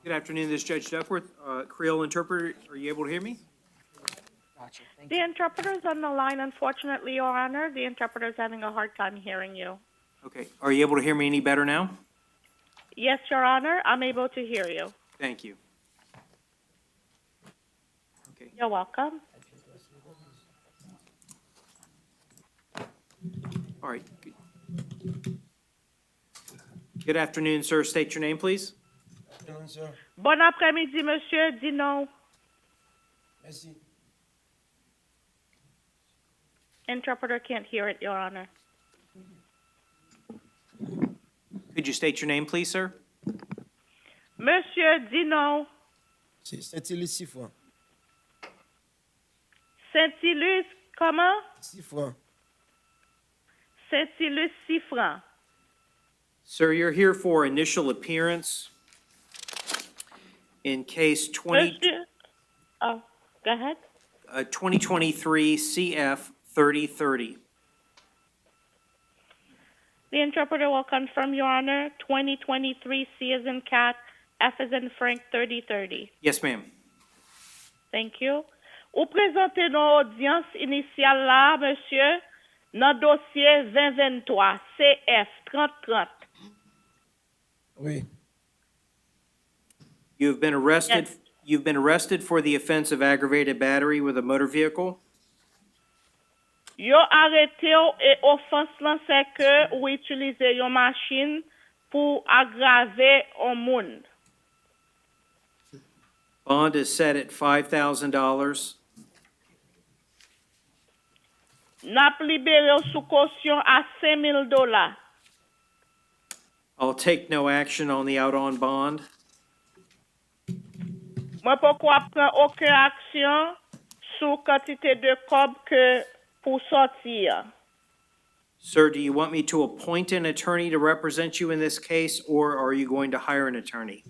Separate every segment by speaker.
Speaker 1: Good afternoon, this is Judge Duckworth, Creole interpreter. Are you able to hear me?
Speaker 2: Gotcha. Thank
Speaker 3: The interpreter's on the line. Unfortunately, Your Honor, the interpreter's having a hard time hearing you.
Speaker 1: Okay. Are you able to hear me any better now?
Speaker 3: Yes, Your Honor, I'm able to hear you.
Speaker 1: Thank you. Okay.
Speaker 3: You're welcome.
Speaker 1: All right. Good afternoon, sir. State your name, please.
Speaker 4: Afternoon, sir.
Speaker 3: Bon après-midi, monsieur. Dino.
Speaker 4: Merci.
Speaker 3: Interpreter can't hear it, Your Honor.
Speaker 1: Could you state your name, please, sir?
Speaker 3: Monsieur Dino.
Speaker 4: C'est Saint-Élie 6 francs.
Speaker 3: Saint-Ilus, comment?
Speaker 4: 6 francs.
Speaker 3: Saint-Ilus, 6 francs.
Speaker 1: Sir, you're here for initial appearance in case
Speaker 3: Monsieur. Oh, go ahead.
Speaker 1: 2023 CF 3030.
Speaker 3: The interpreter will confirm, Your Honor, 2023 C as in cat, F as in Frank, 3030.
Speaker 1: Yes, ma'am.
Speaker 3: Thank you. Ou présentez nos audience initiale là, monsieur, dans dossier 2023, CF 3030.
Speaker 4: Oui.
Speaker 1: You've been arrested.
Speaker 3: Yes.
Speaker 1: You've been arrested for the offense of aggravated battery with a motor vehicle.
Speaker 3: Yo arrêté ou et offense là c'est que ou utiliser yon machine pour aggraver un monde.
Speaker 1: Bond is set at $5,000.
Speaker 3: N'a libéré sous caution à $5,000.
Speaker 1: I'll take no action on the out on bond.
Speaker 3: Moi pourquoi prendre aucune action sous quantité de cob que pour sortir.
Speaker 1: Sir, do you want me to appoint an attorney to represent you in this case, or are you going to hire an attorney?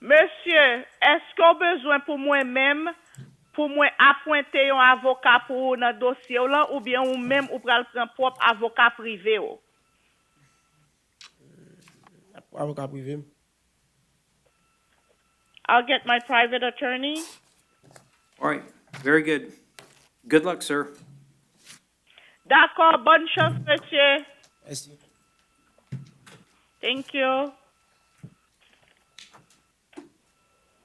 Speaker 3: Monsieur, est-ce qu'on a besoin pour moi-même, pour moi appointer un avocat pour dans dossier là, ou bien ou même ou pral prendre propre avocat privé ou?
Speaker 4: Avocat privé.
Speaker 3: I'll get my private attorney.
Speaker 1: All right, very good. Good luck, sir.
Speaker 3: D'accord, bonne chance, monsieur.
Speaker 4: Merci.
Speaker 3: Thank you.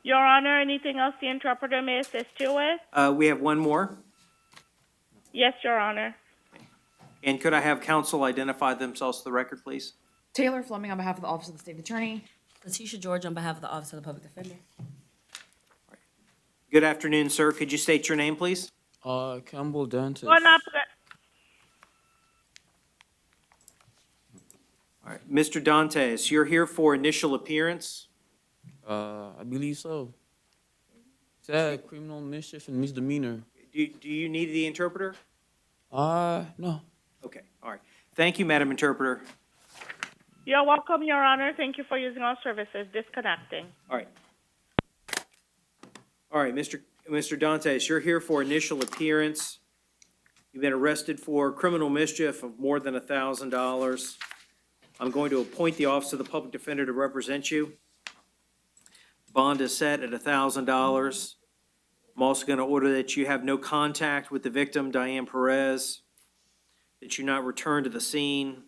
Speaker 3: Your Honor, anything else the interpreter may assist you with?
Speaker 1: We have one more.
Speaker 3: Yes, Your Honor.
Speaker 1: And could I have counsel identify themselves to the record, please?
Speaker 2: Taylor Fleming on behalf of the Office of the State Attorney.
Speaker 5: Letitia George on behalf of the Office of the Public Defender.
Speaker 1: Good afternoon, sir. Could you state your name, please?
Speaker 6: Campbell Dantes.
Speaker 3: Bon après.
Speaker 1: All right, Mr. Dantes, you're here for initial appearance.
Speaker 6: I believe so. Said criminal mischief and misdemeanor.
Speaker 1: Do you need the interpreter?
Speaker 6: No.
Speaker 1: Okay, all right. Thank you, Madam Interpreter.
Speaker 3: You're welcome, Your Honor. Thank you for using our services. Disconnecting.
Speaker 1: All right. All right, Mr. Dantes, you're here for initial appearance. You've been arrested for criminal mischief of more than $1,000. I'm going to appoint the Office of the Public Defender to represent you. Bond is set at $1,000. I'm also going to order that you have no contact with the victim, Diane Perez, that you not return to the scene.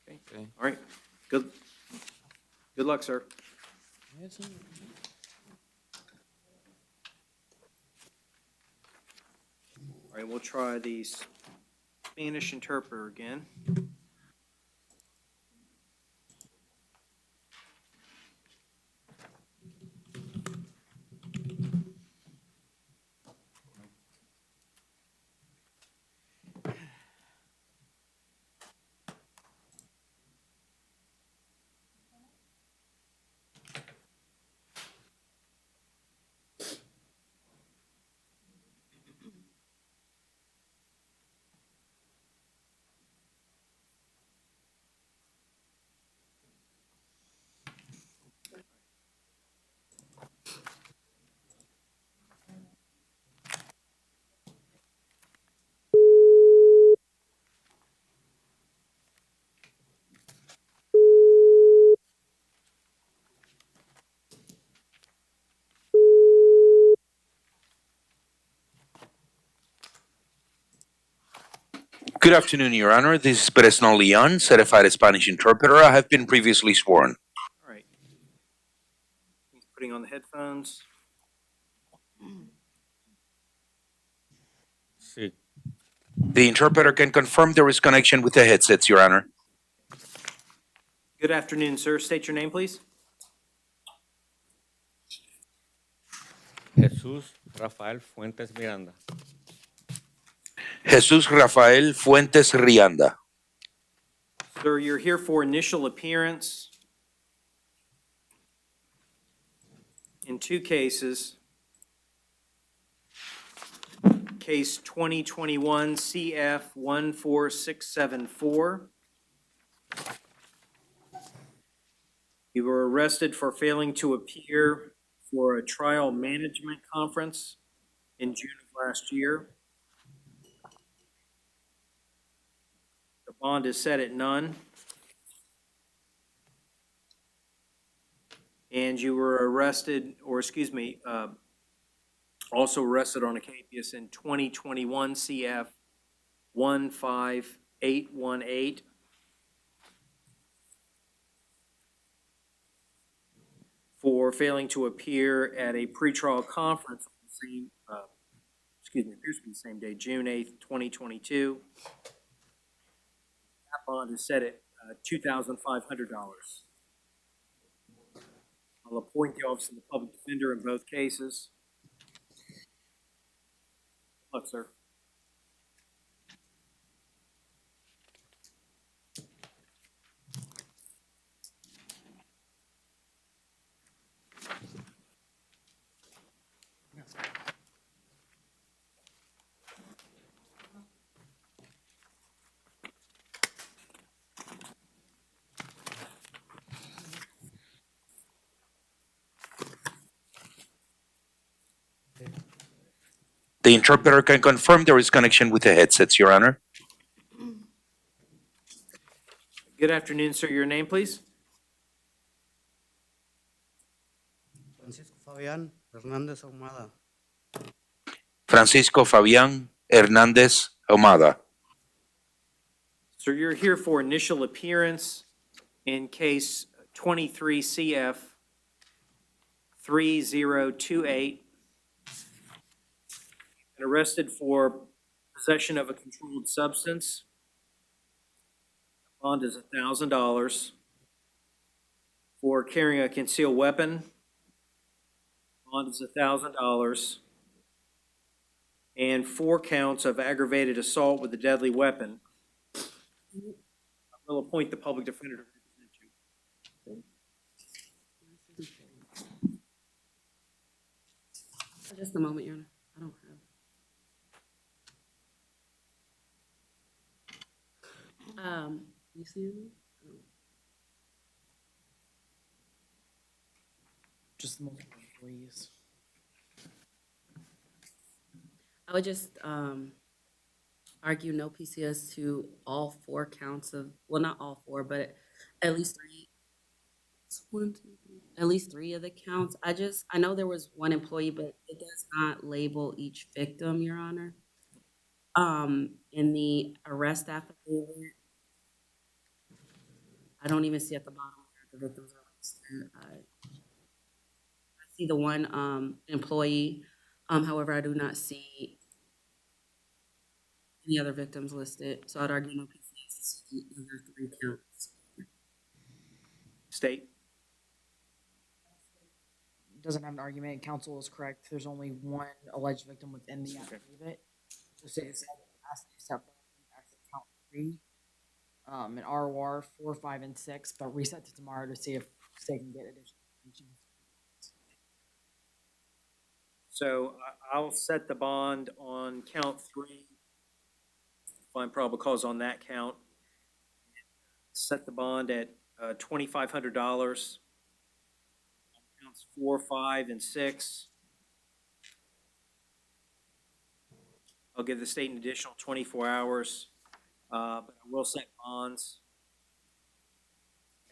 Speaker 6: Okay.
Speaker 1: All right, good luck, sir.
Speaker 6: Yes, sir.
Speaker 1: All right, we'll try the Spanish interpreter again.
Speaker 7: Good afternoon, Your Honor. This is Peresno Leon, certified Spanish interpreter. I have been previously sworn.
Speaker 1: All right. He's putting on the headphones.
Speaker 8: Sí.
Speaker 7: The interpreter can confirm there is connection with the headsets, Your Honor.
Speaker 1: Good afternoon, sir. State your name, please.
Speaker 8: Jesús Rafael Fuentes Miranda.
Speaker 7: Jesus Rafael Fuentes Rianda.
Speaker 1: Sir, you're here for initial appearance in two cases. Case 2021 CF 14674. You were arrested for failing to appear for a trial management conference in June of last year. The bond is set at none. And you were arrested, or excuse me, also arrested on a capias in 2021 CF 15818. For failing to appear at a pretrial conference on the same, appears to be the same day, June 8th, 2022. That bond is set at $2,500. I'll appoint the Office of the Public Defender in both cases. Look, sir.
Speaker 7: The interpreter can confirm there is connection with the headsets, Your Honor.
Speaker 1: Good afternoon, sir. Your name, please?
Speaker 9: Francisco Fabián Hernández Ahumada.
Speaker 7: Francisco Fabián Hernández Ahumada.
Speaker 1: Sir, you're here for initial appearance in case 23 CF 3028. And arrested for possession of a controlled substance. Bond is $1,000. For carrying a concealed weapon. Bond is $1,000. And 4 counts of aggravated assault with a deadly weapon. I will appoint the public defender to represent you.
Speaker 5: Just a moment, Your Honor. I don't have. You see me?
Speaker 2: Just multiple employees.
Speaker 5: I would just argue no PCS to all 4 counts of, well, not all 4, but at least 3. At least 3 of the counts. I know there was 1 employee, but it does not label each victim, Your Honor. In the arrest affidavit, I don't even see at the bottom where the victims are listed. I see the 1 employee. However, I do not see any other victims listed. So I'd argue no PCS to the other 3 counts.
Speaker 1: State.
Speaker 2: Doesn't have an argument. Counsel is correct. There's only 1 alleged victim within the affidavit. So say it's count 3. And ROR 4, 5, and 6, but reset to tomorrow to see if they can get additional information.
Speaker 1: So I'll set the bond on count 3. Find probable cause on that count. Set the bond at $2,500. Counts 4, 5, and 6. I'll give the state an additional 24 hours. But I will set bonds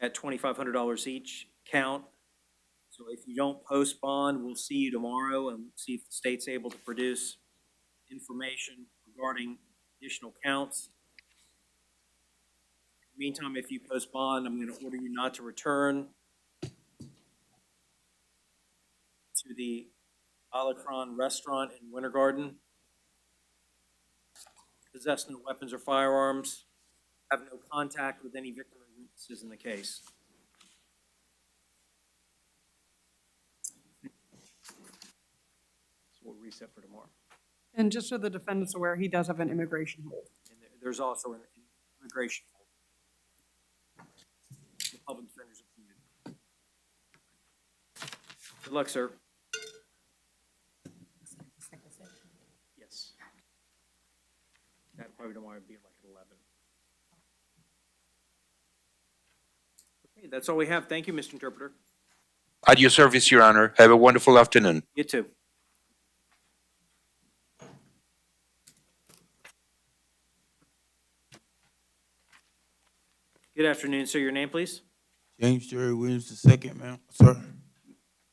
Speaker 1: at $2,500 each count. So if you don't post bond, we'll see you tomorrow and see if the state's able to produce information regarding additional counts. Meantime, if you post bond, I'm gonna order you not to return to the Alacron Restaurant in Winter Garden. Possess no weapons or firearms. Have no contact with any victim or witnesses in the case. So we'll reset for tomorrow.
Speaker 10: And just so the defendant's aware, he does have an immigration hold.
Speaker 1: And there's also an immigration hold. The public defender's appointed. Good luck, sir. Yes. That probably don't want to be like at 11. Okay, that's all we have. Thank you, Mr. Interpreter.
Speaker 7: At your service, Your Honor. Have a wonderful afternoon.
Speaker 1: You too. Good afternoon, sir. Your name, please?
Speaker 11: James Jerry Williams II, ma'am, sir.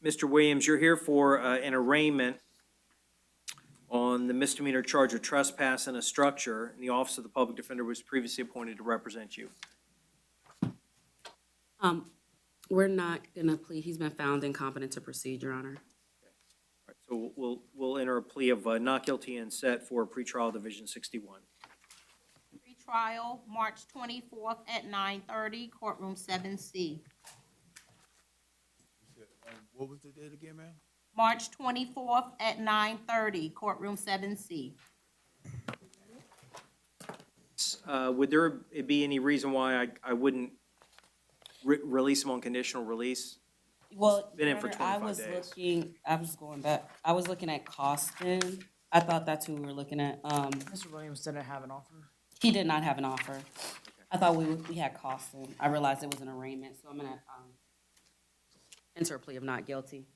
Speaker 1: Mr. Williams, you're here for an arraignment on the misdemeanor charge of trespass in a structure, and the Office of the Public Defender was previously appointed to represent you.
Speaker 5: We're not gonna plead, he's been found incompetent to proceed, Your Honor.
Speaker 1: All right, so we'll enter a plea of not guilty and set for pretrial Division 61.
Speaker 12: Trial, March 24th at 9:30, courtroom 7C.
Speaker 11: What was the date again, ma'am?
Speaker 12: March 24th at 9:30, courtroom 7C.
Speaker 1: Would there be any reason why I wouldn't release him on conditional release?
Speaker 5: Well,
Speaker 1: Been in
Speaker 5: Your
Speaker 1: for
Speaker 5: Honor,
Speaker 1: 25 days.
Speaker 5: I was looking at Costin. I thought that's who we were looking at.
Speaker 2: Mr. Williams didn't have an offer.
Speaker 5: He did not have an offer. I thought we had Costin. I realized it was an arraignment, so I'm gonna, enter a plea of not guilty.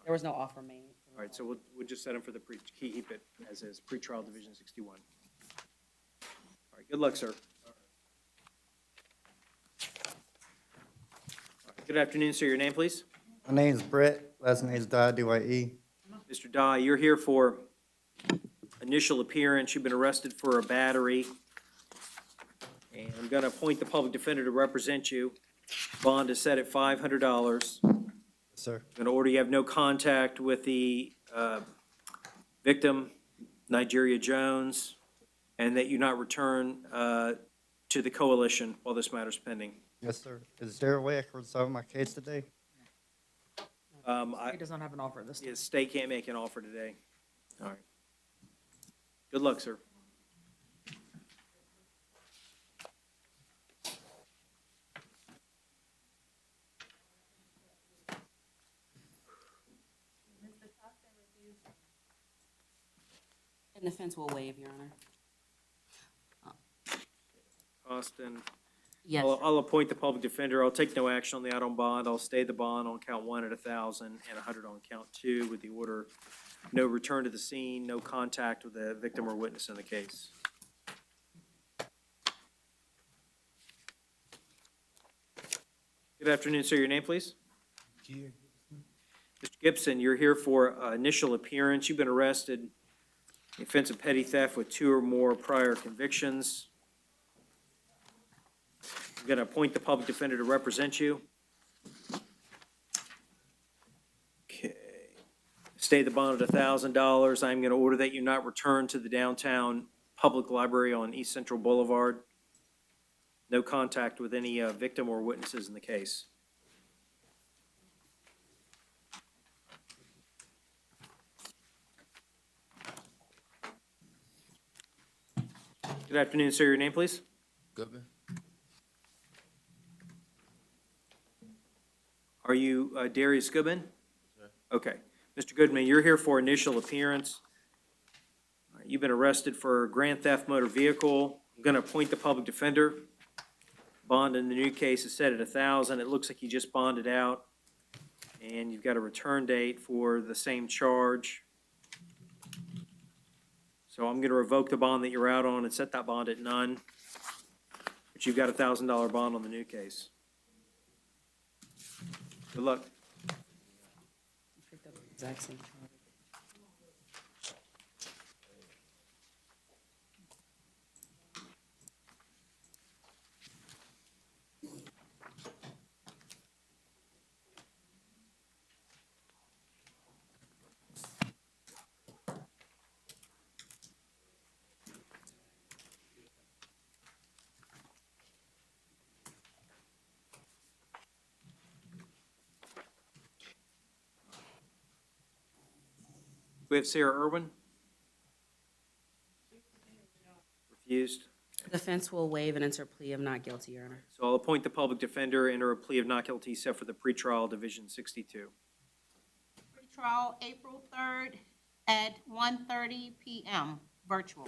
Speaker 5: There was no offer made.
Speaker 1: All right, so we'll just set him for the keep it as is, pretrial Division 61. All right, good luck, sir. All right, good afternoon, sir. Your name, please?
Speaker 9: My name is Brett, last name is Dye, D-Y-E.
Speaker 1: Mr. Dye, you're here for initial appearance. You've been arrested for a battery. And I'm going to appoint the public defender to represent you. Bond is set at $500.
Speaker 9: Sir.
Speaker 1: I'm going to order you have no contact with the victim, Nigeria Jones, and that you not return to the coalition while this matter is pending.
Speaker 9: Yes, sir. Is there a way I can resolve my case today?
Speaker 2: He does not have an offer this time.
Speaker 1: The state can't make an offer today. All right. Good luck, sir.
Speaker 5: And defense will waive, Your Honor.
Speaker 1: Austin.
Speaker 5: Yes.
Speaker 1: I'll appoint the public defender. I'll take no action on the out on bond. I'll stay the bond on count 1 at 1,000 and 100 on count 2 with the order, no return to the scene, no contact with the victim or witness in the case. Good afternoon, sir. Your name, please?
Speaker 11: Here.
Speaker 1: Mr. Gibson, you're here for initial appearance. You've been arrested in the offense of petty theft with 2 or more prior convictions. I'm going to appoint the public defender to represent you. Okay. Stay the bond at $1,000. I'm going to order that you not return to the downtown public library on East Central Boulevard. No contact with any victim or witnesses in the case. Good afternoon, sir. Your name, please?
Speaker 11: Goodman.
Speaker 1: Are you Darius Goodman? Okay. Mr. Goodman, you're here for initial appearance. All right, you've been arrested for grand theft motor vehicle. I'm going to appoint the public defender. Bond in the new case is set at $1,000. It looks like you just bonded out. And you've got a return date for the same charge. So I'm going to revoke the bond that you're out on and set that bond at none. But you've got a $1,000 bond on the new case. Good luck.
Speaker 5: Picked up the exact same charge.
Speaker 1: we have Sarah Irwin? Refused.
Speaker 5: Defense will waive and enter plea of not guilty, Your Honor.
Speaker 1: So I'll appoint the public defender, enter a plea of not guilty set for the pretrial Division 62.
Speaker 12: Pretrial, April 3rd at 1:30 PM, virtual.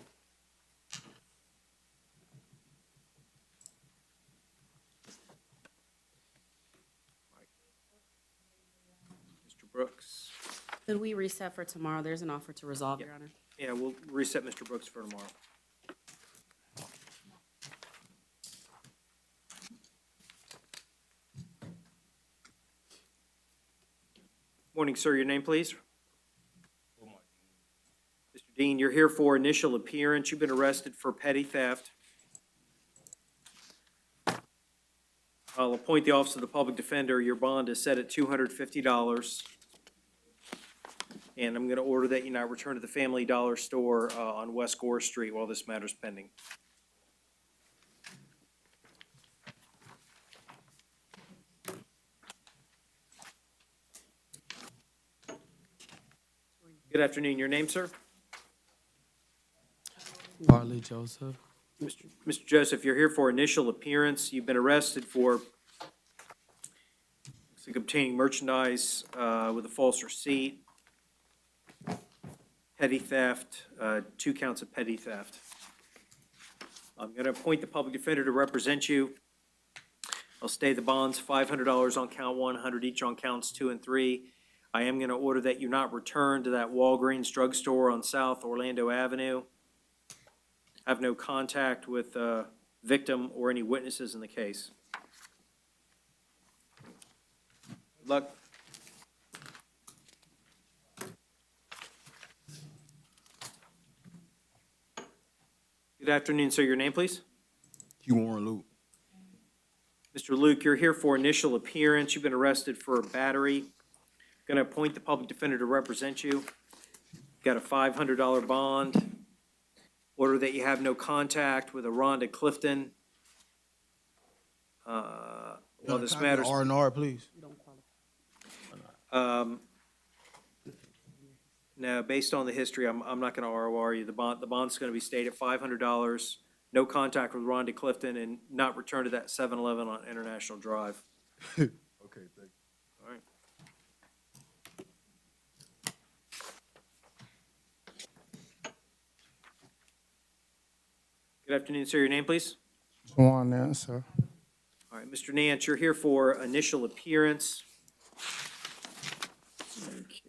Speaker 1: Mr. Brooks?
Speaker 5: Could we reset for tomorrow? There's an offer to resolve, Your Honor.
Speaker 1: Yeah, we'll reset Mr. Brooks for tomorrow. Morning, sir. Your name, please? Mr. Dean, you're here for initial appearance. You've been arrested for petty theft. I'll appoint the Office of the Public Defender. Your bond is set at $250. And I'm going to order that you not return to the Family Dollar Store on West Gore Street while this matter is pending. Good afternoon. Your name, sir?
Speaker 6: Barley Joseph.
Speaker 1: Mr. Joseph, you're here for initial appearance. You've been arrested for obtaining merchandise with a false receipt, petty theft, 2 counts of petty theft. I'm going to appoint the public defender to represent you. I'll stay the bonds, $500 on count 1, 100 each on counts 2 and 3. I am going to order that you not return to that Walgreens drugstore on South Orlando Avenue. Have no contact with the victim or any witnesses in the case. Good luck. Good afternoon, sir. Your name, please?
Speaker 11: Q Warren Luke.
Speaker 1: Mr. Luke, you're here for initial appearance. You've been arrested for battery. Going to appoint the public defender to represent you. Got a $500 bond. Order that you have no contact with a Rhonda Clifton. Well, this matters.
Speaker 11: R&R, please.
Speaker 1: No, based on the history, I'm not going to ROR you. The bond's going to be stayed at $500. No contact with Rhonda Clifton and not return to that 7-Eleven on International Drive.
Speaker 11: Okay, thank you.
Speaker 1: All right. Good afternoon, sir. Your name, please?
Speaker 4: Juan Nance, sir.
Speaker 1: All right, Mr. Nance, you're here for initial appearance. Okay.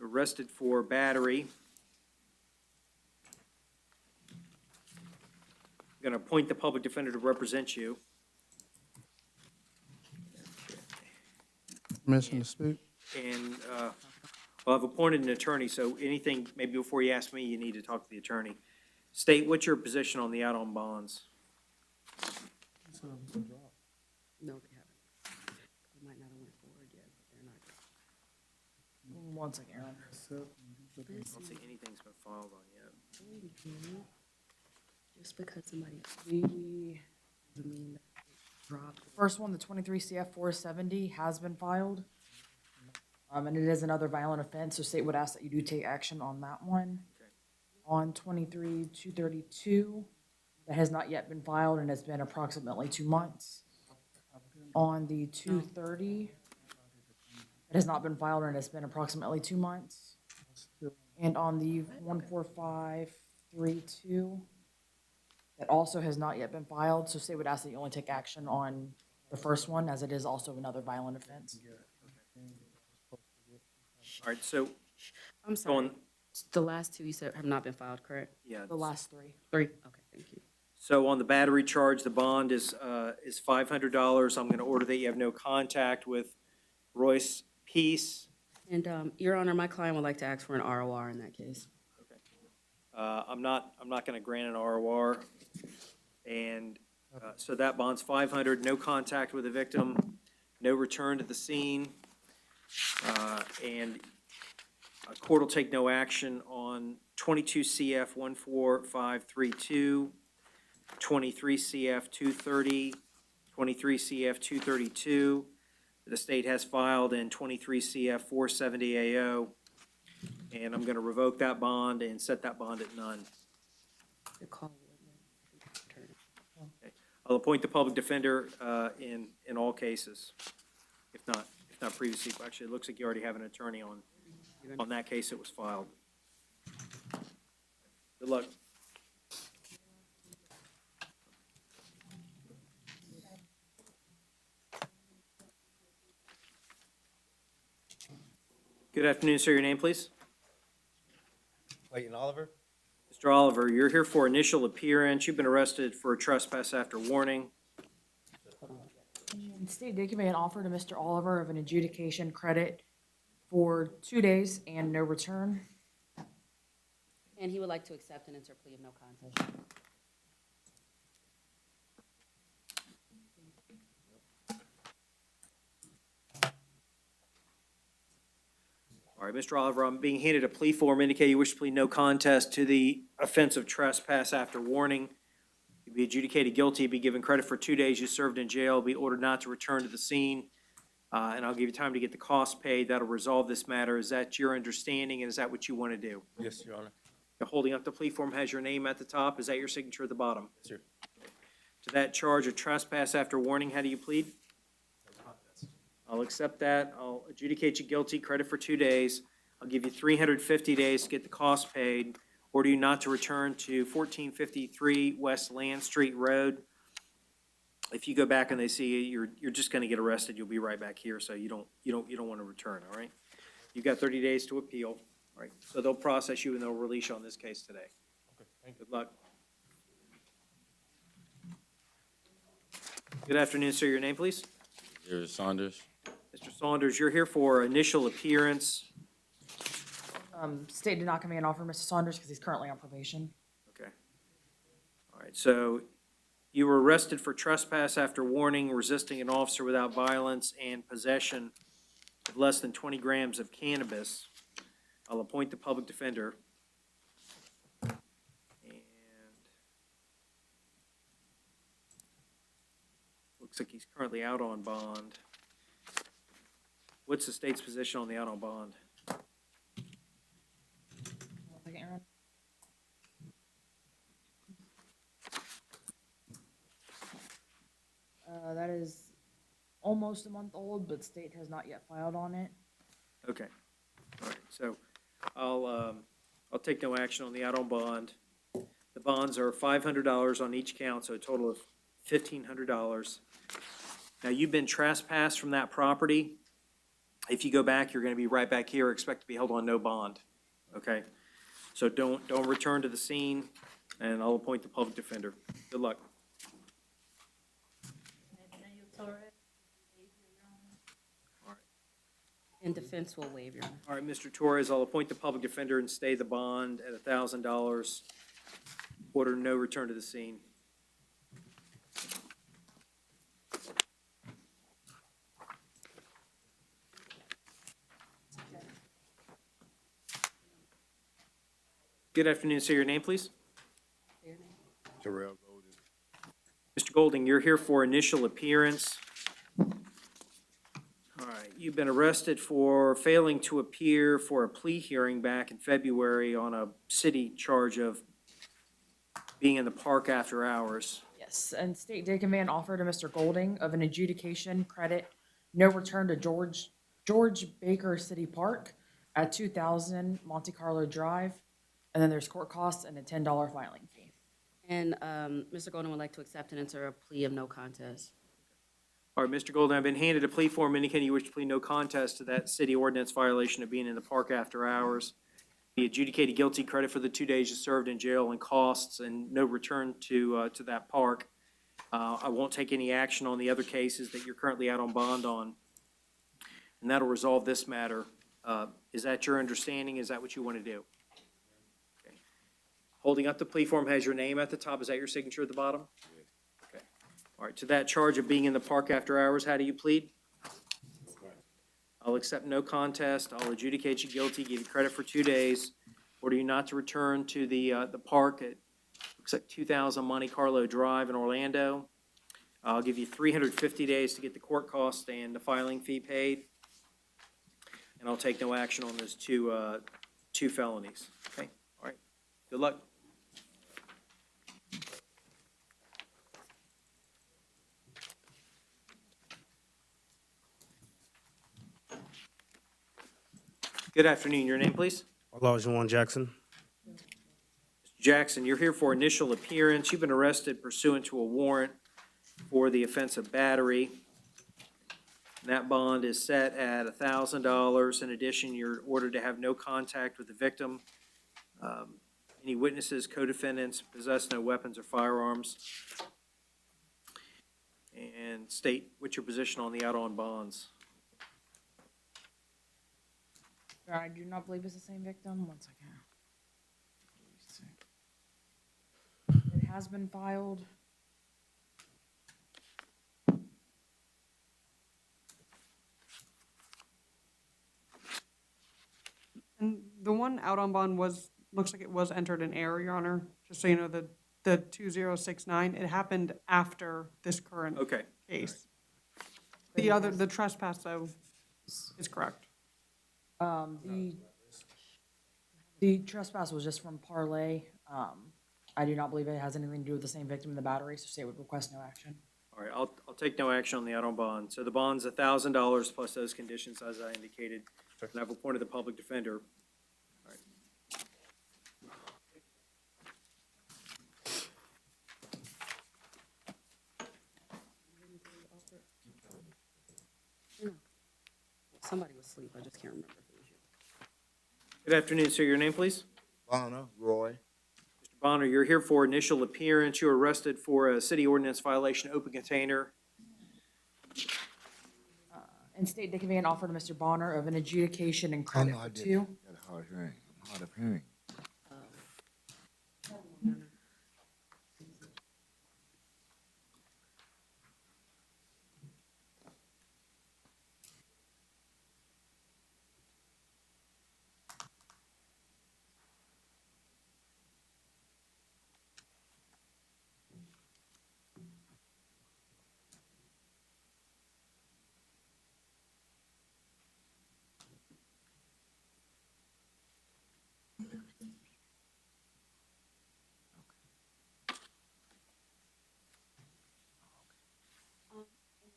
Speaker 1: Arrested for battery. I'm going to appoint the public defender to represent you.
Speaker 4: Permission to speak?
Speaker 1: And well, I've appointed an attorney, so anything, maybe before you ask me, you need to talk to the attorney. State, what's your position on the out-on bonds?
Speaker 5: No, they haven't. They might not have went forward yet, but they're not.
Speaker 2: 1 second, Aaron.
Speaker 1: I don't think anything's been filed on yet.
Speaker 5: Just because somebody
Speaker 2: The
Speaker 5: doesn't mean that it dropped.
Speaker 2: first one, the 23 CF 470, has been filed. And it is another violent offense, so state would ask that you do take action on that one.
Speaker 1: Okay.
Speaker 2: On 23 232, that has not yet been filed and has been approximately 2 months. On the 230, it has not been filed and it's been approximately 2 months. And on the 14532, that also has not yet been filed, so state would ask that you only take action on the first one, as it is also another violent offense.
Speaker 1: All right, so
Speaker 5: I'm sorry. The last two you said have not been filed, correct?
Speaker 1: yeah.
Speaker 2: The last 3.
Speaker 5: 3? Okay, thank you.
Speaker 1: So on the battery charge, the bond is $500. I'm going to order that you have no contact with Royce Peace.
Speaker 5: And, Your Honor, my client would like to ask for an ROR in that case.
Speaker 1: I'm not going to grant an ROR. And so that bond's $500, no contact with the victim, no return to the scene. And Court will take no action on 22 CF 14532, 23 CF 230, 23 CF 232. The state has filed in 23 CF 470 AO. And I'm going to revoke that bond and set that bond at none. I'll appoint the public defender in all cases, if not previously. Actually, it looks like you already have an attorney on that case that was filed. Good luck. Good afternoon, sir. Your name, please?
Speaker 9: Clayton Oliver?
Speaker 1: Mr. Oliver, you're here for initial appearance. You've been arrested for trespass after warning.
Speaker 2: And state did convey an offer to Mr. Oliver of an adjudication credit for 2 days and no return.
Speaker 5: And he would like to accept and enter a plea of no contest.
Speaker 1: All right, Mr. Oliver, I'm being handed a plea form indicating you wish to plead no contest to the offense of trespass after warning. You'll be adjudicated guilty, be given credit for 2 days you served in jail, be ordered not to return to the scene, and I'll give you time to get the cost paid. That'll resolve this matter. Is that your understanding, and is that what you want to do?
Speaker 8: Yes, Your Honor.
Speaker 1: The holding up the plea form has your name at the top. Is that your signature at the bottom?
Speaker 8: Yes, sir.
Speaker 1: To that charge of trespass after warning, how do you plead? I'll accept that. I'll adjudicate you guilty, credit for 2 days. I'll give you 350 days to get the cost paid. Order you not to return to 1453 West Land Street Road. If you go back and they see you, you're just gonna get arrested. You'll be right back here, so you don't want to return, all right? You've got 30 days to appeal, all right? So they'll process you and they'll release you on this case today.
Speaker 8: Okay, thank you.
Speaker 1: Good luck. Good afternoon, sir. Your name, please?
Speaker 6: Jared Saunders.
Speaker 1: Mr. Saunders, you're here for initial appearance.
Speaker 2: State did not convey an offer, Mr. Saunders, because he's currently on probation.
Speaker 1: Okay. All right, so you were arrested for trespass after warning, resisting an officer without violence, and possession of less than 20 grams of cannabis. I'll appoint the public defender. And looks like he's currently out on bond. What's the state's position on the out on bond?
Speaker 2: 1 second, Aaron. That is almost a month old, but state has not yet filed on it.
Speaker 1: Okay, all right, so I'll take no action on the out on bond. The bonds are $500 on each count, so a total of $1,500. Now, you've been trespassed from that property. If you go back, you're gonna be right back here, expect to be held on no bond, okay? So don't return to the scene, and I'll appoint the public defender. Good luck.
Speaker 5: And defense will waive, Your Honor.
Speaker 1: All right, Mr. Torres, I'll appoint the public defender and stay the bond at $1,000. Order no return to the scene. Good afternoon, sir. Your name, please?
Speaker 11: Terrell Golden.
Speaker 1: Mr. Golding, you're here for initial appearance. All right, you've been arrested for failing to appear for a plea hearing back in February on a city charge of being in the park after hours.
Speaker 2: Yes, and state did convey an offer to Mr. Golding of an adjudication credit, no return to George Baker City Park at 2000 Monte Carlo Drive. And then there's court costs and a $10 filing fee.
Speaker 5: And Mr. Golden would like to accept and enter a plea of no contest.
Speaker 1: All right, Mr. Golden, I've been handed a plea form indicating you wish to plead no contest to that city ordinance violation of being in the park after hours. Be adjudicated guilty, credit for the 2 days you served in jail and costs, and no return to that park. I won't take any action on the other cases that you're currently out on bond on. And that'll resolve this matter. Is that your understanding? Is that what you want to do? Okay. Holding up the plea form has your name at the top. Is that your signature at the bottom? Okay. All right, to that charge of being in the park after hours, how do you plead? I'll accept no contest. I'll adjudicate you guilty, give you credit for 2 days, order you not to return to the park at, looks like 2000 Monte Carlo Drive in Orlando. I'll give you 350 days to get the court costs and the filing fee paid. And I'll take no action on those two felonies. Okay, all right. Good luck. Good afternoon. Your name, please?
Speaker 13: Olajuwon Jackson.
Speaker 1: Mr. Jackson, you're here for initial appearance. You've been arrested pursuant to a warrant for the offense of battery. That bond is set at $1,000. In addition, you're ordered to have no contact with the victim. Any witnesses, co-defendants possess no weapons or firearms. And state what's your position on the out-on bonds.
Speaker 2: Your Honor, I do not believe it's the same victim. 1 second. It has been filed.
Speaker 10: And the one out on bond looks like it was entered in error, Your Honor. Just so you know, the 2069, it happened after this current
Speaker 1: Okay.
Speaker 10: case. The trespass, though, is correct.
Speaker 2: The trespass was just from Parlay. I do not believe it has anything to do with the same victim in the battery, so state would request no action.
Speaker 1: All right, I'll take no action on the out-on bond. So the bond's $1,000 plus those conditions as I indicated. And I've appointed the public defender. All right.
Speaker 5: Somebody was asleep, I just can't remember if it was you.
Speaker 1: Good afternoon, sir. Your name, please?
Speaker 11: Bonner, Roy.
Speaker 1: Mr. Bonner, you're here for initial appearance. You were arrested for a city ordinance violation, open container.
Speaker 2: And state they convey an offer to Mr. Bonner of an adjudication and credit for 2.
Speaker 11: Got a hard hearing. I'm hard of hearing.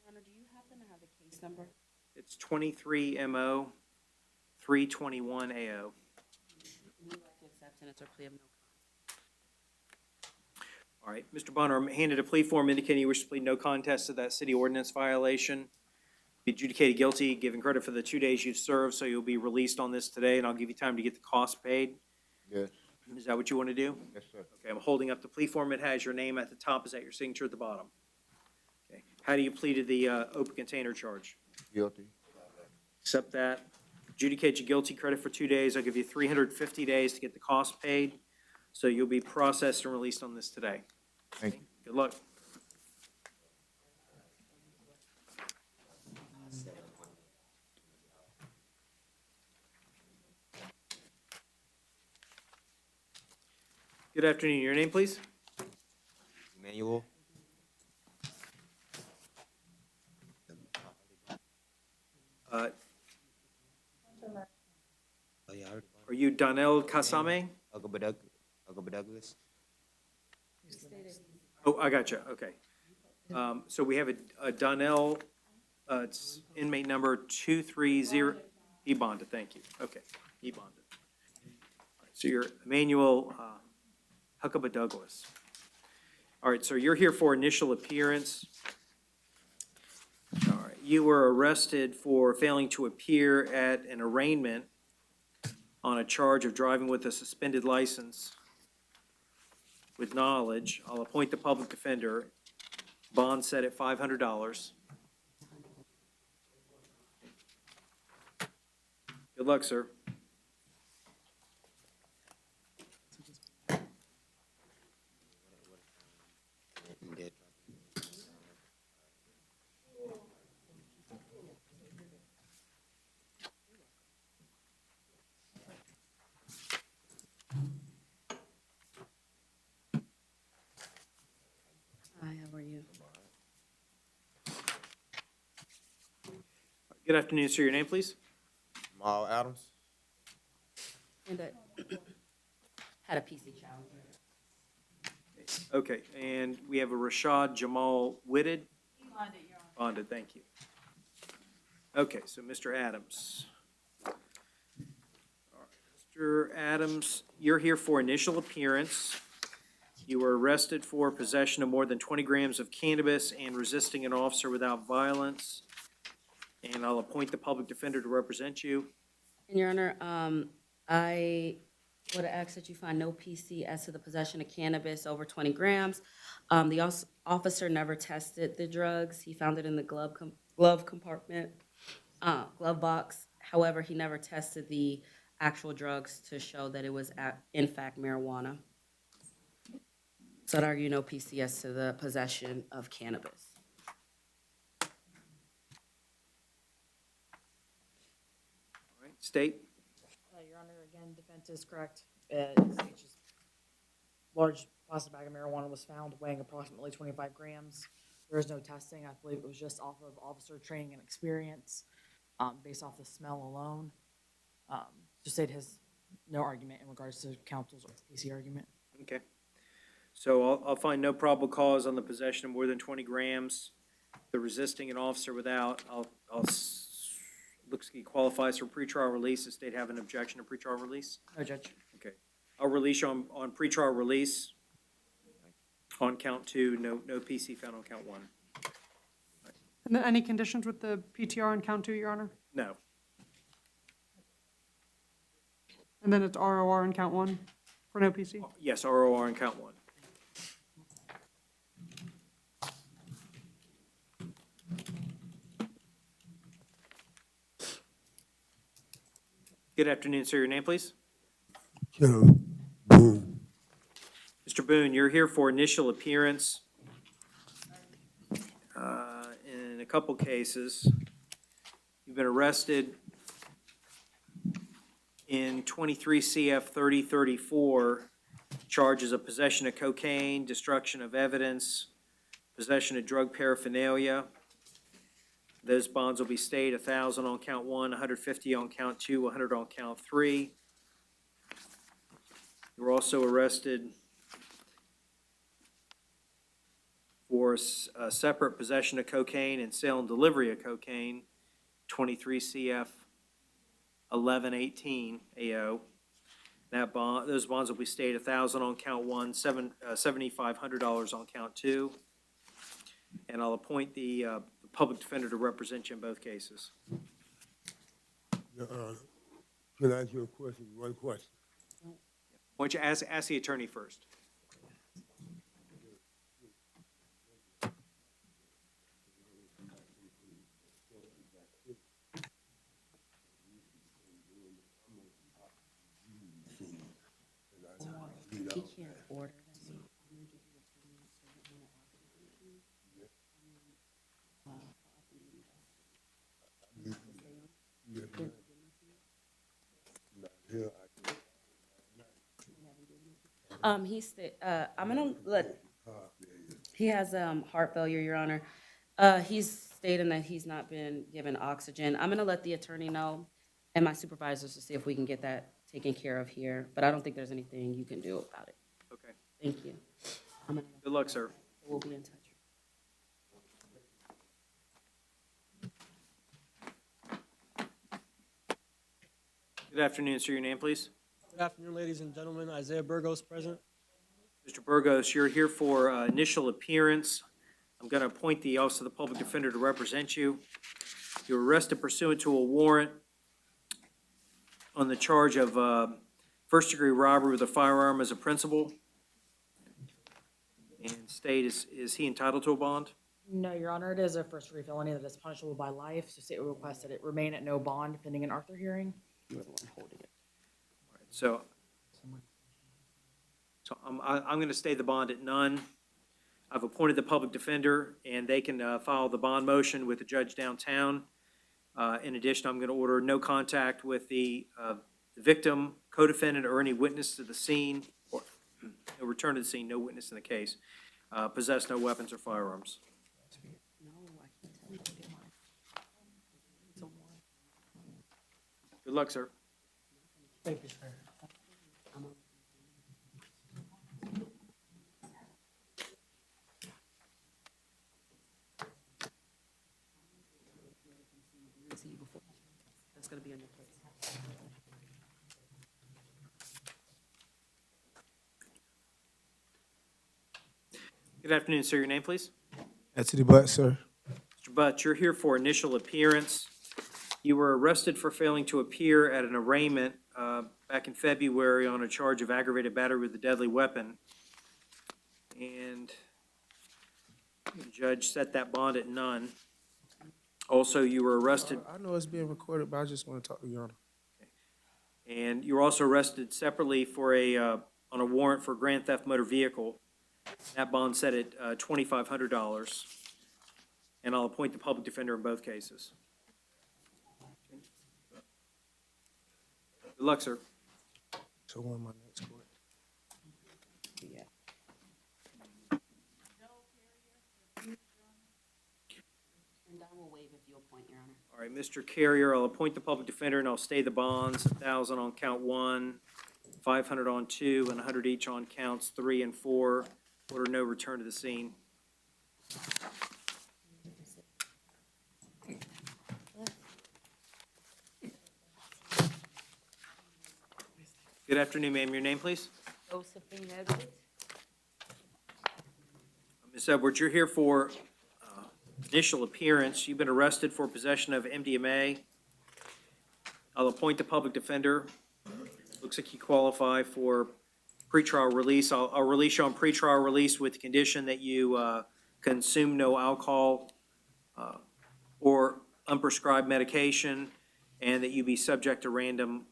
Speaker 5: Your Honor, do you happen to have the case number?
Speaker 1: It's 23MO 321AO.
Speaker 5: Would you like to accept sentence or plea of no contest?
Speaker 1: All right, Mr. Bonner, I'm handed a plea form indicating you wish to plead no contest to that city ordinance violation. Be adjudicated guilty, given credit for the 2 days you've served, so you'll be released on this today, and I'll give you time to get the cost paid.
Speaker 11: Yes.
Speaker 1: Is that what you want to do?
Speaker 11: Yes, sir.
Speaker 1: Okay, I'm holding up the plea form. It has your name at the top. Is that your signature at the bottom? Okay. How do you plead to the open container charge?
Speaker 11: Guilty.
Speaker 1: Accept that. Adjudicate you guilty, credit for 2 days. I'll give you 350 days to get the cost paid, so you'll be processed and released on this today.
Speaker 11: Thank you.
Speaker 1: Good luck. Good afternoon. Your name, please?
Speaker 8: Emmanuel.
Speaker 1: Are you Donnell Kasame?
Speaker 8: Agaba Douglas.
Speaker 1: Oh, I got you. Okay. So we have a Donnell, it's inmate number 230. He bonded, thank you. Okay, he bonded. All right, so you're Emmanuel Huckabee Douglas. All right, so you're here for initial appearance. All right, you were arrested for failing to appear at an arraignment on a charge of driving with a suspended license with knowledge. I'll appoint the public defender. Bond set at $500. Good luck, sir. Good afternoon, sir. Your name, please?
Speaker 8: Jamal Adams.
Speaker 5: And had a PC challenge.
Speaker 1: Okay, and we have a Rashad Jamal Whitted. Bonded, thank you. Okay, so Mr. Adams. All right, Mr. Adams, you're here for initial appearance. You were arrested for possession of more than 20 grams of cannabis and resisting an officer without violence. And I'll appoint the public defender to represent you.
Speaker 5: And Your Honor, I would ask that you find no PC as to the possession of cannabis over 20 grams. The officer never tested the drugs. He found it in the glove compartment, glove box. However, he never tested the actual drugs to show that it was in fact marijuana. So I'd argue no PC as to the possession of cannabis.
Speaker 1: All right, State?
Speaker 2: Your Honor, again, defense is correct. It's just large plastic bag of marijuana was found weighing approximately 25 grams. There is no testing. I believe it was just off of officer training and experience, based off the smell alone. The state has no argument in regards to counsel's or PC argument.
Speaker 1: Okay. So I'll find no probable cause on the possession of more than 20 grams. The resisting an officer without, looks like he qualifies for pretrial release. The state have an objection to pretrial release?
Speaker 2: No, Judge.
Speaker 1: Okay. I'll release you on pretrial release. On count 2, no PC found on count 1.
Speaker 10: And then any conditions with the PTR on count 2, Your Honor?
Speaker 1: No.
Speaker 10: And then it's ROR on count 1 for no PC?
Speaker 1: Yes, ROR on count 1. Good afternoon, sir. Your name, please?
Speaker 11: Joe Boone.
Speaker 1: Mr. Boone, you're here for initial appearance. In a couple cases, you've been arrested in 23 CF 3034, charges of possession of cocaine, destruction of evidence, possession of drug paraphernalia. Those bonds will be stayed, 1,000 on count 1, 150 on count 2, 100 on count 3. You were also arrested for a separate possession of cocaine and sale and delivery of cocaine, 23 CF 1118 AO. Those bonds will be stayed, 1,000 on count 1, $7,500 on count 2. And I'll appoint the public defender to represent you in both cases.
Speaker 11: Can I ask you a question? One question.
Speaker 1: Why don't you ask the attorney first?
Speaker 5: He can't order. I'm gonna let, he has, heart failure, Your Honor. He's stating that he's not been given oxygen. I'm gonna let the attorney know and my supervisors to see if we can get that taken care of here, but I don't think there's anything you can do about it.
Speaker 1: Okay.
Speaker 5: Thank you.
Speaker 1: Good luck, sir.
Speaker 5: We'll be in touch.
Speaker 1: Good afternoon, sir. Your name, please?
Speaker 13: Good afternoon, ladies and gentlemen. Isaiah Burgos present.
Speaker 1: Mr. Burgos, you're here for initial appearance. I'm going to appoint the Office of the Public Defender to represent you. You were arrested pursuant to a warrant on the charge of first-degree robbery with a firearm as a principal. And state, is he entitled to a bond?
Speaker 2: No, Your Honor, it is a first-degree felony that is punishable by life, so state will request that it remain at no bond pending an Arthur hearing.
Speaker 5: You were the one holding it.
Speaker 1: So I'm going to stay the bond at none. I've appointed the public defender, and they can file the bond motion with the judge downtown. In addition, I'm going to order no contact with the victim, co-defendant, or any witness to the scene, or no return to the scene, no witness in the case. Possess no weapons or firearms.
Speaker 5: No, I can't tell you to get mine. It's a warrant.
Speaker 1: Good luck, sir.
Speaker 13: Thank you, sir.
Speaker 5: That's gonna be on your plate.
Speaker 1: Good afternoon, sir. Your name, please?
Speaker 4: Anthony Butt, sir.
Speaker 1: Mr. Butts, you're here for initial appearance. You were arrested for failing to appear at an arraignment back in February on a charge of aggravated battery with a deadly weapon. And the judge set that bond at none. Also, you were arrested,
Speaker 4: I know it's being recorded, but I just want to talk to Your Honor.
Speaker 1: and you were also arrested separately for on a warrant for grand theft motor vehicle. That bond set at $2,500. And I'll appoint the public defender in both cases. Good luck, sir.
Speaker 4: So on my next court.
Speaker 5: And I will waive if you appoint, Your Honor.
Speaker 1: All right, Mr. Carrier, I'll appoint the public defender and I'll stay the bonds, 1,000 on count 1, 500 on 2, and 100 each on counts 3 and 4. Order no return to the scene. Good afternoon, ma'am. Your name, please?
Speaker 5: Josephine Edwards.
Speaker 1: Ms. Edwards, you're here for initial appearance. You've been arrested for possession of MDMA. I'll appoint the public defender. Looks like you qualify for pretrial release. I'll release you on pretrial release with the condition that you consume no alcohol or unprescribed medication, and that you be subject to random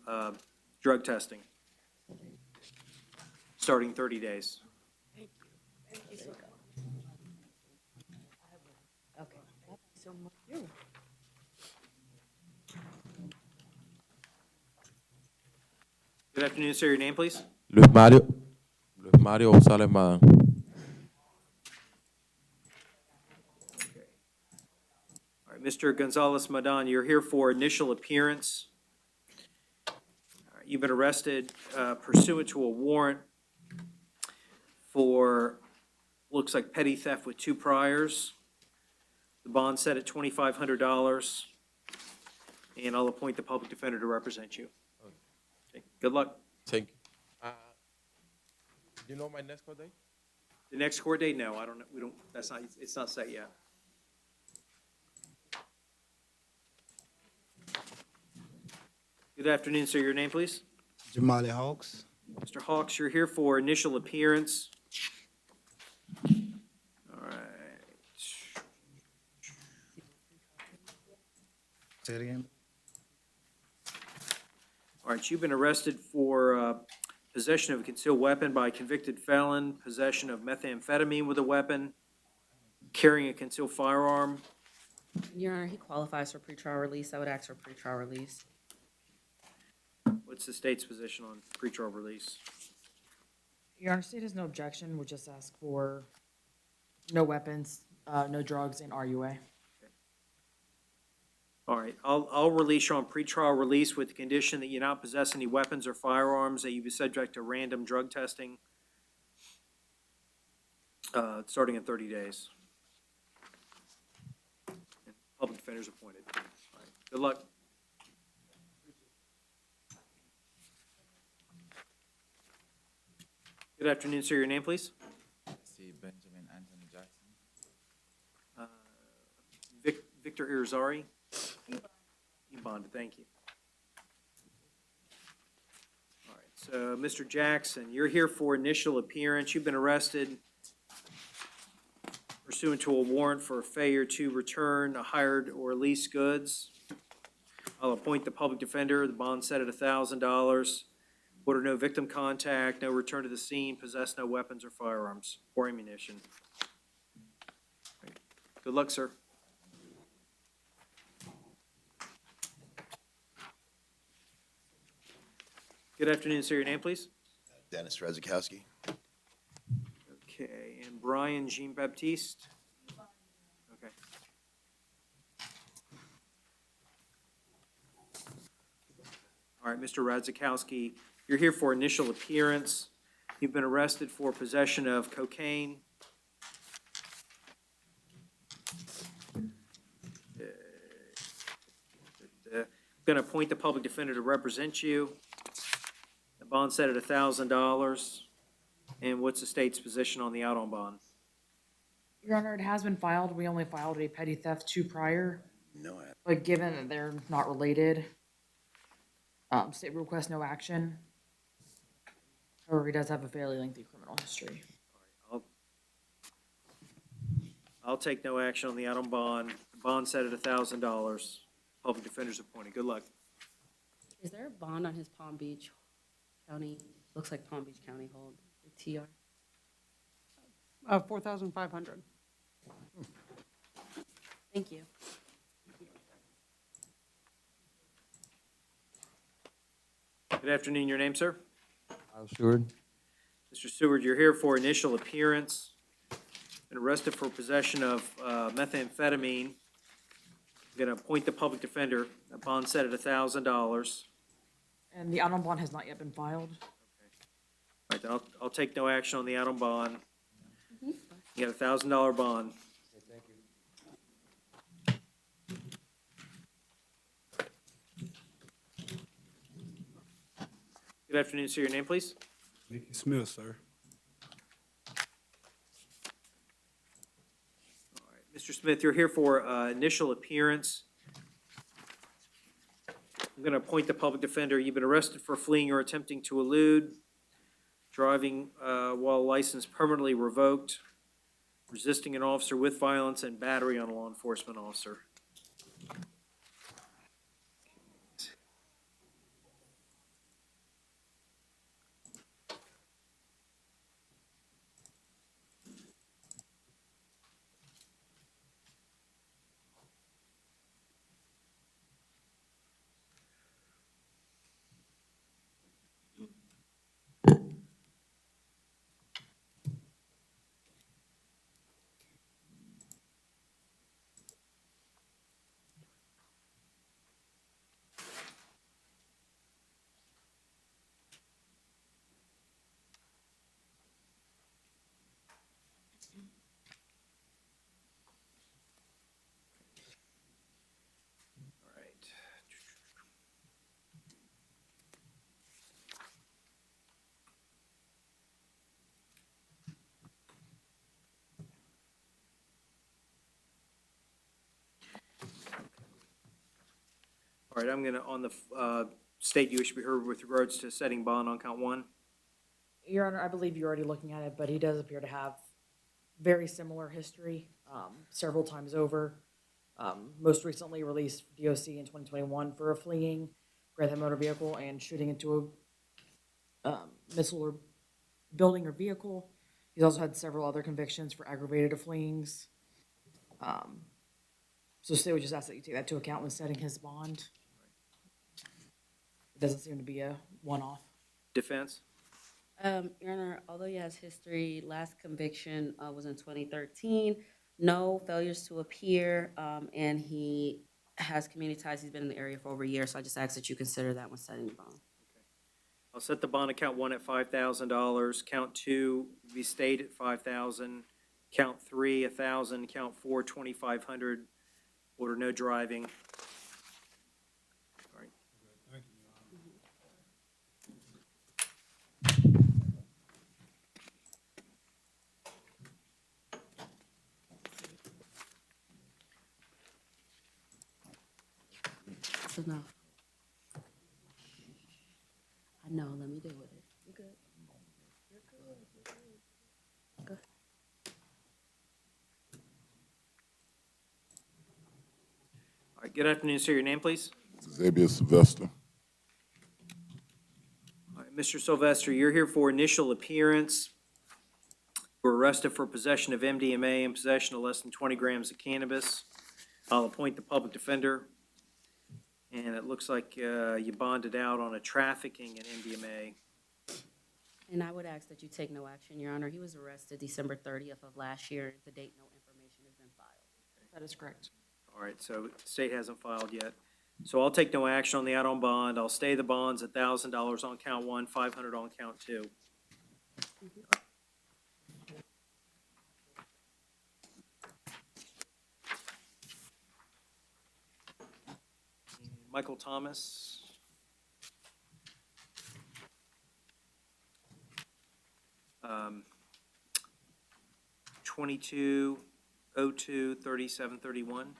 Speaker 1: drug testing, starting 30 days.
Speaker 5: Okay. Thank you so much.
Speaker 1: Good afternoon, sir. Your name, please?
Speaker 14: Luis Mario González Madán.
Speaker 1: All right, Mr. Gonzalez Madan, you're here for initial appearance. All right, you've been arrested pursuant to a warrant for, looks like petty theft with 2 priors. The bond set at $2,500, and I'll appoint the public defender to represent you. Okay, good luck.
Speaker 14: Thank you. You know my next court date?
Speaker 1: The next court date? No, I don't know. We don't, that's not, it's not set yet. Good afternoon, sir. Your name, please?
Speaker 9: Jamali Hawks.
Speaker 1: Mr. Hawks, you're here for initial appearance. All right.
Speaker 9: Say it again.
Speaker 1: All right, you've been arrested for possession of a concealed weapon by a convicted felon, possession of methamphetamine with a weapon, carrying a concealed firearm.
Speaker 5: Your Honor, he qualifies for pretrial release. I would ask for pretrial release.
Speaker 1: What's the state's position on pretrial release?
Speaker 2: Your Honor, state has no objection. We'll just ask for no weapons, no drugs, and RUA.
Speaker 1: All right, I'll release you on pretrial release with the condition that you not possess any weapons or firearms, that you be subject to random drug testing, starting in 30 days. And public defender's appointed. All right, good luck. Good afternoon, sir. Your name, please?
Speaker 15: See Benjamin Anthony Jackson.
Speaker 1: Victor Irizarry? Ebond, thank you. All right, so Mr. Jackson, you're here for initial appearance. You've been arrested pursuant to a warrant for failure to return a hired or leased goods. I'll appoint the public defender, the bond set at $1,000. Order no victim contact, no return to the scene, possess no weapons or firearms or ammunition. Good luck, sir. Good afternoon, sir. Your name, please?
Speaker 16: Dennis Razakowski.
Speaker 1: Okay, and Brian Jean-Baptiste? Okay. All right, Mr. Radzikowski, you're here for initial appearance. You've been arrested for possession of cocaine. Going to appoint the public defender to represent you. The bond set at $1,000. And what's the state's position on the out on bond?
Speaker 2: Your Honor, it has been filed. We only filed a petty theft 2 prior,
Speaker 16: No,
Speaker 2: but given that they're not related, state requests no action. However, he does have a fairly lengthy criminal history.
Speaker 1: I'll take no action on the out on bond. The bond set at $1,000. Public defender's appointed. Good luck.
Speaker 5: Is there a bond on his Palm Beach County, looks like Palm Beach County hold, the TR?
Speaker 10: 4,500.
Speaker 5: Thank you.
Speaker 1: Good afternoon. Your name, sir?
Speaker 17: Kyle Stewart.
Speaker 1: Mr. Seward, you're here for initial appearance. Been arrested for possession of methamphetamine. I'm going to appoint the public defender. A bond set at $1,000.
Speaker 2: And the out on bond has not yet been filed.
Speaker 1: All right, then I'll take no action on the out on bond. You got a $1,000 bond. Good afternoon, sir. Your name, please?
Speaker 9: Mickey Smith, sir.
Speaker 1: Mr. Smith, you're here for initial appearance. I'm going to appoint the public defender. You've been arrested for fleeing or attempting to elude, driving while license permanently revoked, resisting an officer with violence, and battery on a law enforcement officer. All right, I'm going to, on the state you wish to be heard with regards to setting bond on count 1.
Speaker 2: Your Honor, I believe you're already looking at it, but he does appear to have very similar history, several times over. Most recently released DOC in 2021 for a fleeing Grand Theft motor vehicle and shooting into a missile or building or vehicle. He's also had several other convictions for aggravated fleeings. So state would just ask that you take that into account when setting his bond. It doesn't seem to be a one-off.
Speaker 1: Defense?
Speaker 5: Your Honor, although he has history, last conviction was in 2013. No failures to appear, and he has community ties. He's been in the area for over a year, so I just ask that you consider that when setting the bond.
Speaker 1: I'll set the bond at count 1 at $5,000. Count 2 be stayed at $5,000. Count 3, $1,000. Count 4, $2,500. Order no driving. All right.
Speaker 9: Thank you,
Speaker 5: That's enough. I know, let me deal with it. You're good. You're good. You're good. Go ahead.
Speaker 1: All right, good afternoon, sir. Your name, please?
Speaker 18: Xavier Sylvester.
Speaker 1: All right, Mr. Sylvester, you're here for initial appearance. You were arrested for possession of MDMA and possession of less than 20 grams of cannabis. I'll appoint the public defender. And it looks like you bonded out on a trafficking in MDMA.
Speaker 5: And I would ask that you take no action, Your Honor. He was arrested December 30th of last year. To date, no information has been filed.
Speaker 2: That is correct.
Speaker 1: All right, so the state hasn't filed yet. So I'll take no action on the add-on bond. I'll stay the bonds, $1,000 on count one, 500 on count two. Michael Thomas. Um, 22023731.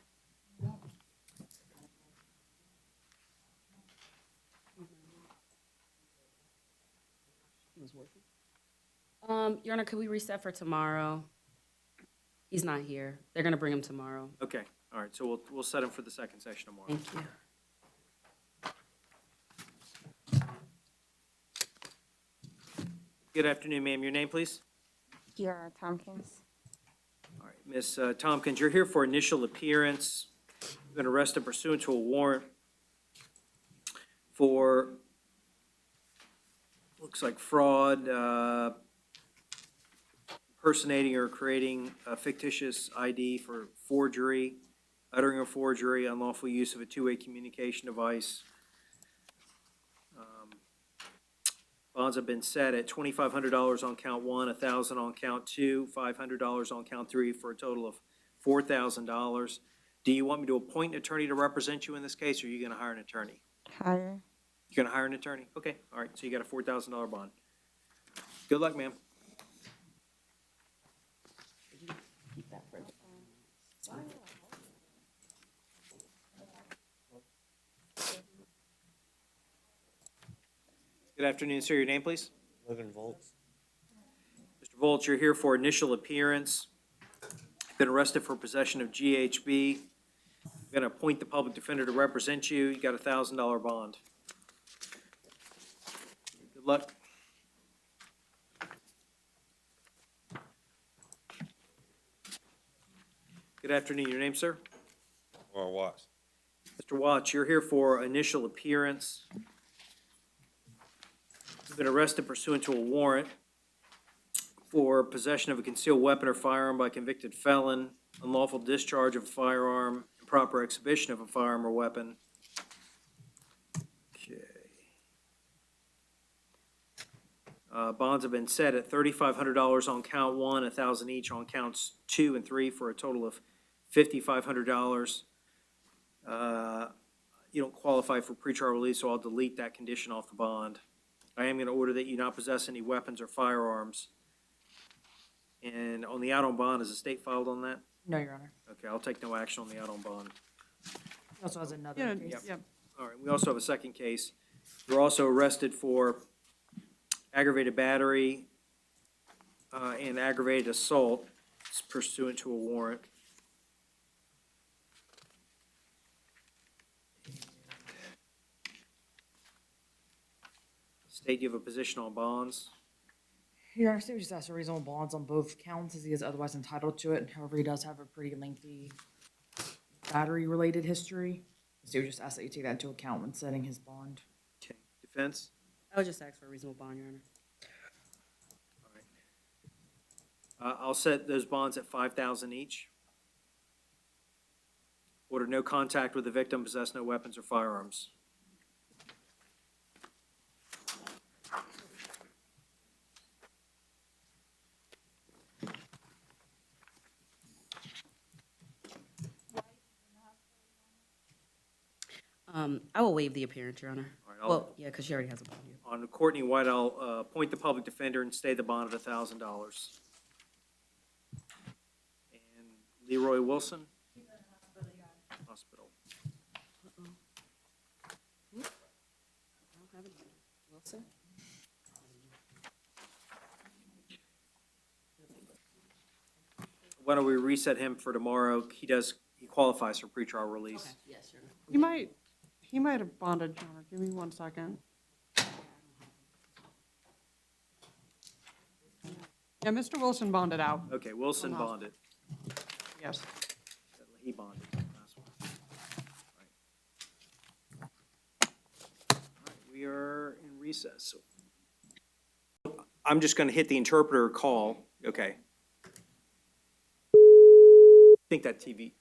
Speaker 5: Your Honor, could we reset for tomorrow? He's not here. They're gonna bring him tomorrow.
Speaker 1: Okay, all right, so we'll set him for the second session tomorrow.
Speaker 5: Thank you.
Speaker 1: Good afternoon, ma'am. Your name, please?
Speaker 17: Kiara Tompkins.
Speaker 1: All right, Ms. Tompkins, you're here for initial appearance. You've been arrested pursuant to a warrant for, looks like fraud, impersonating or creating a fictitious ID for forgery, uttering a forgery, unlawful use of a two-way communication device. Bonds have been set at $2,500 on count one, $1,000 on count two, $500 on count three, for a total of $4,000. Do you want me to appoint an attorney to represent you in this case, or are you gonna hire an attorney?
Speaker 17: Hire.
Speaker 1: You're gonna hire an attorney? Okay, all right, so you got a $4,000 bond. Good luck, ma'am. Good afternoon, sir. Your name, please?
Speaker 8: Logan Volts.
Speaker 1: Mr. Volch, you're here for initial appearance. Been arrested for possession of GHB. I'm gonna appoint the public defender to represent you. You got a $1,000 bond. Good luck. Good afternoon. Your name, sir?
Speaker 14: Or Watts.
Speaker 1: Mr. Watts, you're here for initial appearance. You've been arrested pursuant to a warrant for possession of a concealed weapon or firearm by convicted felon, unlawful discharge of a firearm, improper exhibition of a firearm or weapon. Okay. Bonds have been set at $3,500 on count one, $1,000 each on counts two and three, for a total of $5,500. You don't qualify for pretrial release, so I'll delete that condition off the bond. I am going to order that you not possess any weapons or firearms. And on the add-on bond, is the state filed on that?
Speaker 2: No, Your Honor.
Speaker 1: Okay, I'll take no action on the add-on bond.
Speaker 2: He also has another
Speaker 10: Yeah,
Speaker 2: case.
Speaker 10: yeah.
Speaker 1: All right, we also have a second case. You're also arrested for aggravated battery and aggravated assault pursuant to a warrant. State, do you have a position on bonds?
Speaker 2: Your Honor, State would just ask for reasonable bonds on both counts as he is otherwise entitled to it. However, he does have a pretty lengthy battery-related history. State would just ask that you take that into account when setting his bond.
Speaker 1: Okay, defense?
Speaker 5: I would just ask for a reasonable bond, Your Honor.
Speaker 1: I'll set those bonds at $5,000 each. Order no contact with the victim, possess no weapons or firearms.
Speaker 5: I will waive the appearance, Your Honor.
Speaker 1: All right, I'll-
Speaker 5: Well, yeah, because she already has a bond. Yeah.
Speaker 1: On Courtney White, I'll appoint the public defender and stay the bond at $1,000. And Leroy Wilson? Hospital.
Speaker 5: I don't have it. Wilson?
Speaker 1: Why don't we reset him for tomorrow? He qualifies for pretrial release.
Speaker 5: Okay, yes, Your Honor.
Speaker 10: He might have bonded, Your Honor. Give me 1 second. Yeah, Mr. Wilson bonded out.
Speaker 1: Okay, Wilson
Speaker 10: On
Speaker 1: bonded.
Speaker 10: Yes.
Speaker 1: He bonded. Last one. All right, we are in recess. I'm just going to hit the interpreter call. Okay. I think that TV.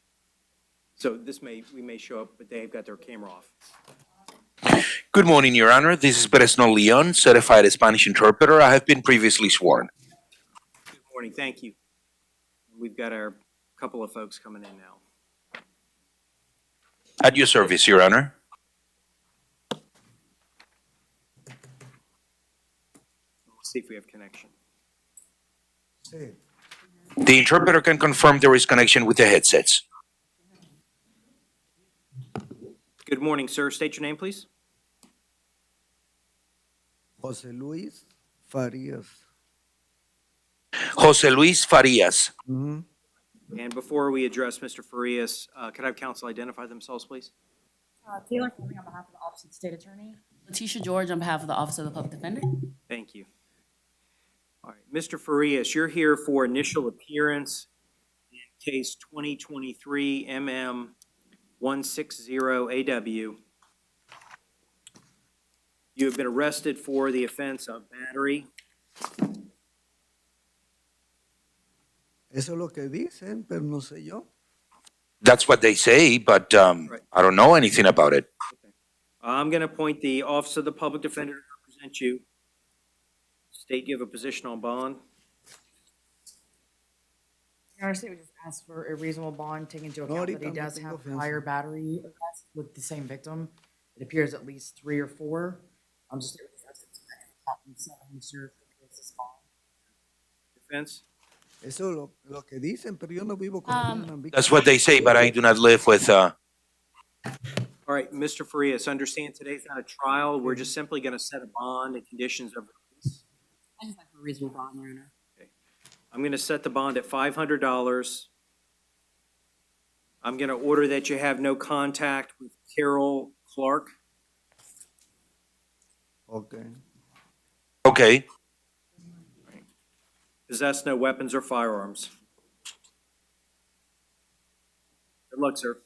Speaker 1: So we may show up, but they've got their camera off.
Speaker 7: Good morning, Your Honor. This is Beresno Leon, certified Spanish interpreter. I have been previously sworn.
Speaker 1: Good morning, thank you. We've got our couple of folks coming in now.
Speaker 7: At your service, Your Honor.
Speaker 1: Let's see if we have connection.
Speaker 7: The interpreter can confirm there is connection with the headsets.
Speaker 1: Good morning, sir. State your name, please.
Speaker 18: Jose Luis Farias.
Speaker 7: Jose Luis Farias.
Speaker 1: And before we address Mr. Farias, could I have counsel identify themselves, please?
Speaker 2: Taylor Fleming on behalf of the Office of the State Attorney.
Speaker 5: Letitia George on behalf of the Office of the Public Defender.
Speaker 1: Thank you. All right, Mr. Farias, you're here for initial appearance in case 2023 MM 160AW. You have been arrested for the offense of battery.
Speaker 18: Eso es lo que dicen, pero no sé yo.
Speaker 7: That's what they say, but I don't know anything about it.
Speaker 1: I'm going to appoint the Office of the Public Defender to represent you. State, you have a position on bond.
Speaker 2: Your Honor, state would just ask for a reasonable bond, taking into
Speaker 18: No,
Speaker 2: account that he
Speaker 18: ahorita no
Speaker 2: does
Speaker 18: tengo
Speaker 2: have
Speaker 18: fianza.
Speaker 2: prior battery arrests with the same victim. It appears at least 3 or 4. I'm just
Speaker 1: Defense?
Speaker 18: Eso es lo que dicen, pero yo no vivo con una víctima.
Speaker 7: That's what they say, but I do not live with.
Speaker 1: All right, Mr. Farias, understand today's not a trial. We're just simply going to set a bond and conditions of release.
Speaker 5: I just like a reasonable bond, Your Honor.
Speaker 1: I'm going to set the bond at $500. I'm going to order that you have no contact with Carol Clark.
Speaker 18: Okay.
Speaker 7: Okay.
Speaker 1: Possess no weapons or firearms. Good luck, sir.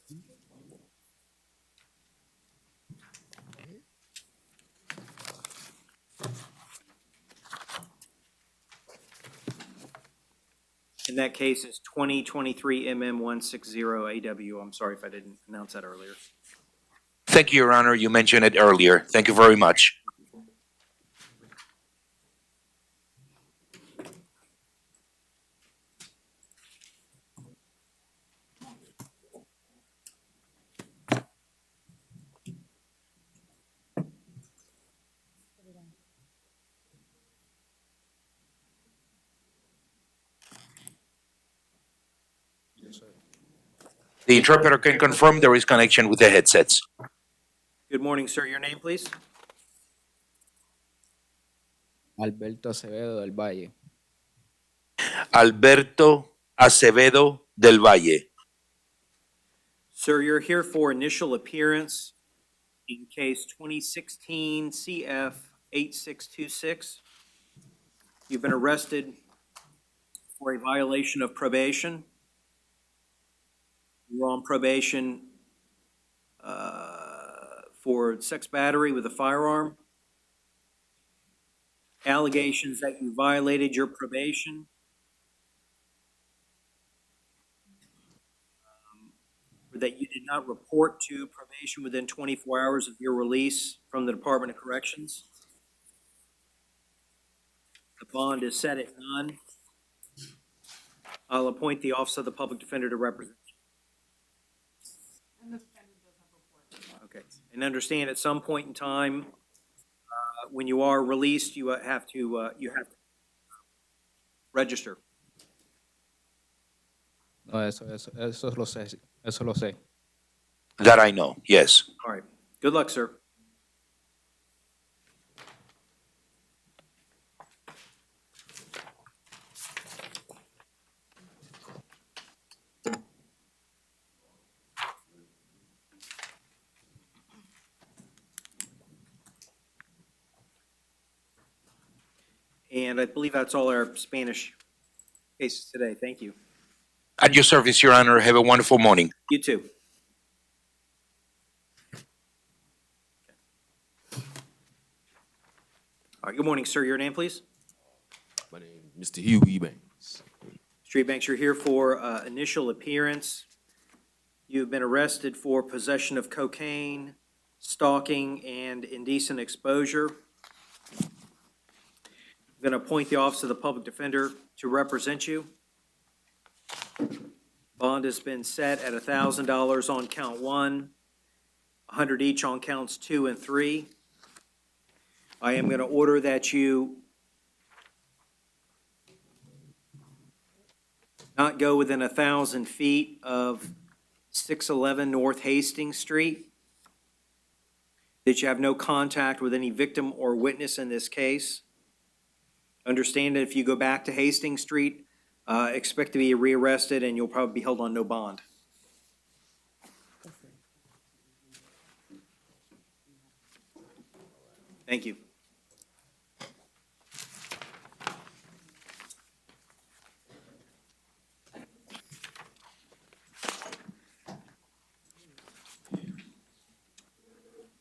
Speaker 1: In that case, it's 2023 MM 160AW. I'm sorry if I didn't announce that earlier.
Speaker 7: Thank you, Your Honor. You mentioned it earlier. Thank you very much. The interpreter can confirm there is connection with the headsets.
Speaker 1: Good morning, sir. Your name, please?
Speaker 15: Alberto Acevedo del Valle.
Speaker 7: Alberto Acevedo del Valle.
Speaker 1: Sir, you're here for initial appearance in case 2016 CF 8626. You've been arrested for a violation of probation. You're on probation for sex battery with a firearm. Allegations that you violated your probation. That you did not report to probation within 24 hours of your release from the Department of Corrections. The bond is set at none. I'll appoint the Office of the Public Defender to represent you.
Speaker 10: And the defendant does have a report.
Speaker 1: Okay. And understand at some point in time, when you are released, you have to register.
Speaker 15: No, eso lo sé. Eso lo sé.
Speaker 7: That I know, yes.
Speaker 1: All right. Good luck, sir. And I believe that's all our Spanish cases today. Thank you.
Speaker 7: At your service, Your Honor. Have a wonderful morning.
Speaker 1: You too. All right, good morning, sir. Your name, please?
Speaker 19: My name is Mr. Hugh Ebanks.
Speaker 1: Street Banks, you're here for initial appearance You've been arrested for possession of cocaine, stalking, and indecent exposure. I'm going to appoint the Office of the Public Defender to represent you. Bond has been set at $1,000 on count 1, $100 each on counts 2 and 3. I am going to order that you not go within 1,000 feet of 611 North Hastings Street, that you have no contact with any victim or witness in this case. Understand that if you go back to Hastings Street, expect to be rearrested and you'll probably be held on no bond. Thank you.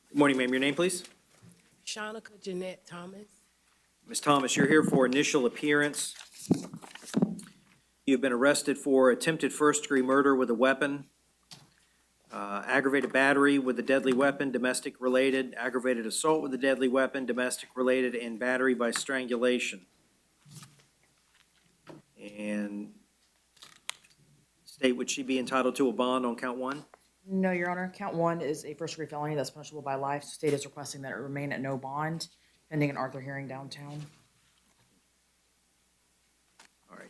Speaker 1: Good morning, ma'am. Your name, please?
Speaker 13: Shanika Jeanette Thomas.
Speaker 1: Ms. Thomas, you're here for initial appearance. You've been arrested for attempted first-degree murder with a weapon, aggravated battery with a deadly weapon, domestic-related, aggravated assault with a deadly weapon, domestic-related, and battery by strangulation. And state, would she be entitled to a bond on count 1?
Speaker 2: No, Your Honor. Count 1 is a first-degree felony that's punishable by life. State is requesting that it remain at no bond pending an Arthur hearing downtown.
Speaker 1: All right.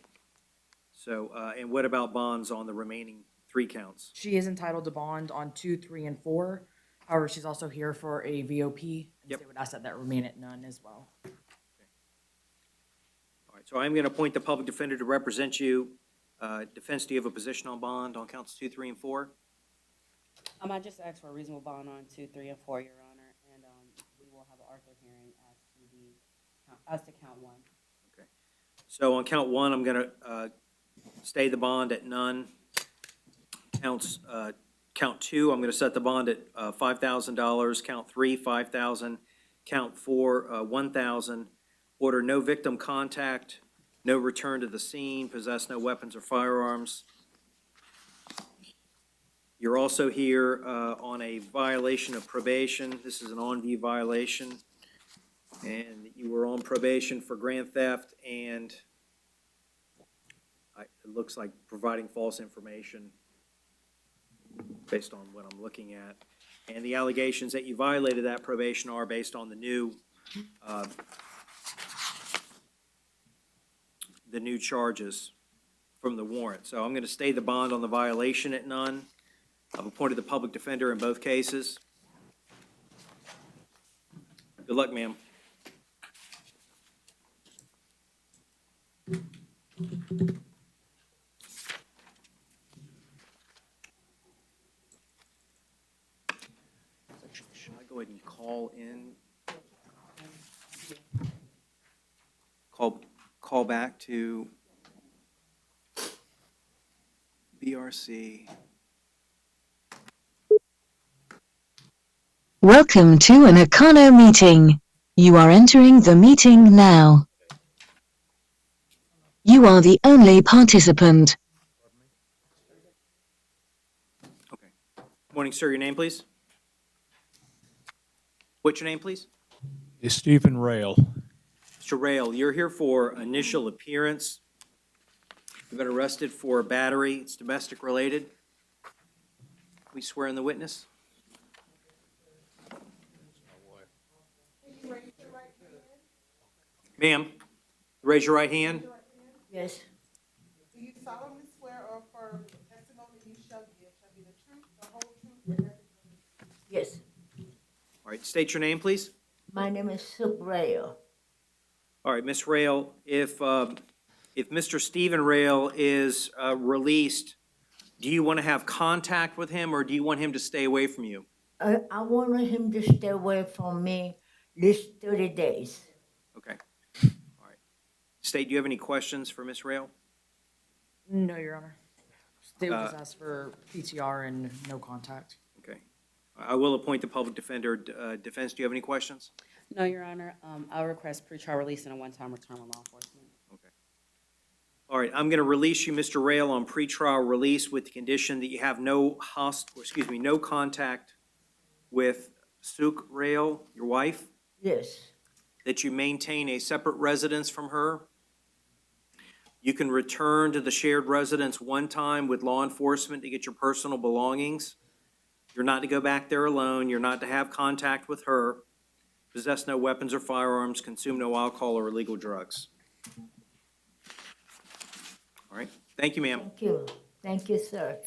Speaker 1: So, and what about bonds on the remaining 3 counts?
Speaker 2: She is entitled to bond on 2, 3, and 4. However, she's also here for a VOP, and
Speaker 1: Yep.
Speaker 2: they would ask that that remain at none as well.
Speaker 1: All right, so I'm going to appoint the public defender to represent you. Defense, do you have a position on bond on counts 2, 3, and 4?
Speaker 5: I just asked for a reasonable bond on 2, 3, and 4, Your Honor, and we will have an Arthur hearing as to count 1.
Speaker 1: Okay. So on count 1, I'm going to stay the bond at none. Count 2, I'm going to set the bond at $5,000. Count 3, $5,000. Count 4, $1,000. Order no victim contact, no return to the scene, possess no weapons or firearms. You're also here on a violation of probation. This is an on-view violation. And you were on probation for grand theft and it looks like providing false information based on what I'm looking at. And the allegations that you violated that probation are based on the new charges from the warrant. So I'm going to stay the bond on the violation at none. I've appointed the public defender in both cases. Good luck, ma'am. Should I go ahead and call in? Call back to BRC.
Speaker 20: Welcome to an Econo meeting. You are entering the meeting now. You are the only participant.
Speaker 1: Okay. Morning, sir. Your name, please? What's your name, please?
Speaker 9: It's Stephen Rail.
Speaker 1: Mr. Rail, you're here for initial appearance. You've been arrested for battery. It's domestic related. We swear in the witness. Ma'am, raise your right hand.
Speaker 12: Yes.
Speaker 10: Do you solemnly swear or affirm the testimony you shall give shall be the truth, the whole truth, and nothing but the truth?
Speaker 12: Yes.
Speaker 1: All right, state your name, please.
Speaker 12: My name is Sue Rail.
Speaker 1: All right, Ms. Rail, if Mr. Stephen Rail is released, do you want to have contact with him or do you want him to stay away from you?
Speaker 12: I want him to stay away from me this 30 days.
Speaker 1: Okay. All right. State, do you have any questions for Ms. Rail?
Speaker 2: No, Your Honor. State would just ask for PTR and no contact.
Speaker 1: Okay. I will appoint the public defender. Defense, do you have any questions?
Speaker 5: No, Your Honor, I'll request pretrial release and a one-time return with law enforcement.
Speaker 1: Okay. All right, I'm going to release you, Mr. Rail, on pretrial release with the condition that you have no no contact with Suk Rail, your wife,
Speaker 13: Yes.
Speaker 1: that you maintain a separate residence from her. You can return to the shared residence one time with law enforcement to get your personal belongings. You're not to go back there alone. You're not to have contact with her. Possess no weapons or firearms, consume no alcohol or illegal drugs. All right, thank you, ma'am.
Speaker 13: Thank you. Thank you, sir.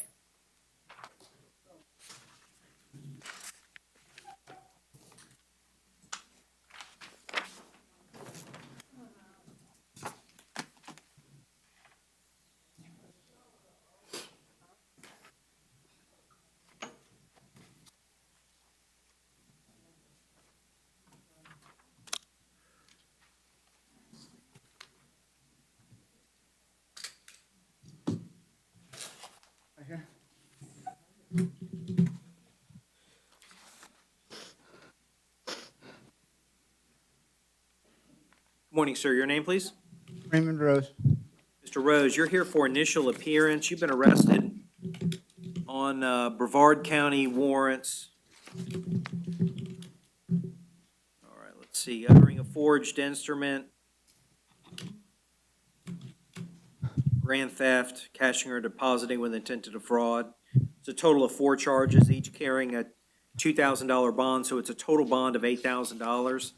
Speaker 1: Good morning, sir. Your name, please?
Speaker 18: Raymond Rose.
Speaker 1: Mr. Rose, you're here for initial appearance. You've been arrested on Brevard County warrants. All right, let's see, uttering a forged instrument, grand theft, cashing or depositing with intent to defraud. It's a total of 4 charges, each carrying a $2,000 bond, so it's a total bond of $8,000.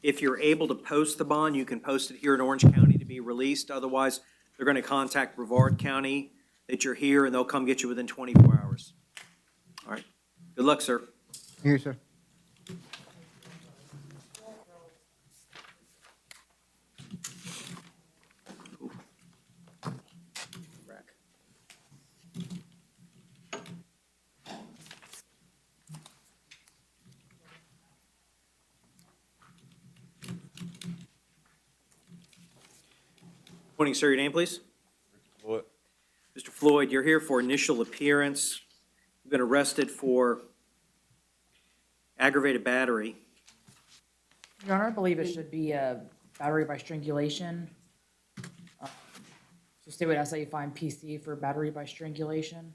Speaker 1: If you're able to post the bond, you can post it here in Orange County to be released. Otherwise, they're going to contact Brevard County that you're here, and they'll come get you within 24 hours. All right. Good luck, sir.
Speaker 18: Here, sir.
Speaker 1: Rack. Morning, sir. Your name, please?
Speaker 14: Floyd.
Speaker 1: Mr. Floyd, you're here for initial appearance. You've been arrested for aggravated battery.
Speaker 2: Your Honor, I believe it should be a battery by strangulation. So state would ask that you find PC for battery by strangulation.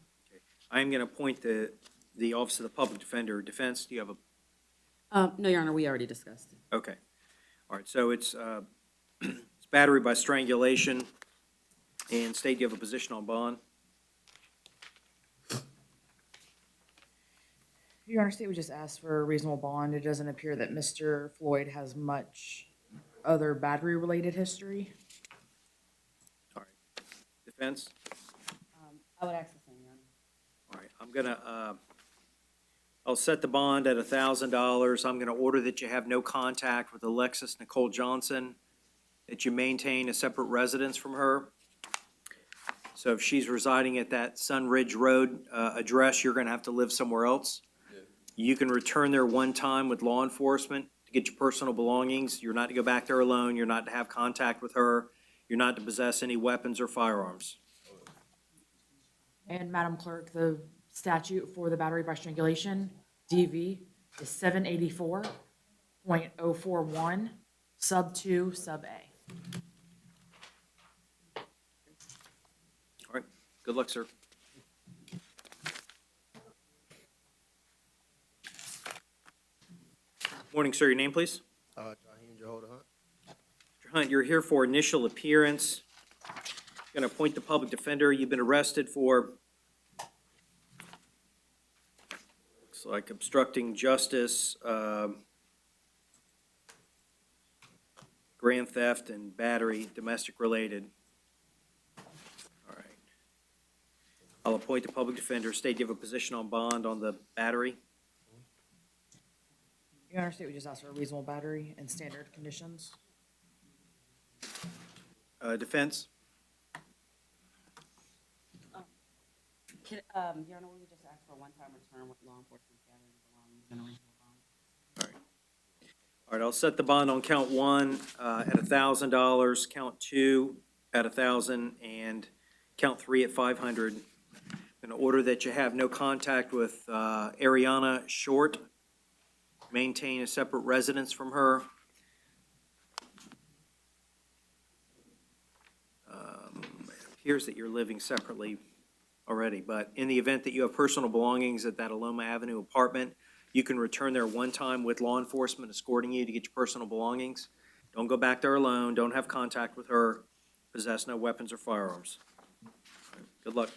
Speaker 1: I am going to appoint the Office of the Public Defender. Defense, do you have a,
Speaker 5: No, Your Honor, we already discussed it.
Speaker 1: okay. All right, so it's it's battery by strangulation. And state, do you have a position on bond?
Speaker 2: Your Honor, state would just ask for a reasonable bond. It doesn't appear that Mr. Floyd has much other battery-related history.
Speaker 1: All right. Defense?
Speaker 5: I would ask the same, Your Honor.
Speaker 1: All right, I'm gonna, I'll set the bond at $1,000. I'm gonna order that you have no contact with Alexis Nicole Johnson, that you maintain a separate residence from her. So if she's residing at that Sun Ridge Road address, you're gonna have to live somewhere else. You can return there one time with law enforcement to get your personal belongings. You're not to go back there alone. You're not to have contact with her. You're not to possess any weapons or firearms.
Speaker 2: And Madam Clerk, the statute for the battery by strangulation, DV, is 784.041, sub 2, sub A.
Speaker 1: All right, good luck, sir. Morning, sir. Your name, please?
Speaker 14: Jaheem Jehoda Hunt.
Speaker 1: Mr. Hunt, you're here for initial appearance. Going to appoint the public defender. You've been arrested for, looks like obstructing justice, grand theft, and battery, domestic related. All right. I'll appoint the public defender. State, do you have a position on bond on the battery?
Speaker 2: Your Honor, state would just ask for a reasonable battery and standard conditions.
Speaker 1: Defense?
Speaker 5: Your Honor, we would just ask for a one-time return with law enforcement gathering belongings and a reasonable bond.
Speaker 1: All right, I'll set the bond on count 1 at $1,000, count 2 at $1,000, and count 3 at $500. In order that you have no contact with Ariana Short, maintain a separate residence from her. appears that you're living separately already, but in the event that you have personal belongings at that Aloma Avenue apartment, you can return there one time with law enforcement escorting you to get your personal belongings. Don't go back there alone, don't have contact with her, possess no weapons or firearms. Good luck.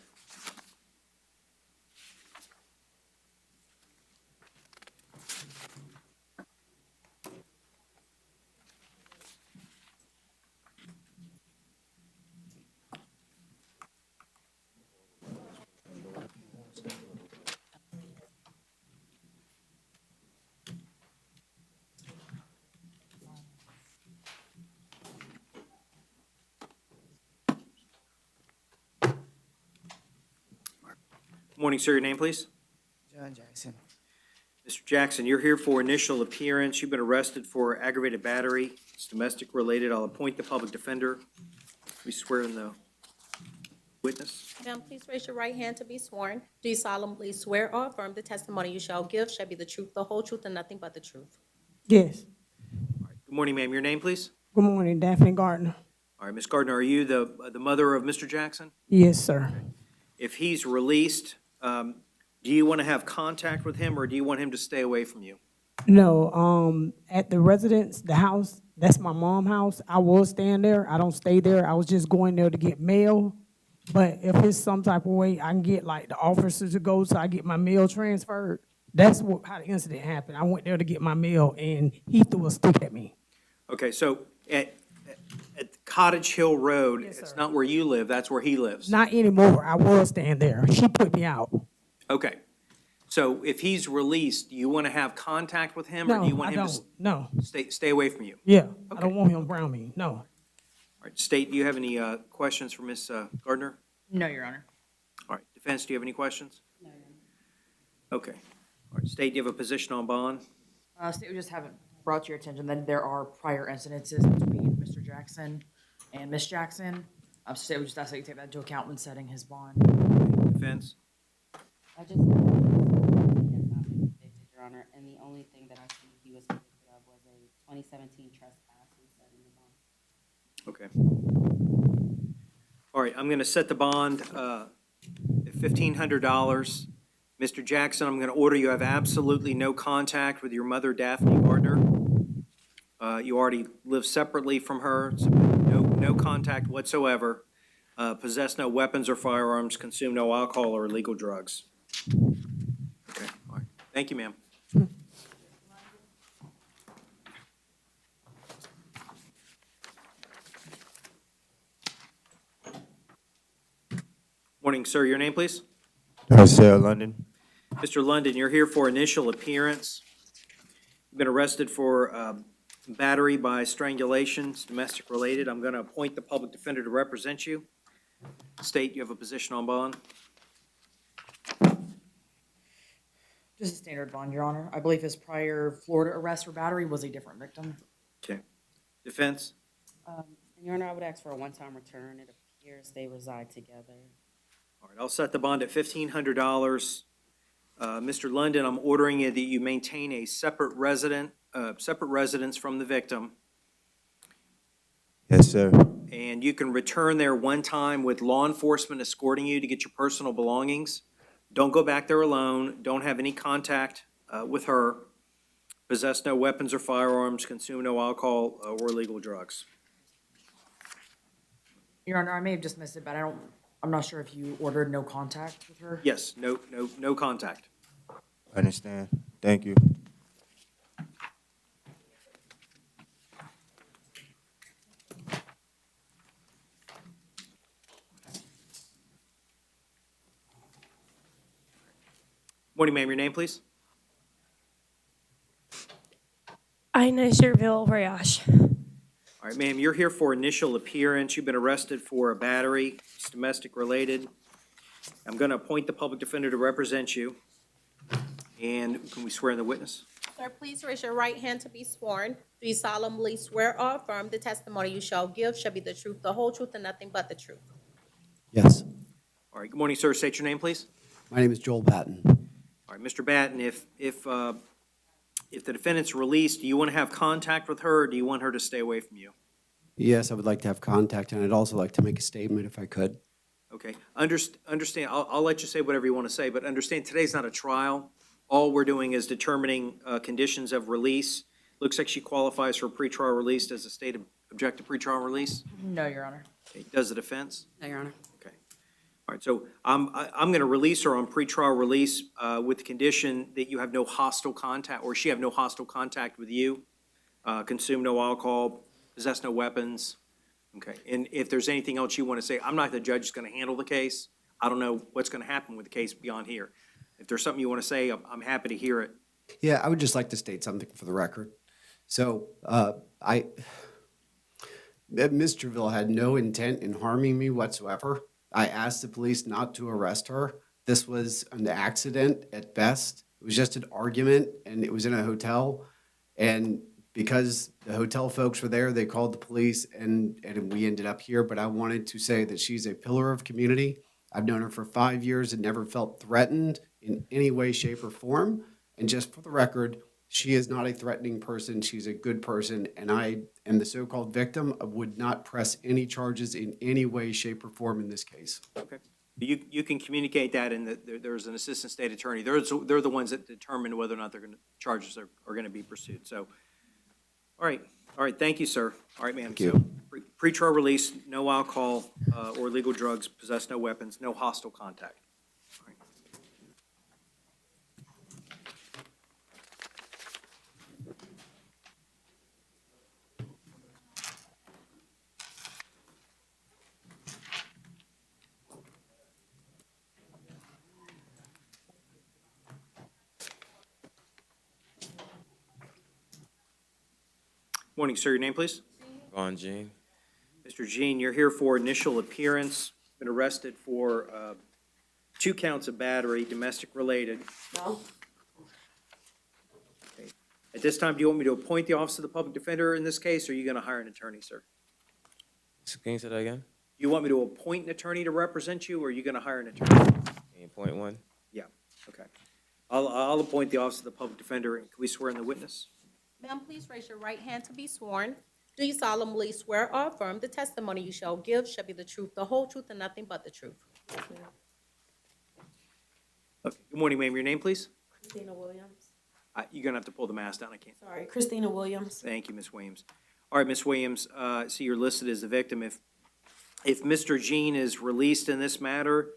Speaker 1: Morning, sir. Your name, please?
Speaker 18: John Jackson.
Speaker 1: Mr. Jackson, you're here for initial appearance. You've been arrested for aggravated battery. It's domestic related. I'll appoint the public defender. We swear in the witness.
Speaker 12: Ma'am, please raise your right hand to be sworn. Do you solemnly swear or affirm the testimony you shall give shall be the truth, the whole truth, and nothing but the truth?
Speaker 21: Yes.
Speaker 1: Good morning, ma'am. Your name, please?
Speaker 21: Good morning, Daphne Gardner.
Speaker 1: All right, Ms. Gardner, are you the mother of Mr. Jackson?
Speaker 21: Yes, sir.
Speaker 1: If he's released, do you want to have contact with him, or do you want him to stay away from you?
Speaker 21: No, at the residence, the house, that's my mom's house. I was staying there. I don't stay there. I was just going there to get mail. But if it's some type of way, I can get like the officers to go, so I get my mail transferred. That's how the incident happened. I went there to get my mail, and he threw a stick at me.
Speaker 1: Okay, so at Cottage Hill Road,
Speaker 21: Yes,
Speaker 1: it's
Speaker 21: sir.
Speaker 1: not where you live, that's where he lives.
Speaker 21: Not anymore. I was staying there. She put me out.
Speaker 1: Okay, so if he's released, do you want to have contact with him, or do you
Speaker 21: No,
Speaker 1: want
Speaker 21: I
Speaker 1: him to
Speaker 21: don't. No.
Speaker 1: stay away from you?
Speaker 21: Yeah, I
Speaker 1: Okay.
Speaker 21: don't want him around me. No.
Speaker 1: All right, State, do you have any questions for Ms. Gardner?
Speaker 2: No, Your Honor.
Speaker 1: All right, defense, do you have any questions? No, Your Honor. Okay. All right, State, do you have a position on bond?
Speaker 2: State, we just haven't brought to your attention that there are prior incidences between Mr. Jackson and Ms. Jackson. State, we just ask that you take that into account when setting his bond.
Speaker 1: Defense?
Speaker 5: I just, he has not been convicted, Your Honor, and the only thing that I see he was convicted of was a 2017 trespass and setting the bond.
Speaker 1: Okay. All right, I'm going to set the bond at $1,500. Mr. Jackson, I'm going to order you have absolutely no contact with your mother, Daphne Gardner. You already live separately from her, so no contact whatsoever. Possess no weapons or firearms, consume no alcohol or illegal drugs. Okay, all right. Thank you, ma'am. Morning, sir. Your name, please?
Speaker 8: Sarah London.
Speaker 1: Mr. London, you're here for initial appearance. You've been arrested for battery by strangulation, it's domestic related. I'm going to appoint the public defender to represent you. State, you have a position on bond?
Speaker 2: Just a standard bond, Your Honor. I believe his prior Florida arrest for battery was a different victim.
Speaker 1: Okay. Defense?
Speaker 5: And Your Honor, I would ask for a one-time return. It appears they reside together.
Speaker 1: All right, I'll set the bond at $1,500. Mr. London, I'm ordering you that you maintain a separate residence from the victim,
Speaker 8: Yes, sir.
Speaker 1: and you can return there one time with law enforcement escorting you to get your personal belongings. Don't go back there alone. Don't have any contact with her. Possess no weapons or firearms. Consume no alcohol or illegal drugs.
Speaker 2: Your Honor, I may have just missed it, but I'm not sure if you ordered no contact with her.
Speaker 1: Yes, no contact.
Speaker 8: Understand. Thank you.
Speaker 1: Morning, ma'am. Your name, please?
Speaker 22: Aina Sherville Rayash.
Speaker 1: All right, ma'am, you're here for initial appearance. You've been arrested for a battery. It's domestic related. I'm going to appoint the public defender to represent you. And can we swear in the witness?
Speaker 12: Sir, please raise your right hand to be sworn. Do you solemnly swear or affirm the testimony you shall give shall be the truth, the whole truth, and nothing but the truth?
Speaker 23: Yes.
Speaker 1: All right, good morning, sir. State your name, please.
Speaker 23: My name is Joel Batten.
Speaker 1: All right, Mr. Batten, if the defendant's released, do you want to have contact with her, or do you want her to stay away from you?
Speaker 23: Yes, I would like to have contact, and I'd also like to make a statement if I could.
Speaker 1: Okay, understand, I'll let you say whatever you want to say, but understand, today's not a trial. All we're doing is determining conditions of release. Looks like she qualifies for pretrial release. Does the state object to pretrial release?
Speaker 2: No, Your Honor.
Speaker 1: Okay, does the defense?
Speaker 5: No, Your Honor.
Speaker 1: Okay. All right, so I'm going to release her on pretrial release with the condition that you have no hostile contact, or she have no hostile contact with you, consume no alcohol, possess no weapons. Okay, and if there's anything else you want to say, I'm not the judge who's going to handle the case. I don't know what's going to happen with the case beyond here. If there's something you want to say, I'm happy to hear it.
Speaker 23: Yeah, I would just like to state something for the record. So, Ms. Treville had no intent in harming me whatsoever. I asked the police not to arrest her. This was an accident at best. It was just an argument, and it was in a hotel. And because the hotel folks were there, they called the police, and we ended up here. But I wanted to say that she's a pillar of community. I've known her for 5 years and never felt threatened in any way, shape, or form. And just for the record, she is not a threatening person. She's a good person. And I am the so-called victim. I would not press any charges in any way, shape, or form in this case.
Speaker 1: Okay. You can communicate that, and there's an assistant state attorney. They're the ones that determine whether or not charges are going to be pursued. So, all right, thank you, sir. All right, ma'am.
Speaker 23: Thank you.
Speaker 1: So, pretrial release, no alcohol or illegal drugs, possess no weapons, no hostile contact. All right. Morning, sir. Your name, please?
Speaker 14: Vaughn Jean.
Speaker 1: Mr. Jean, you're here for initial appearance. Been arrested for 2 counts of battery, domestic related.
Speaker 5: No.
Speaker 1: Okay. At this time, do you want me to appoint the Office of the Public Defender in this case, or are you going to hire an attorney, sir?
Speaker 14: Can you say that again?
Speaker 1: You want me to appoint an attorney to represent you, or are you going to hire an attorney?
Speaker 14: Can you point one?
Speaker 1: Yeah, okay. I'll appoint the Office of the Public Defender. Can we swear in the witness?
Speaker 12: Ma'am, please raise your right hand to be sworn. Do you solemnly swear or affirm the testimony you shall give shall be the truth, the whole truth, and nothing but the truth?
Speaker 1: Okay. Good morning, ma'am. Your name, please?
Speaker 5: Christina Williams.
Speaker 1: You're going to have to pull the mask down. I can't.
Speaker 5: Sorry, Christina Williams.
Speaker 1: Thank you, Ms. Williams. All right, Ms. Williams, see you're listed as the victim. If Mr. Jean is released in this matter,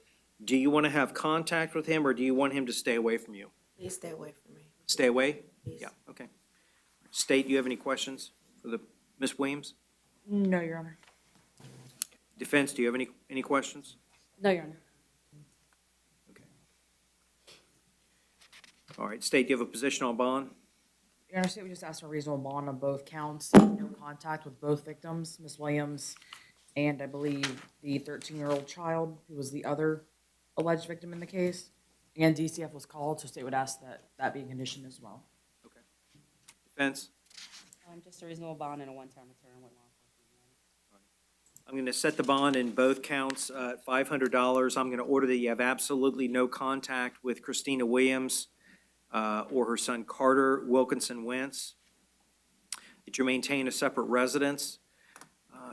Speaker 1: do you want to have contact with him, or do you want him to stay away from you?
Speaker 5: Please stay away from me.
Speaker 1: Stay away?
Speaker 5: Please.
Speaker 1: Yeah, okay. State, do you have any questions for the Ms. Williams?
Speaker 2: No, Your Honor.
Speaker 1: Defense, do you have any questions?
Speaker 5: No, Your Honor.
Speaker 1: Okay. All right, State, do you have a position on bond?
Speaker 2: Your Honor, State, we just asked for a reasonable bond on both counts. No contact with both victims, Ms. Williams, and I believe the 13-year-old child who was the other alleged victim in the case. And DCF was called, so State would ask that that be a condition as well.
Speaker 1: Okay. Defense?
Speaker 5: Just a reasonable bond and a one-time return with law enforcement.
Speaker 1: I'm going to set the bond in both counts at $500. I'm going to order that you have absolutely no contact with Christina Williams or her son Carter Wilkinson Wentz, that you maintain a separate residence.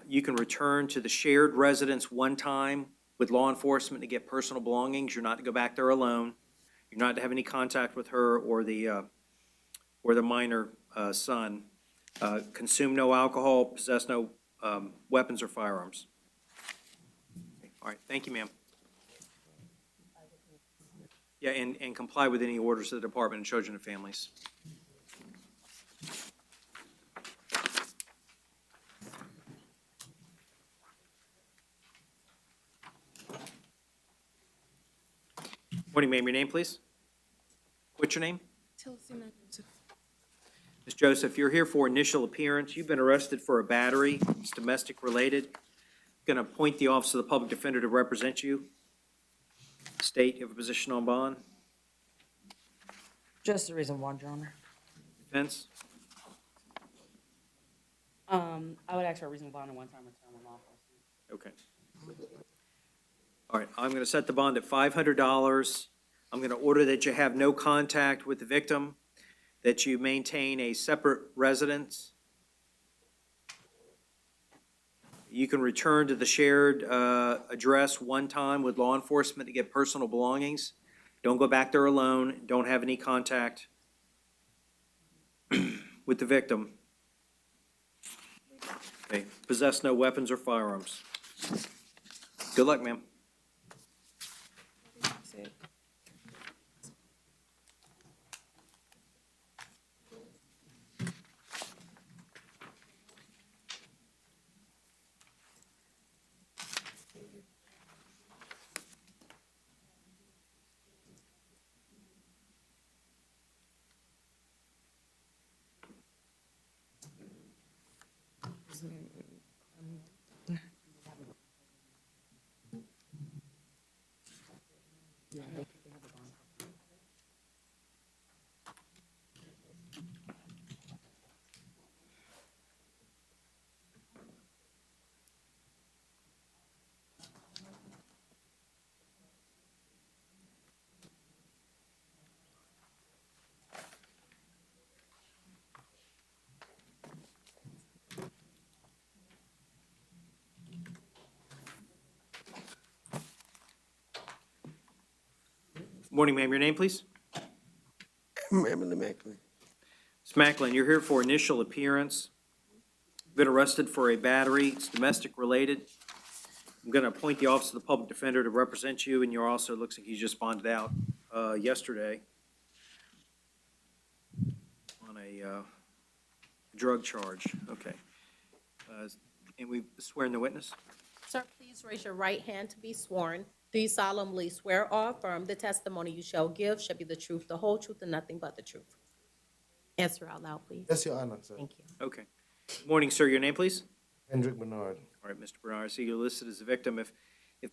Speaker 1: You can return to the shared residence one time with law enforcement to get personal belongings. You're not to go back there alone. You're not to have any contact with her or the minor son. Consume no alcohol, possess no weapons or firearms. Okay. All right, thank you, ma'am. Yeah, and comply with any orders of the Department of Children and Families. Morning, ma'am. Your name, please? What's your name? Ms. Joseph, you're here for initial appearance. You've been arrested for a battery. It's domestic related. Going to appoint the Office of the Public Defender to represent you. State, you have a position on bond.
Speaker 2: Just a reasonable bond, Your Honor.
Speaker 1: Defense?
Speaker 5: I would ask for a reasonable bond and one-time return with law enforcement.
Speaker 1: Okay. All right, I'm going to set the bond at $500. I'm going to order that you have no contact with the victim, that you maintain a separate residence. You can return to the shared address one time with law enforcement to get personal belongings. Don't go back there alone. Don't have any contact with the victim. Okay, possess no weapons or firearms. Good luck, ma'am. Morning, ma'am. Your name, please?
Speaker 18: Emily Macklin.
Speaker 1: Ms. Macklin, you're here for initial appearance. Been arrested for a battery. It's domestic related. I'm going to appoint the Office of the Public Defender to represent you, and you're also, looks like you just bonded out yesterday on a drug charge. Okay. And we swear in the witness?
Speaker 12: Sir, please raise your right hand to be sworn. Do you solemnly swear or affirm the testimony you shall give shall be the truth, the whole truth, and nothing but the truth? Answer out loud, please.
Speaker 18: Yes, Your Honor, sir.
Speaker 12: Thank you.
Speaker 1: Okay. Morning, sir. Your name, please?
Speaker 18: Hendrick Bernard.
Speaker 1: All right, Mr. Bernard, I see you're listed as a victim. If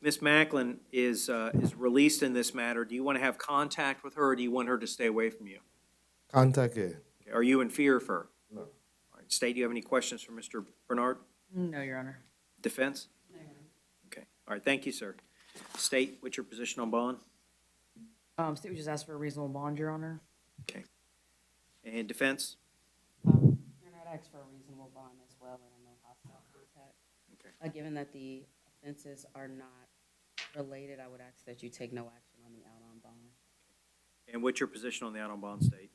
Speaker 1: Ms. Macklin is released in this matter, do you want to have contact with her, or do you want her to stay away from you?
Speaker 18: Contact her.
Speaker 1: Okay, are you in fear of her?
Speaker 18: No.
Speaker 1: All right, State, do you have any questions for Mr. Bernard?
Speaker 2: No, Your Honor.
Speaker 1: Defense? Okay, all right, thank you, sir. State, what's your position on bond?
Speaker 2: State would just ask for a reasonable bond, Your Honor.
Speaker 1: Okay. And defense?
Speaker 5: Your Honor, I'd ask for a reasonable bond as well, and no hostile contact.
Speaker 1: Okay.
Speaker 5: Given that the offenses are not related, I would ask that you take no action on the out on bond.
Speaker 1: And what's your position on the out on bond, State?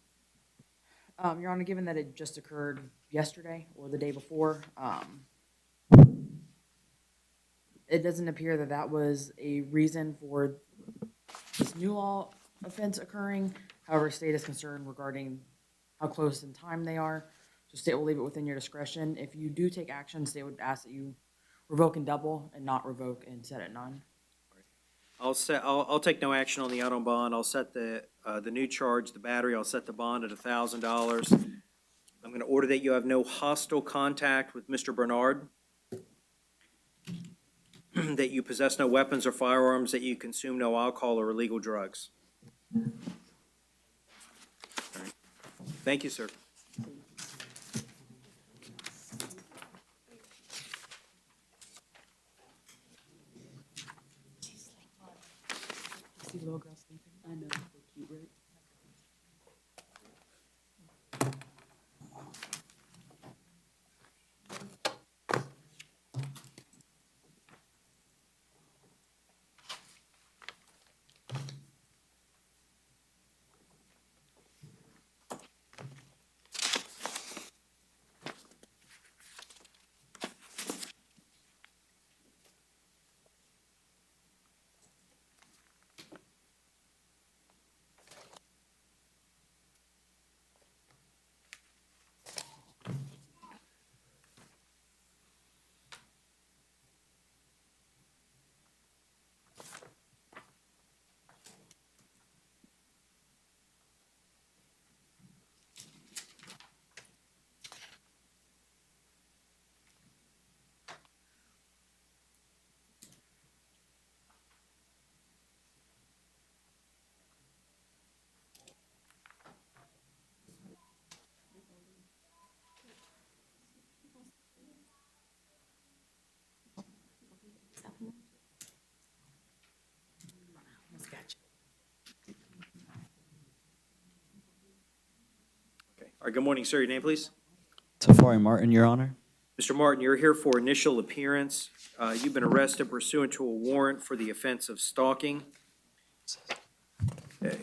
Speaker 2: Your Honor, given that it just occurred yesterday or the day before, it doesn't appear that that was a reason for this new law offense occurring. However, state is concerned regarding how close in time they are. So state will leave it within your discretion. If you do take action, state would ask that you revoke and double and not revoke and set at none.
Speaker 1: I'll take no action on the out on bond. I'll set the new charge, the battery, I'll set the bond at $1,000. I'm going to order that you have no hostile contact with Mr. Bernard, that you possess no weapons or firearms, that you consume no alcohol or illegal drugs. All right. Thank you, sir.
Speaker 2: See the little girl sleeping?
Speaker 5: I know, so cute, right?
Speaker 1: Okay. All right, good morning, sir. Your name, please?
Speaker 3: Tafari Martin, Your Honor.
Speaker 1: Mr. Martin, you're here for initial appearance. You've been arrested pursuant to a warrant for the offense of stalking. Okay.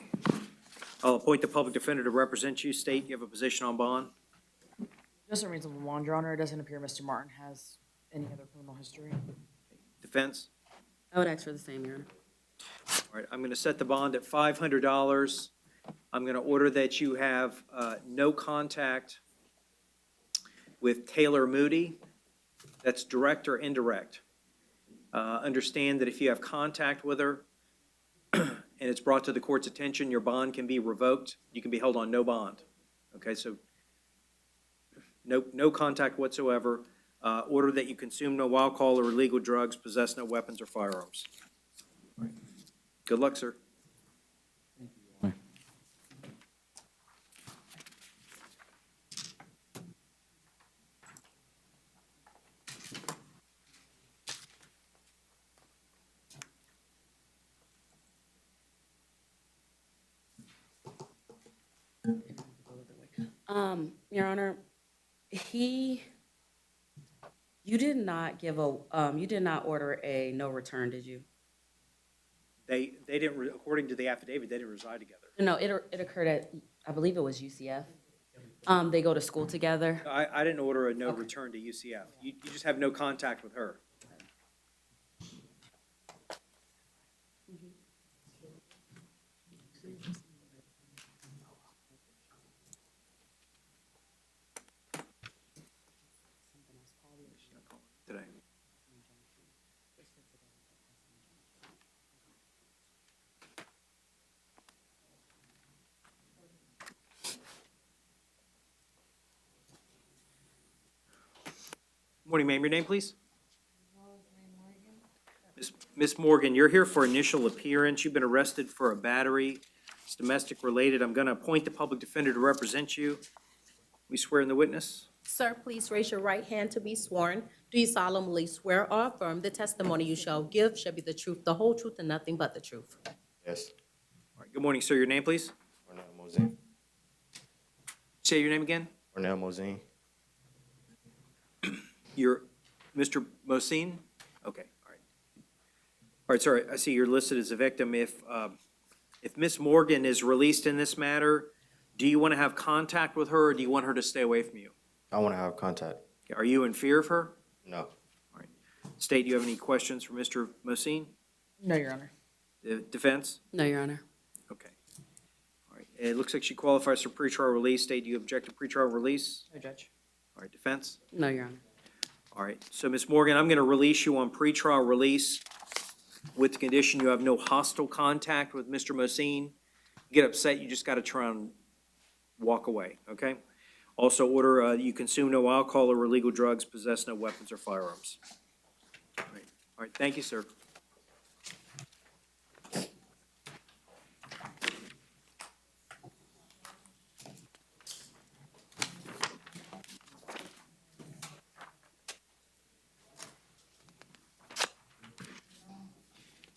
Speaker 1: I'll appoint the public defender to represent you. State you have a position on bond.
Speaker 2: Just a reasonable bond, Your Honor. It doesn't appear Mr. Martin has any other criminal history.
Speaker 1: Defense.
Speaker 5: I would ask for the same, Your Honor.
Speaker 1: All right, I'm going to set the bond at $500. I'm going to order that you have no contact with Taylor Moody. That's direct or indirect. Understand that if you have contact with her and it's brought to the court's attention, your bond can be revoked. You can be held on no bond. Okay, so no contact whatsoever. Order that you consume no alcohol or illegal drugs, possess no weapons or firearms. All right. Good luck, sir.
Speaker 5: Your Honor, you did not you did not order a no return, did you?
Speaker 1: They didn't, according to the affidavit, they didn't reside together.
Speaker 5: No, it occurred at, I believe it was UCF. They go to school together.
Speaker 1: I didn't order a no return to UCF. You just have no contact with her. Today. Morning, ma'am. Your name, please? Miss Morgan, you're here for initial appearance. You've been arrested for a battery. It's domestic related. I'm going to appoint the public defender to represent you. We swear in the witness.
Speaker 12: Sir, please raise your right hand to be sworn. Do you solemnly swear or affirm the testimony you shall give shall be the truth, the whole truth, and nothing but the truth?
Speaker 8: Yes.
Speaker 1: All right. Good morning, sir. Your name, please?
Speaker 8: Ornell Mosine.
Speaker 1: Say your name again.
Speaker 8: Ornell Mosine.
Speaker 1: You're Mr. Mosine? Okay, all right. All right, sorry, I see you're listed as a victim. If Miss Morgan is released in this matter, do you want to have contact with her, or do you want her to stay away from you?
Speaker 8: I want to have contact.
Speaker 1: Are you in fear of her?
Speaker 8: No.
Speaker 1: All right. State, do you have any questions for Mr. Mosine?
Speaker 2: No, Your Honor.
Speaker 1: Defense?
Speaker 5: No, Your Honor.
Speaker 1: Okay. All right, it looks like she qualifies for pretrial release. State, do you object to pretrial release?
Speaker 2: No, Judge.
Speaker 1: All right, defense?
Speaker 5: No, Your Honor.
Speaker 1: All right, so Ms. Morgan, I'm going to release you on pretrial release with the condition you have no hostile contact with Mr. Mosine. Get upset, you just got to try and walk away, okay? Also order you consume no alcohol or illegal drugs, possess no weapons or firearms. All right, thank you, sir.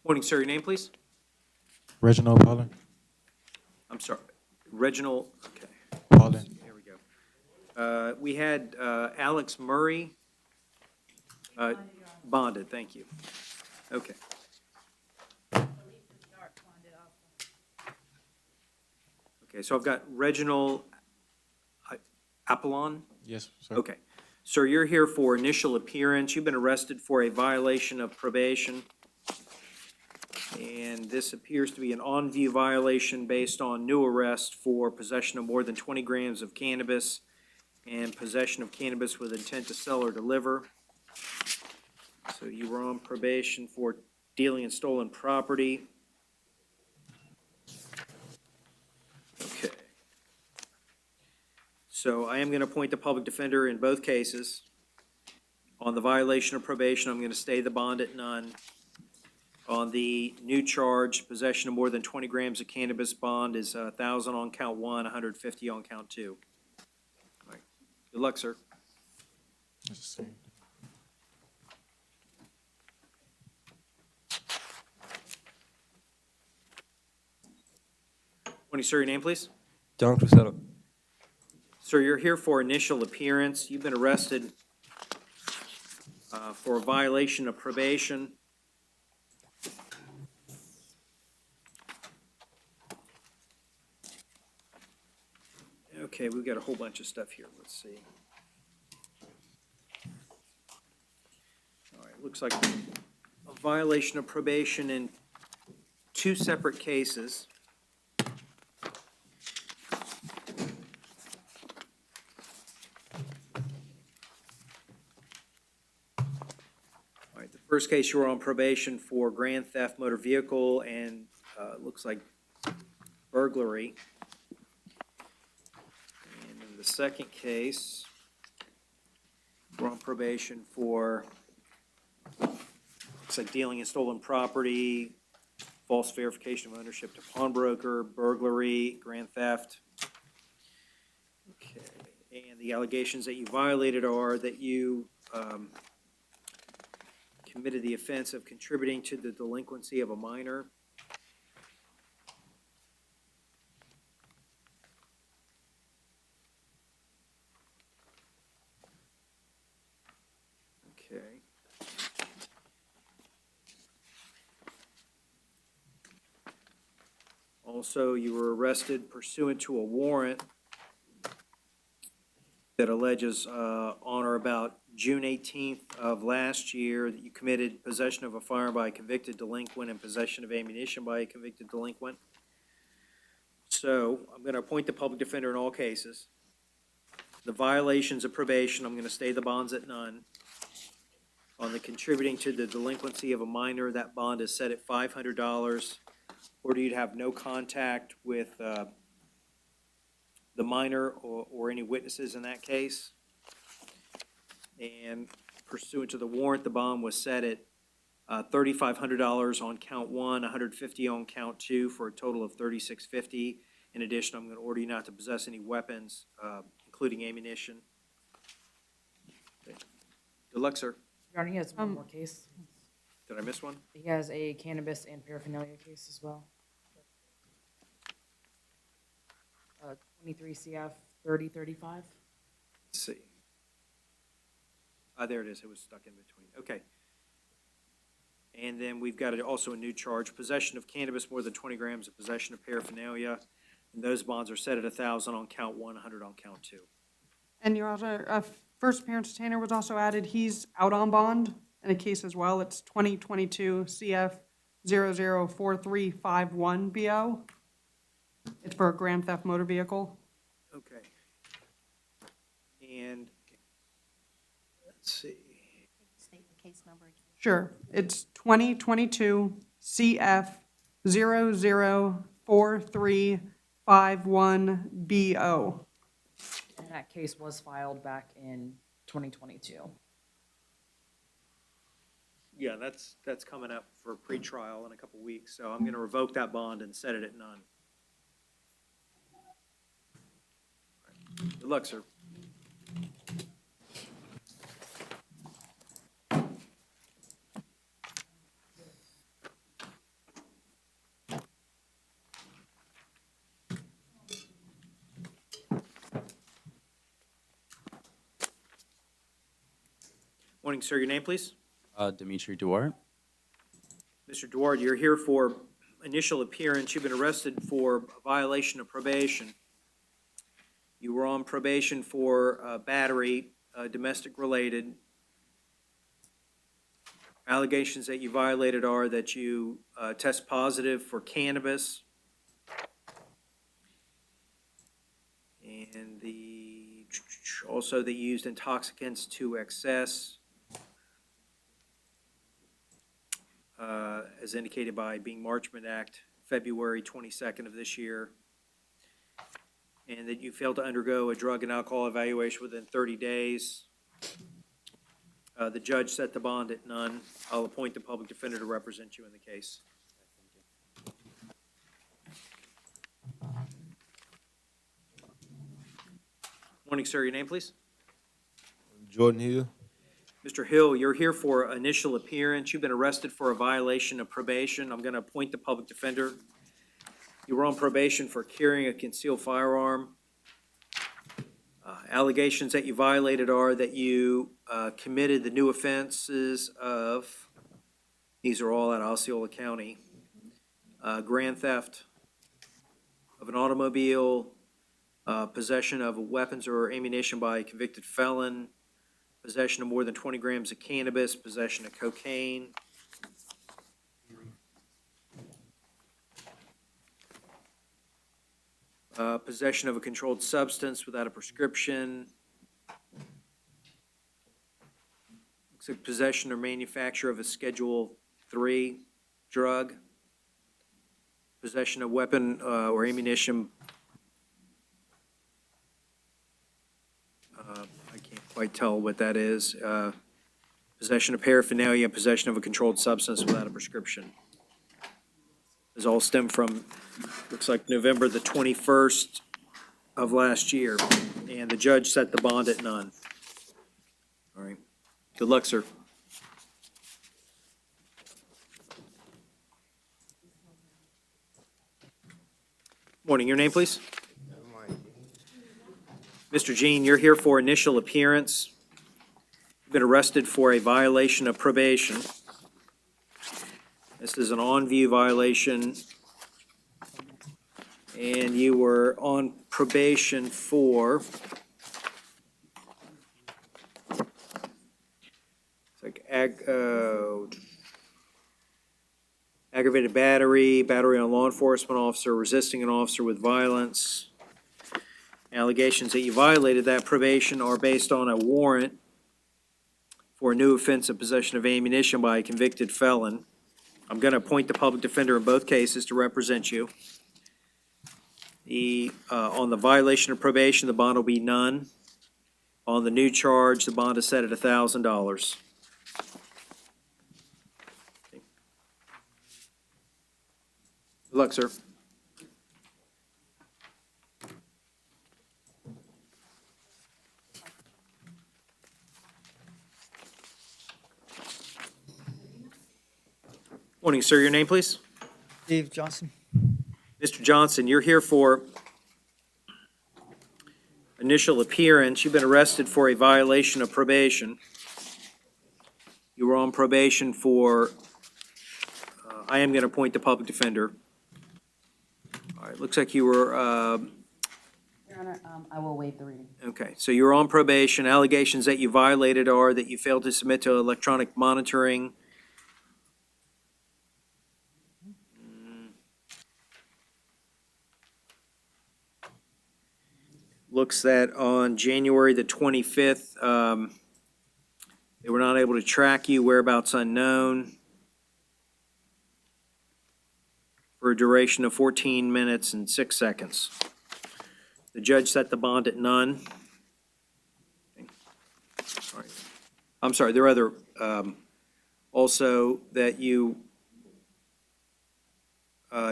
Speaker 1: Morning, sir. Your name, please?
Speaker 9: Reginald Paulin.
Speaker 1: I'm sorry. Reginald, okay.
Speaker 9: Paulin.
Speaker 1: There we go. We had Alex Murray. Bonded, thank you. Okay. Okay, so I've got Reginald Apollon?
Speaker 9: Yes, sir.
Speaker 1: Okay. Sir, you're here for initial appearance. You've been arrested for a violation of probation. And this appears to be an on-view violation based on new arrest for possession of more than 20 grams of cannabis and possession of cannabis with intent to sell or deliver. So you were on probation for dealing in stolen property. Okay. So I am going to appoint the public defender in both cases. On the violation of probation, I'm going to stay the bond at none. On the new charge, possession of more than 20 grams of cannabis, bond is 1,000 on count one, 150 on count two. All right. Good luck, sir. Morning, sir. Your name, please?
Speaker 3: John Cruzado.
Speaker 1: Sir, you're here for initial appearance. You've been arrested for a violation of probation. Okay, we've got a whole bunch of stuff here. Let's see. All right, looks like a violation of probation in two separate cases. All right, the first case, you were on probation for grand theft motor vehicle and looks like burglary. And in the second case, we're on probation for, looks like dealing in stolen property, false verification of ownership to pawnbroker, burglary, grand theft. Okay, and the allegations that you violated are that you committed the offense of contributing to the delinquency of a minor. Okay. Also, you were arrested pursuant to a warrant that alleges on or about June 18th of last year that you committed possession of a firearm by a convicted delinquent and possession of ammunition by a convicted delinquent. So I'm going to appoint the public defender in all cases. The violations of probation, I'm going to stay the bonds at none. On the contributing to the delinquency of a minor, that bond is set at $500. Order you to have no contact with the minor or any witnesses in that case. And pursuant to the warrant, the bond was set at $3,500 on count one, $150 on count two, for a total of $3,650. In addition, I'm going to order you not to possess any weapons, including ammunition. Okay. Good luck, sir.
Speaker 2: Your Honor, he has one more case.
Speaker 1: Did I miss one?
Speaker 2: He has a cannabis and paraphernalia case as well. 23 CF 3035.
Speaker 1: Let's see. There it is. It was stuck in between. Okay. And then we've got also a new charge, possession of cannabis more than 20 grams, of possession of paraphernalia. And those bonds are set at 1,000 on count one, 100 on count two.
Speaker 10: And Your Honor, first appearance detainer was also added. He's out on bond in a case as well. It's 2022 CF 004351 BO. It's for a grand theft motor vehicle.
Speaker 1: Okay. And let's see.
Speaker 12: State the case number again.
Speaker 10: Sure. It's 2022 CF 004351 BO.
Speaker 2: And that case was filed back in 2022.
Speaker 1: Yeah, that's coming up for pretrial in a couple weeks, so I'm going to revoke that bond and set it at none. Good luck, sir. Morning, sir. Your name, please?
Speaker 3: Dimitri Duarte.
Speaker 1: Mr. Duarte, you're here for initial appearance. You've been arrested for a violation of probation. You were on probation for battery, domestic related. Allegations that you violated are that you test positive for cannabis. And also that you used intoxicants to excess. As indicated by Being Marchment Act, February 22nd of this year. And that you failed to undergo a drug and alcohol evaluation within 30 days. The judge set the bond at none. I'll appoint the public defender to represent you in the case. Morning, sir. Your name, please?
Speaker 4: Jordan Hill.
Speaker 1: Mr. Hill, you're here for initial appearance. You've been arrested for a violation of probation. I'm going to appoint the public defender. You were on probation for carrying a concealed firearm Allegations that you violated are that you committed the new offenses of, these are all at Osceola County, grand theft of an automobile, possession of weapons or ammunition by a convicted felon, possession of more than 20 grams of cannabis, possession of cocaine, possession of a controlled substance without a prescription, looks like possession or manufacture of a Schedule III drug, possession of weapon or ammunition. I can't quite tell what that is. Possession of paraphernalia, possession of a controlled substance without a prescription. This all stem from, looks like November the 21st of last year, and the judge set the bond at none. All right. Good luck, sir. Morning. Your name, please? Mr. Jean, you're here for initial appearance. You've been arrested for a violation of probation. This is an on-view violation, and you were on probation for, it's like aggravated battery, battery on a law enforcement officer, resisting an officer with violence. Allegations that you violated that probation are based on a warrant for a new offense of possession of ammunition by a convicted felon. I'm going to appoint the public defender in both cases to represent you. On the violation of probation, the bond will be none. On the new charge, the bond is set at $1,000. Good luck, sir. Morning, sir. Your name, please?
Speaker 3: Steve Johnson.
Speaker 1: Mr. Johnson, you're here for initial appearance. You've been arrested for a violation of probation. You were on probation for, I am going to appoint the public defender. All right, looks like you were,
Speaker 5: Your Honor, I will waive the reading.
Speaker 1: okay, so you were on probation. Allegations that you violated are that you failed to submit to electronic monitoring. Looks that on January the 25th, they were not able to track you, whereabouts unknown, for a duration of 14 minutes and 6 seconds. The judge set the bond at none. All right. I'm sorry, there are other, also that you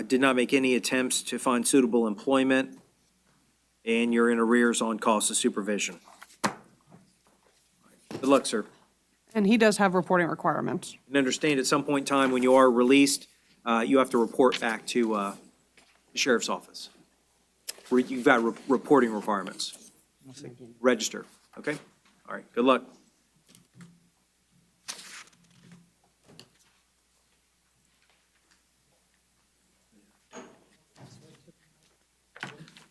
Speaker 1: did not make any attempts to find suitable employment, and you're in arrears on costs of supervision. Good luck, sir.
Speaker 10: And he does have reporting requirements.
Speaker 1: And understand at some point in time when you are released, you have to report back to the sheriff's office. You've got reporting requirements. Register, okay? All right, good luck.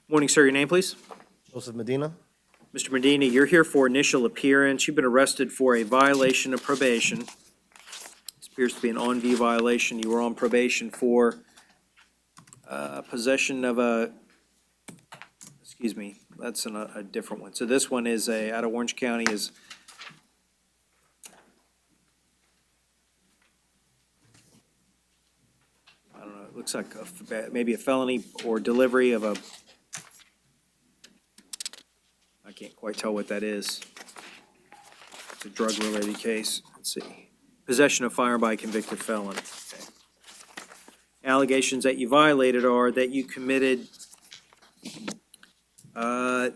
Speaker 1: Morning, sir. Your name, please?
Speaker 8: Joseph Medina.
Speaker 1: Mr. Medina, you're here for initial appearance. You've been arrested for a violation of probation. This appears to be an on-view violation. You were on probation for possession of a, excuse me, that's a different one. So this one is out of Orange County is, I don't know, it looks like maybe a felony or delivery of a, I can't quite tell what that is. It's a drug-related case. Let's see. Possession of firearm by a convicted felon. Okay. Allegations that you violated are that you committed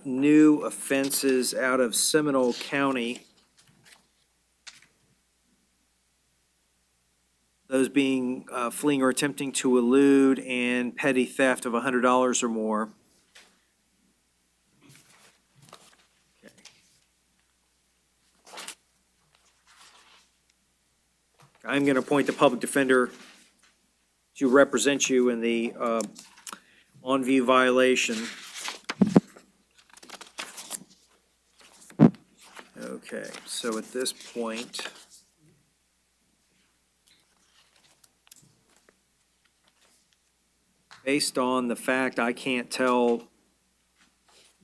Speaker 1: new offenses out of Seminole County. Those being fleeing or attempting to elude and petty theft of $100 or more. I'm going to appoint the public defender to represent you in the on-view violation. Okay, so at this point, based on the fact I can't tell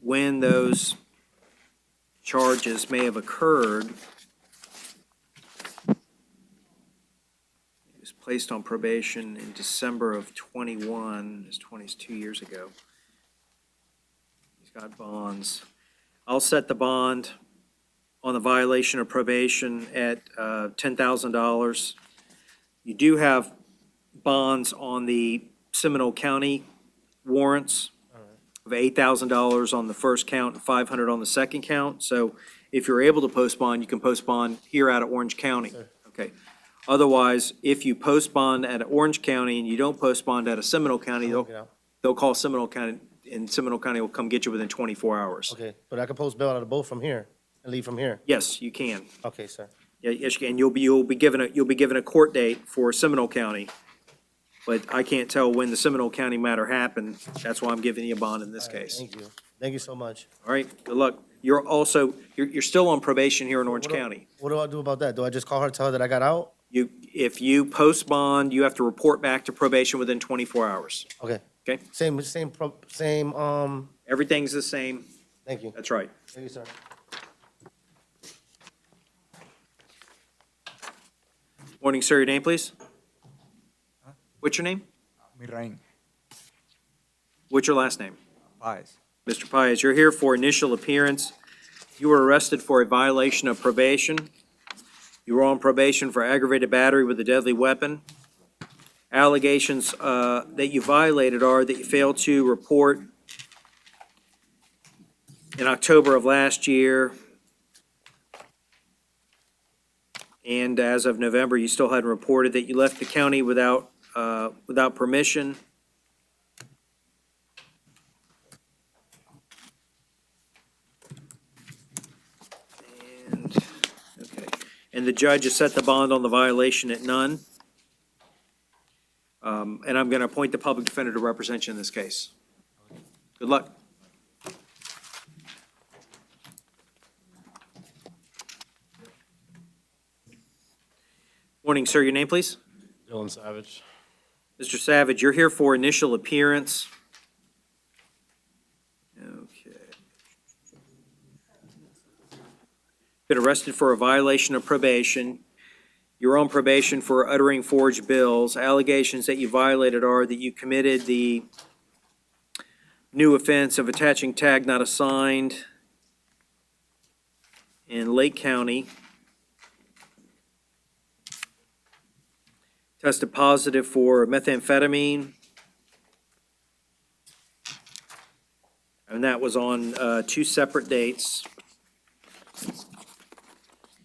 Speaker 1: when those charges may have occurred, he was placed on probation in December of '21, it's 22 years ago. He's got bonds. I'll set the bond on the violation of probation at $10,000. You do have bonds on the Seminole County warrants of $8,000 on the first count and $500 on the second count. So if you're able to postpone, you can postpone here out of Orange County. Okay. Otherwise, if you postpone at Orange County and you don't postpone at a Seminole County, they'll call Seminole County, and Seminole County will come get you within 24 hours.
Speaker 3: Okay, but I can post bail out of both from here and leave from here.
Speaker 1: Yes, you can.
Speaker 3: Okay, sir.
Speaker 1: Yeah, yes, you can. You'll be given a court date for Seminole County. But I can't tell when the Seminole County matter happened. That's why I'm giving you a bond in this case.
Speaker 3: Thank you. Thank you so much.
Speaker 1: All right, good luck. You're also, you're still on probation here in Orange County.
Speaker 3: What do I do about that? Do I just call her, tell her that I got out?
Speaker 1: If you post bond, you have to report back to probation within 24 hours.
Speaker 3: Okay.
Speaker 1: Okay?
Speaker 3: Same,
Speaker 1: Everything's the same.
Speaker 3: thank you.
Speaker 1: That's right.
Speaker 3: Thank you, sir.
Speaker 1: Morning, sir. Your name, please? What's your name?
Speaker 18: Mirain.
Speaker 1: What's your last name?
Speaker 18: Paez.
Speaker 1: Mr. Paez, you're here for initial appearance. You were arrested for a violation of probation. You were on probation for aggravated battery with a deadly weapon. Allegations that you violated are that you failed to report in October of last year, and as of November, you still hadn't reported that you left the county without permission. And the judge has set the bond on the violation at none. And I'm going to appoint the public defender to represent you in this case. Good luck. Morning, sir. Your name, please?
Speaker 3: Dylan Savage.
Speaker 1: Mr. Savage, you're here for initial appearance. Okay. Been arrested for a violation of probation. You're on probation for uttering forged bills. Allegations that you violated are that you committed the new offense of attaching tag not assigned in Lake County. Tested positive for methamphetamine. And that was on 2 separate dates.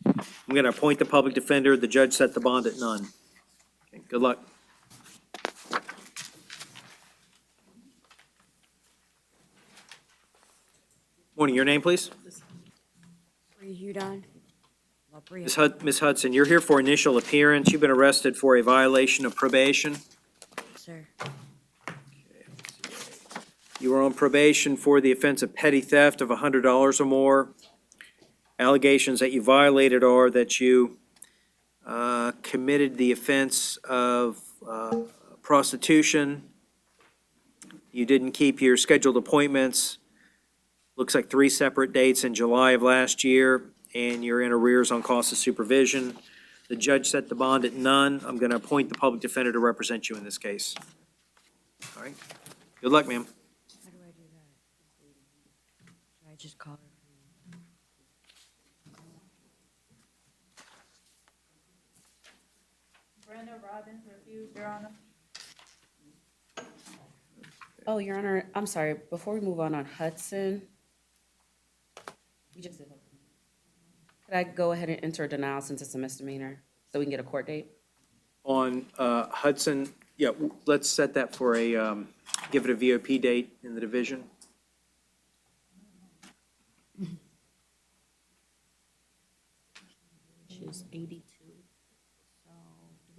Speaker 1: I'm going to appoint the public defender. The judge set the bond at none. Okay, good luck. Morning, your name, please? Ms. Hudson, you're here for initial appearance. You've been arrested for a violation of probation.
Speaker 5: Sir.
Speaker 1: You were on probation for the offense of petty theft of $100 or more. Allegations that you violated are that you committed the offense of prostitution. You didn't keep your scheduled appointments. Looks like 3 separate dates in July of last year, and you're in arrears on cost of supervision. The judge set the bond at none. I'm going to appoint the public defender to represent you in this case. All right. Good luck, ma'am.
Speaker 5: How do I do that? Should I just call her?
Speaker 12: Brenda Robbins refused, Your Honor.
Speaker 5: Oh, Your Honor, I'm sorry, before we move on Hudson, we just did Hudson. Could I go ahead and enter a denial since it's a misdemeanor, so we can get a court date?
Speaker 1: On Hudson, yeah, let's set that for a, give it a VOP date in the division.
Speaker 5: Which is 82, so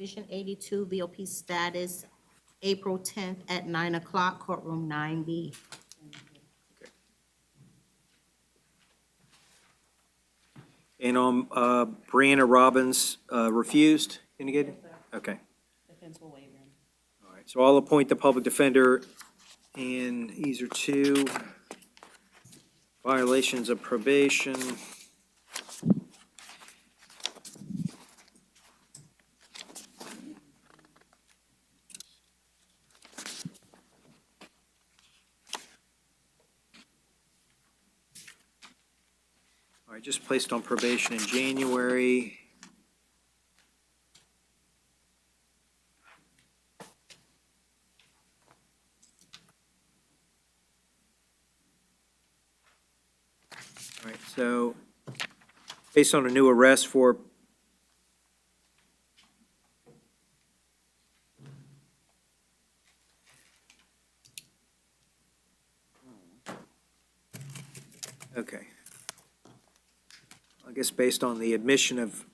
Speaker 12: Division 82, VOP status, April 10th at 9 o'clock, courtroom 9B.
Speaker 1: And on Brianna Robbins, refused, indicated? Okay.
Speaker 5: Defense will waive him.
Speaker 1: All right, so I'll appoint the public defender, and these are two violations of probation. All right, just placed on probation in January. All right, so based on a new arrest for okay. I guess based on the admission of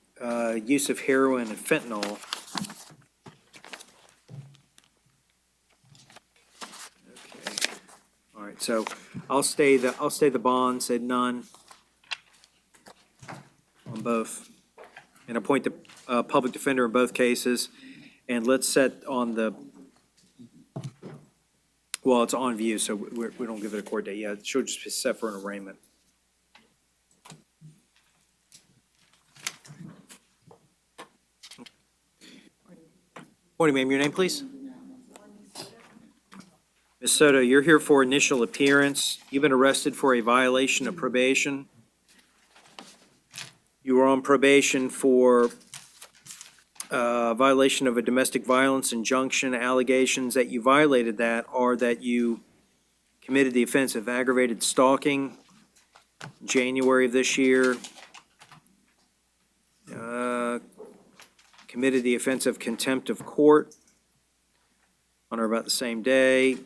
Speaker 1: use of heroin and fentanyl. Okay. All right, so I'll stay the bond, said none on both, and appoint the public defender in both cases. And let's set on the, well, it's on view, so we don't give it a court date yet. It should just be set for an arraignment. Morning, ma'am. Your name, please? Ms. Soto, you're here for initial appearance. You've been arrested for a violation of probation. You were on probation for violation of a domestic violence injunction. Allegations that you violated that are that you committed the offense of aggravated stalking in January of this year. Committed the offense of contempt of court on or about the same day.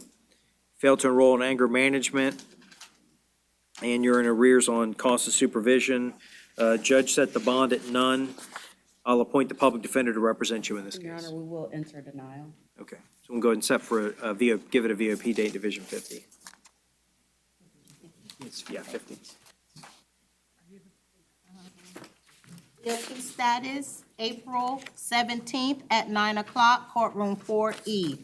Speaker 1: Failed to enroll in anger management, and you're in arrears on cost of supervision. Judge set the bond at none. I'll appoint the public defender to represent you in this
Speaker 5: Your
Speaker 1: case.
Speaker 5: Honor, we will enter denial.
Speaker 1: Okay, so we'll go ahead and set for give it a VOP date, Division 50. Yeah, 50.
Speaker 12: VOP status, April 17th at 9 o'clock, courtroom 4E.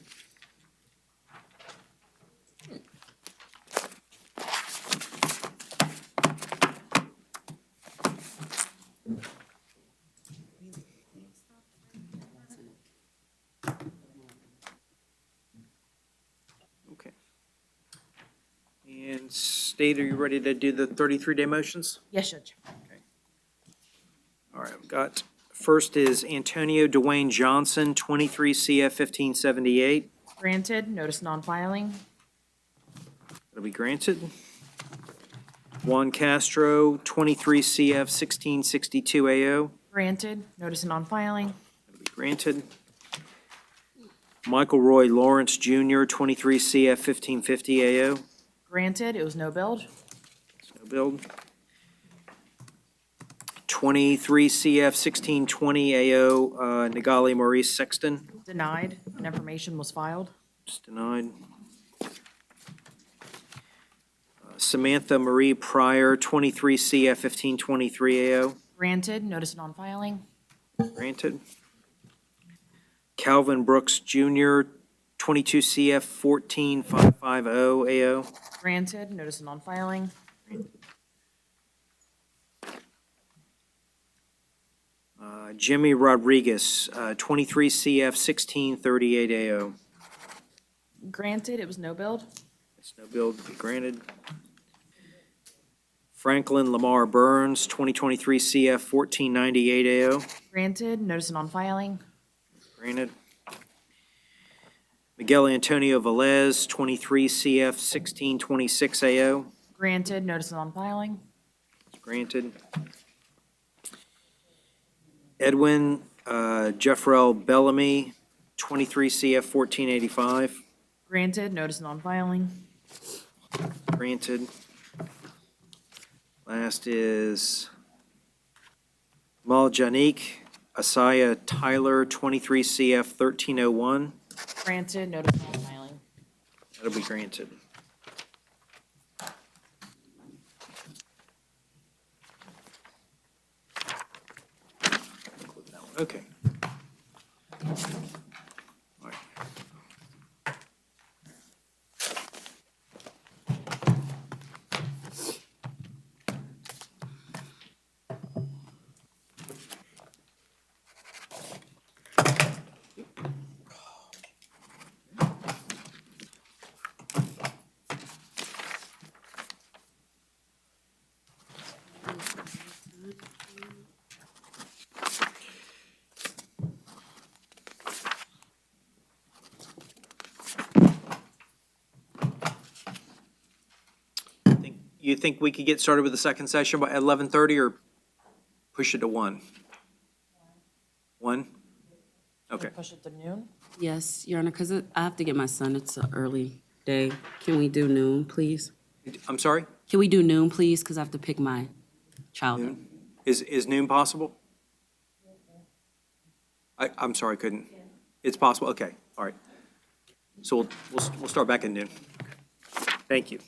Speaker 1: Okay. And State, are you ready to do the 33-day motions?
Speaker 2: Yes, Judge.
Speaker 1: All right, I've got, first is Antonio Dwayne Johnson, 23 CF 1578.
Speaker 2: Granted, notice non-filing.
Speaker 1: That'll be granted. Juan Castro, 23 CF 1662 AO.
Speaker 2: Granted, notice non-filing.
Speaker 1: That'll be granted. Michael Roy Lawrence Jr., 23 CF 1550 AO.
Speaker 2: Granted, it was no build.
Speaker 1: No build. 23 CF 1620 AO, Nagali Maurice Sexton.
Speaker 2: Denied, and information was filed.
Speaker 1: It's denied. Samantha Marie Pryor, 23 CF 1523 AO.
Speaker 2: Granted, notice non-filing.
Speaker 1: Granted. Calvin Brooks Jr., 22 CF 14550 AO.
Speaker 2: Granted, notice non-filing.
Speaker 1: Jimmy Rodriguez, 23 CF 1638 AO.
Speaker 2: Granted, it was no build.
Speaker 1: It's no build, be granted. Franklin Lamar Burns, 2023 CF 1498 AO.
Speaker 2: Granted, notice non-filing.
Speaker 1: Granted. Miguel Antonio Velez, 23 CF 1626 AO.
Speaker 2: Granted, notice non-filing.
Speaker 1: Granted. Edwin Jeffrell Bellamy, 23 CF 1485.
Speaker 2: Granted, notice non-filing.
Speaker 1: Granted. Last is Mal Janik, Asaya Tyler, 23 CF 1301.
Speaker 2: Granted, notice of filing.
Speaker 1: That'll be granted. Okay. All right. You think we could get started with the second session by 11:30 or push it to 1? 1? Okay.
Speaker 2: Push it to noon?
Speaker 5: Yes, Your Honor, because I have to get my son. It's an early day. Can we do noon, please?
Speaker 1: I'm sorry?
Speaker 5: Can we do noon, please? Because I have to pick my child up.
Speaker 1: Is noon possible? I'm sorry, couldn't. It's possible, okay, all right. So we'll start back at noon. Thank you.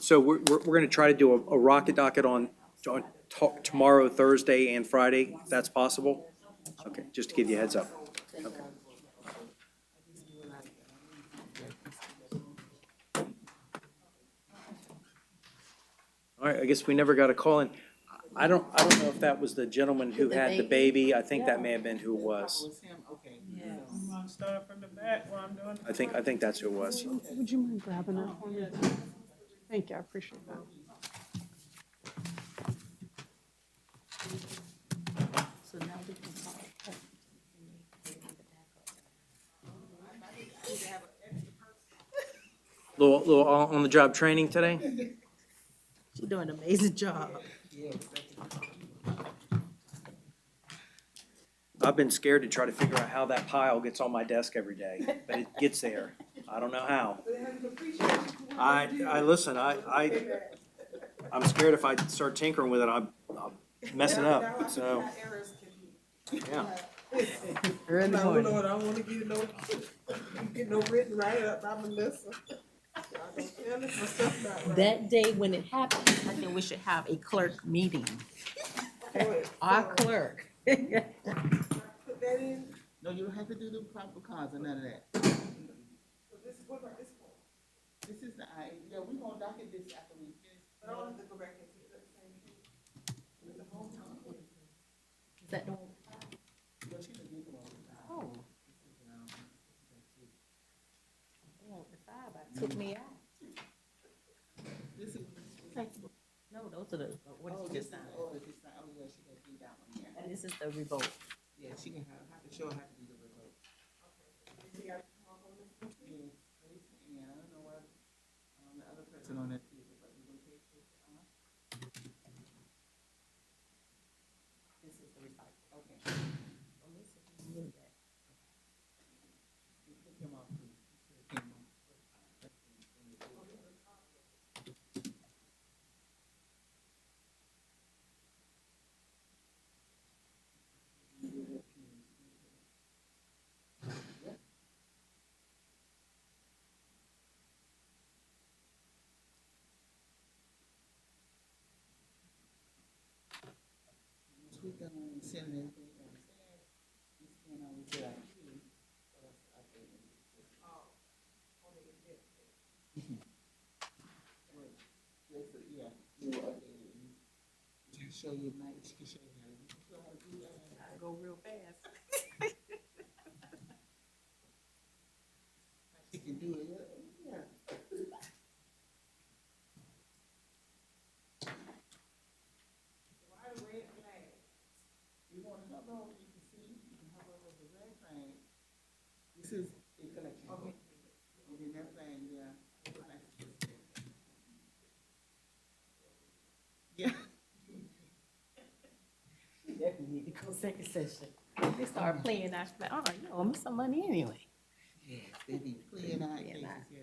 Speaker 1: So we're going to try to do a rocket docket on tomorrow, Thursday, and Friday, if that's possible? Okay, just to give you a heads up. Okay. All right, I guess we never got a call in. I don't know if that was the gentleman who had the baby. I think that may have been who it was. I think that's who it was.
Speaker 10: Would you mind grabbing that for me? Thank you, I appreciate that.
Speaker 12: So now we can call.
Speaker 1: Little on-the-job training today?
Speaker 12: She's doing an amazing job.
Speaker 1: I've been scared to try to figure out how that pile gets on my desk every day, but it gets there. I don't know how. Listen, I'm scared if I start tinkering with it, I'm messing up, so, yeah.
Speaker 2: Early
Speaker 18: No,
Speaker 2: morning.
Speaker 18: Lord, I don't wanna get no written write-up, I'm Melissa.
Speaker 12: That day when it happened, I think we should have a clerk meeting. Our clerk.
Speaker 18: Put that in. No, you don't have to do the proper cause or none of that. So this is what about this one? This is the, yeah, we gonna docket this after we finish. But I don't have to go back into the same thing. The whole time.
Speaker 12: Is that the one?
Speaker 18: Well, she didn't get one.
Speaker 12: Oh. Took me out.
Speaker 18: This is.
Speaker 12: No, those are the, what did you just sign?
Speaker 18: Oh, this is, oh, yeah, she got to do that one, yeah.
Speaker 12: And this is the revolt.
Speaker 18: Yeah, she can have to show how to do the revoke. Okay. Yeah, and I don't know what, the other person on that too, but we gonna take this,
Speaker 12: This is the recycle.
Speaker 18: Okay.
Speaker 12: Well, this is new that.
Speaker 18: Pick him up, please. Pick him up. We can send everything downstairs. We can always do that. Yeah, you will update it. Just show you night, she can show you how to do that.
Speaker 12: I go real fast.
Speaker 18: She can do it, yeah. Why the red flag? You want to hover over, you can see, you can hover over the red flag. This is a collection. Okay. And then that flag, yeah.
Speaker 12: second session. They start playing, I was like, oh, you owe me some money anyway.
Speaker 18: Yeah, they be playing our cases, yeah.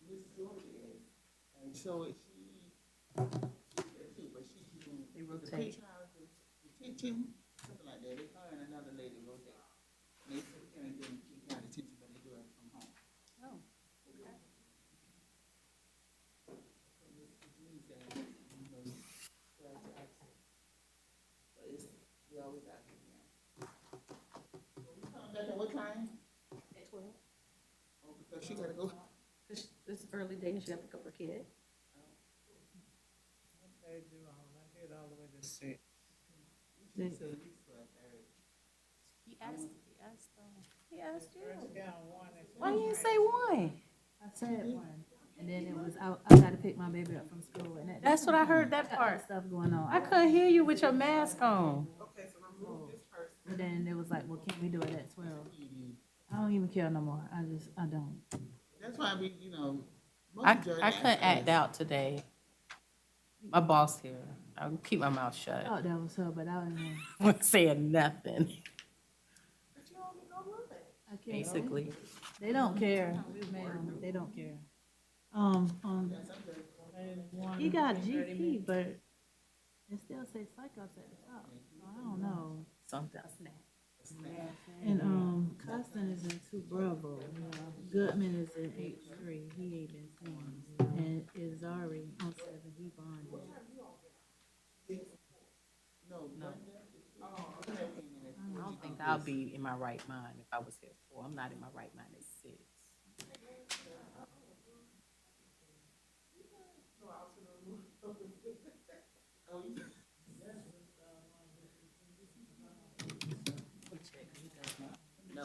Speaker 18: Miss Georgia is, and so
Speaker 12: They rotate.
Speaker 18: teaching, something like that. They her and another lady rotate. They can't do keep kind of teaching, but they do it from home.
Speaker 12: Oh, okay.
Speaker 18: We always ask them, yeah. So we coming back at what time?
Speaker 12: At 12.
Speaker 18: Oh, because she gotta go.
Speaker 12: This early day, and she gotta pick up her kid.
Speaker 18: She said at least 12:30.
Speaker 12: He asked you. Why you didn't say one?
Speaker 2: I said one, and then it was, I gotta pick my baby up from school, and
Speaker 12: That's what I heard, that
Speaker 2: other
Speaker 12: part.
Speaker 2: stuff going on.
Speaker 12: I couldn't hear you with your mask on.
Speaker 18: Okay, so remove this person.
Speaker 2: And then it was like, well, can we do it at 12? I don't even care no more, I don't.
Speaker 18: That's why we, you know. most
Speaker 12: I
Speaker 18: majority
Speaker 12: couldn't
Speaker 18: ask
Speaker 12: act
Speaker 18: us.
Speaker 12: out today. My boss here. I'll keep my mouth shut.
Speaker 2: I thought that was her, but I don't know.
Speaker 12: I wasn't saying nothing,
Speaker 18: But you don't get no love.
Speaker 2: I can't.
Speaker 12: basically.
Speaker 2: They don't care, ma'am, they don't care. He got GP, but it still says psychops at the top, so I don't know.
Speaker 12: Something snap.
Speaker 2: And, Custon is in 2 Bravo, Goodman is in H3, he ain't been seen. And Izari on 7, he bonded.
Speaker 12: I don't think I'll be in my right mind if I was here at 4. I'm not in my right mind at 6. No,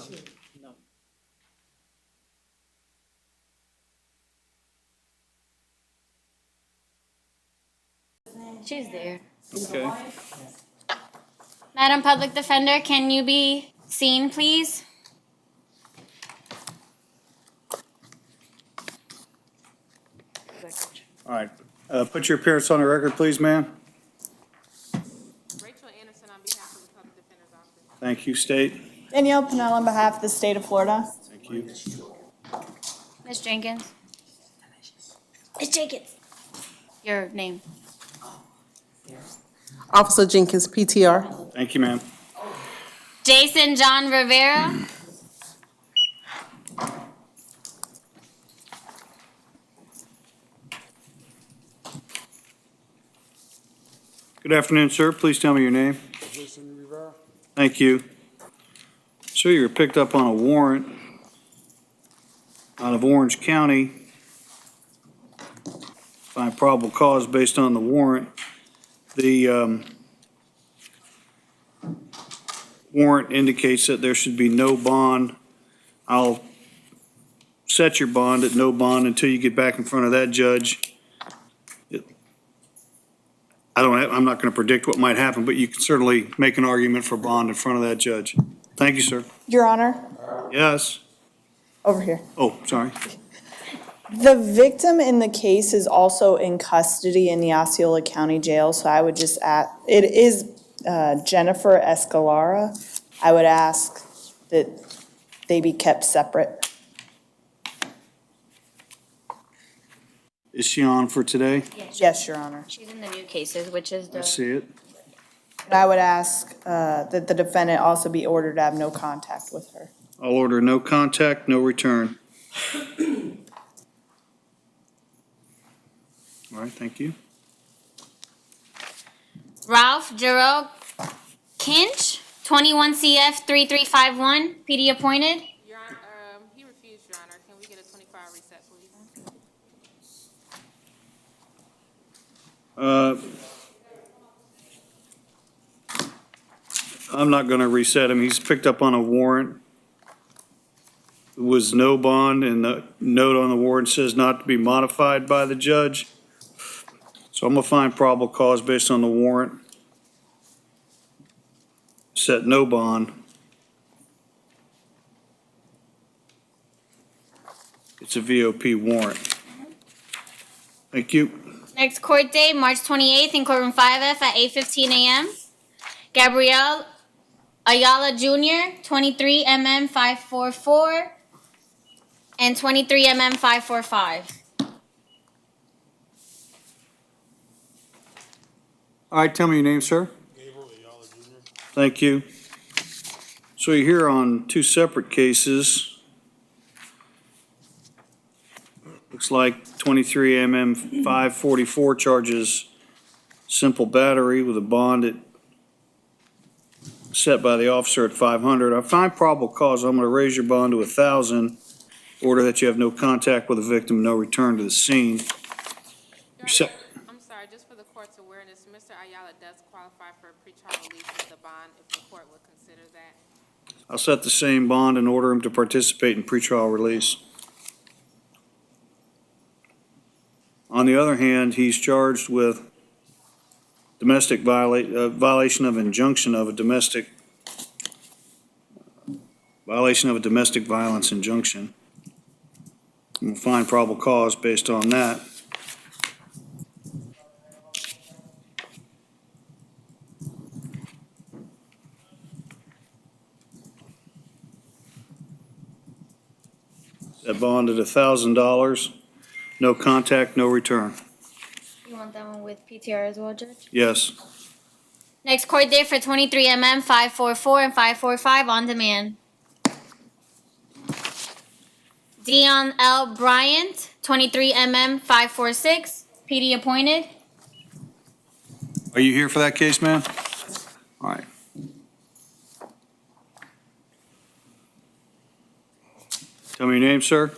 Speaker 12: no.
Speaker 6: She's there.
Speaker 1: Okay.
Speaker 6: Madam Public Defender, can you be seen, please?
Speaker 11: All right, put your appearance on the record, please, ma'am.
Speaker 12: Rachel Anderson on behalf of the Public Defender's Office.
Speaker 11: Thank you, state.
Speaker 16: Danielle Pennell on behalf of the state of Florida.
Speaker 11: Thank you.
Speaker 6: Ms. Jenkins? Ms. Jenkins? Your name?
Speaker 16: Officer Jenkins, PTR.
Speaker 11: Thank you, ma'am.
Speaker 6: Jason John Rivera?
Speaker 11: Good afternoon, sir. Please tell me your name.
Speaker 24: Jason Rivera.
Speaker 11: Thank you. Sir, you were picked up on a warrant out of Orange County. Find probable cause based on the warrant. The warrant indicates that there should be no bond. I'll set your bond at no bond until you get back in front of that judge. I'm not going to predict what might happen, but you can certainly make an argument for bond in front of that judge. Thank you, sir.
Speaker 16: Your Honor,
Speaker 11: Yes.
Speaker 16: over here.
Speaker 11: Oh, sorry.
Speaker 16: The victim in the case is also in custody in the Osceola County Jail, so I would just add, it is Jennifer Escalara. I would ask that they be kept separate.
Speaker 11: Is she on for today?
Speaker 16: Yes, Your Honor.
Speaker 6: She's in the new cases, which is
Speaker 11: I
Speaker 6: the,
Speaker 11: see it.
Speaker 16: And I would ask that the defendant also be ordered to have no contact with her.
Speaker 11: I'll order no contact, no return. All right, thank you.
Speaker 6: Ralph Jarrell Kinch, 21 CF 3351, PD appointed.
Speaker 12: Your Honor, he refused, Your Honor. Can we get a 24-hour reset, please?
Speaker 11: I'm not going to reset him. He's picked up on a warrant. There was no bond, and the note on the warrant says not to be modified by the judge. So I'm going to find probable cause based on the warrant. Set no bond. It's a VOP warrant. Thank you.
Speaker 6: Next court date, March 28th in courtroom 5F at 8:15 a.m. Gabriel Ayala Jr., 23 544 and 23 545.
Speaker 11: All right, tell me your name, sir. Gabriel Ayala Jr. Thank you. So you're here on two separate cases. Looks like 23 544 charges simple battery with a bond set by the officer at 500. I find probable cause. I'm going to raise your bond to 1,000. Order that you have no contact with the victim, no return to the scene.
Speaker 7: I'm sorry, just for the court's awareness, Mr. Ayala does qualify for a pretrial release of the bond if the court would consider that.
Speaker 11: I'll set the same bond and order him to participate in pretrial release. On the other hand, he's charged with violation of injunction of a domestic violence injunction. We'll find probable cause based on that. That bond at $1,000, no contact, no return.
Speaker 6: You want that one with PTR as well, Judge?
Speaker 11: Yes.
Speaker 6: Next court date for 23 544 and 545 on demand. Dion L. Bryant, 23 546, PD appointed.
Speaker 11: Are you here for that case, ma'am? All right. Tell me your name, sir.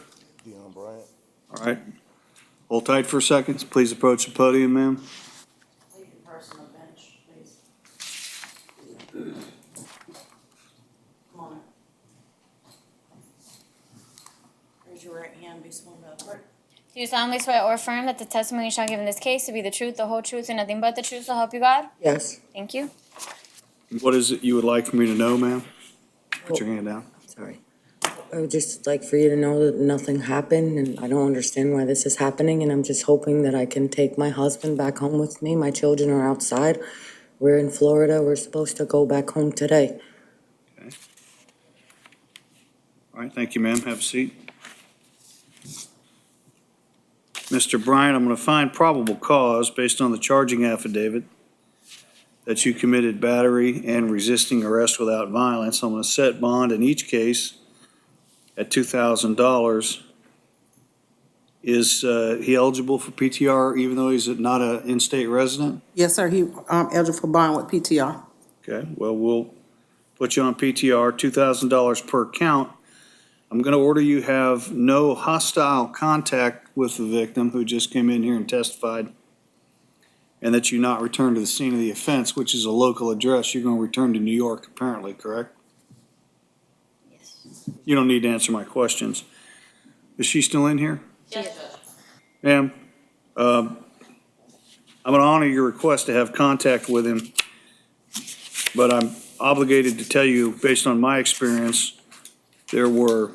Speaker 3: Dion Bryant.
Speaker 11: All right. Hold tight for a second. Please approach the podium, ma'am.
Speaker 2: Leave your personal bench, please. Come on. Raise your right hand, be sworn by the Lord.
Speaker 6: Do you solemnly swear or affirm that the testimony you shall give in this case to be the truth, the whole truth, and nothing but the truth, so help you God?
Speaker 2: Yes.
Speaker 6: Thank you.
Speaker 11: What is it you would like for me to know, ma'am? Put your hand down.
Speaker 2: Sorry. I would just like for you to know that nothing happened, and I don't understand why this is happening, and I'm just hoping that I can take my husband back home with me. My children are outside. We're in Florida. We're supposed to go back home today.
Speaker 11: Okay. All right, thank you, ma'am. Have a seat. Mr. Bryant, I'm going to find probable cause based on the charging affidavit that you committed battery and resisting arrest without violence. I'm going to set bond in each case at $2,000. Is he eligible for PTR even though he's not an in-state resident?
Speaker 18: Yes, sir. He eligible for bond with PTR.
Speaker 11: Okay, well, we'll put you on PTR, $2,000 per count. I'm going to order you have no hostile contact with the victim who just came in here and testified, and that you not return to the scene of the offense, which is a local address. You're going to return to New York, apparently, correct?
Speaker 6: Yes.
Speaker 11: You don't need to answer my questions. Is she still in here?
Speaker 6: Yes.
Speaker 11: Ma'am, I'm going to honor your request to have contact with him, but I'm obligated to tell you, based on my experience, there were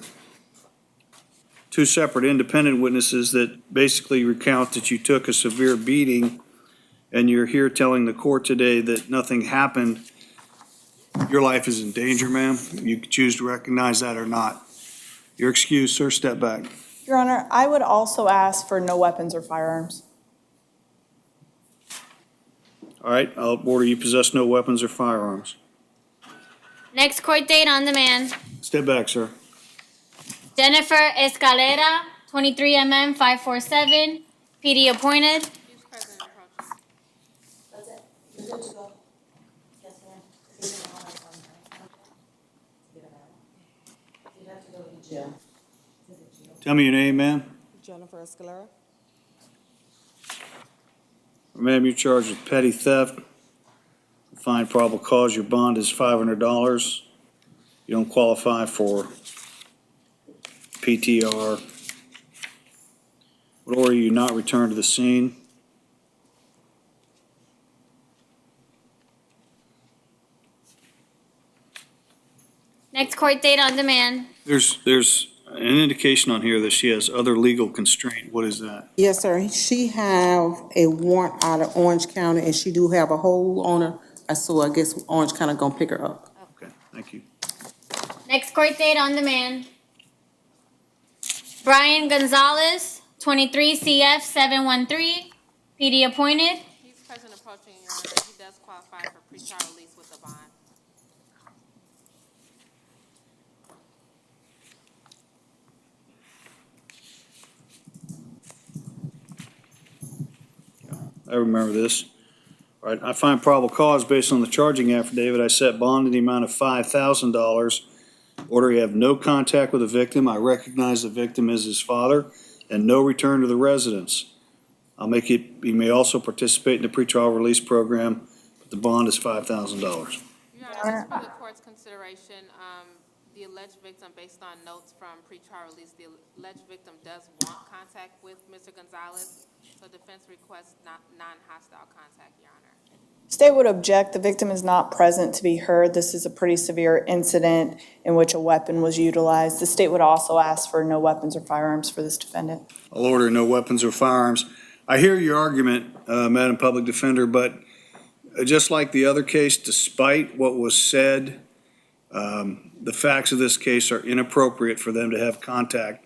Speaker 11: two separate independent witnesses that basically recount that you took a severe beating, and you're here telling the court today that nothing happened. Your life is in danger, ma'am. You can choose to recognize that or not. You're excused, sir. Step back.
Speaker 16: Your Honor, I would also ask for no weapons or firearms.
Speaker 11: All right, I'll order you possess no weapons or firearms.
Speaker 6: Next court date on demand.
Speaker 11: Step back, sir.
Speaker 6: Jennifer Escalera, 23 547, PD appointed.
Speaker 2: That's it. You're good to go. Yes, ma'am. You'd have to go to jail.
Speaker 11: Tell me your name, ma'am.
Speaker 18: Jennifer Escalera.
Speaker 11: Ma'am, you're charged with petty theft. Find probable cause, your bond is $500. You don't qualify for PTR. Would order you not return to the scene.
Speaker 6: Next court date on demand.
Speaker 11: There's An indication on here that she has other legal constraint. What is that?
Speaker 18: Yes, sir. She have a warrant out of Orange County, and she do have a hold on her. So I guess Orange County gonna pick her up.
Speaker 11: Okay, thank you.
Speaker 6: Next court date on demand. Brian Gonzalez, 23 CF 713, PD appointed.
Speaker 7: He's present approaching, Your Honor. He does qualify for pretrial release with a bond.
Speaker 11: I remember this. All right, I find probable cause based on the charging affidavit. I set bond in the amount of $5,000. Order you have no contact with the victim. I recognize the victim as his father and no return to the residence. I'll make it, he may also participate in the pretrial release program, but the bond is $5,000.
Speaker 7: Your Honor, just for the court's consideration, the alleged victim, based on notes from pretrial release, the alleged victim does want contact with Mr. Gonzalez, so defense requests non-hostile contact, Your Honor.
Speaker 16: State would object, the victim is not present to be heard. This is a pretty severe incident in which a weapon was utilized. The state would also ask for no weapons or firearms for this defendant.
Speaker 11: I'll order no weapons or firearms. I hear your argument, Madam Public Defender, but just like the other case, despite what was said, the facts of this case are inappropriate for them to have contact.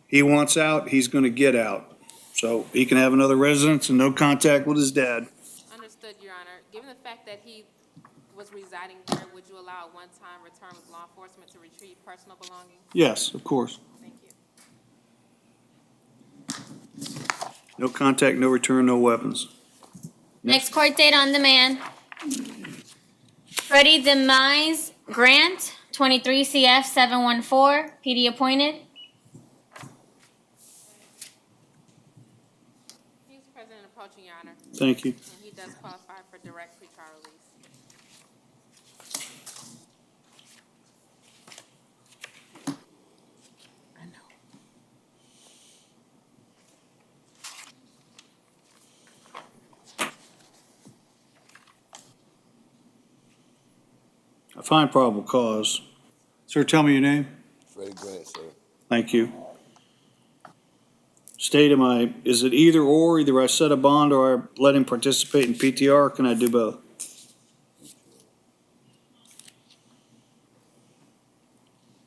Speaker 11: He wants out, he's going to get out. So he can have another residence and no contact with his dad.
Speaker 7: Understood, Your Honor. Given the fact that he was residing there, would you allow a one-time return with law enforcement to retrieve personal belongings?
Speaker 11: Yes, of course.
Speaker 7: Thank you.
Speaker 11: No contact, no return, no weapons.
Speaker 6: Next court date on demand. Freddie Demise Grant, 23 CF 714, PD appointed.
Speaker 7: He's present and approaching, Your Honor.
Speaker 11: Thank you.
Speaker 7: And he does qualify for direct pretrial release.
Speaker 11: I find probable cause. Sir, tell me your name.
Speaker 4: Freddie Grant, sir.
Speaker 11: Thank you. State, is it either or? Either I set a bond or I let him participate in PTR, or can I do both?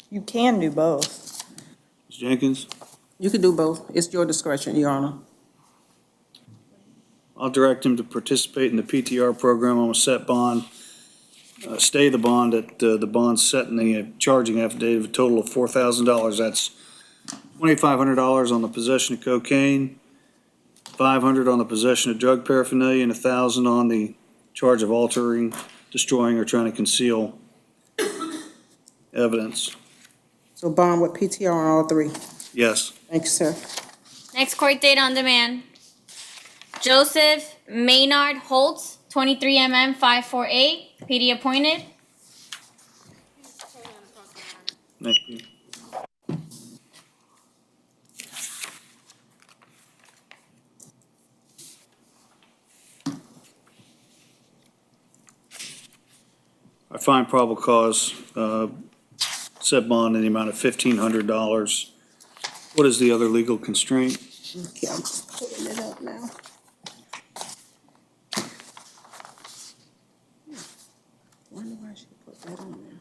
Speaker 16: You can do both.
Speaker 11: Ms. Jenkins?
Speaker 18: You can do both. It's your discretion, Your Honor.
Speaker 11: I'll direct him to participate in the PTR program. I'm gonna set bond, stay the bond at, the bond set in the charging affidavit, a total of $4,000. That's $2,500 on the possession of cocaine, $500 on the possession of drug paraphernalia, and $1,000 on the charge of altering, destroying, or trying to conceal evidence.
Speaker 18: So bond with PTR on all three.
Speaker 11: Yes.
Speaker 18: Thank you, sir.
Speaker 6: Next court date on demand. Joseph Maynard Holtz, 23 MM 548, PD appointed.
Speaker 7: He's present and approaching, Your Honor.
Speaker 11: Thank you. I find probable cause, set bond in the amount of $1,500. What is the other legal constraint?
Speaker 18: Okay, I'm just pulling it up now. Wonder why she put that on there.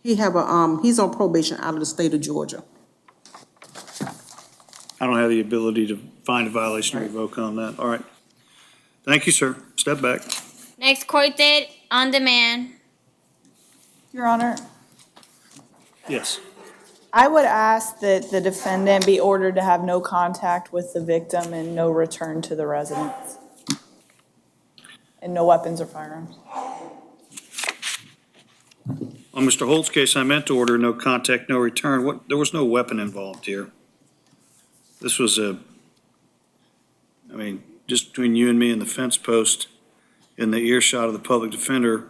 Speaker 18: He have a, he's on probation out of the state of Georgia.
Speaker 11: I don't have the ability to find a violation or revoke on that. All right. Thank you, sir. Step back.
Speaker 6: Next court date on demand.
Speaker 16: Your Honor,
Speaker 11: Yes.
Speaker 16: I would ask that the defendant be ordered to have no contact with the victim and no return to the residence. And no weapons or firearms.
Speaker 11: On Mr. Holt's case, I meant to order no contact, no return. There was no weapon involved here. This was just between you and me and the fence post in the earshot of the public defender.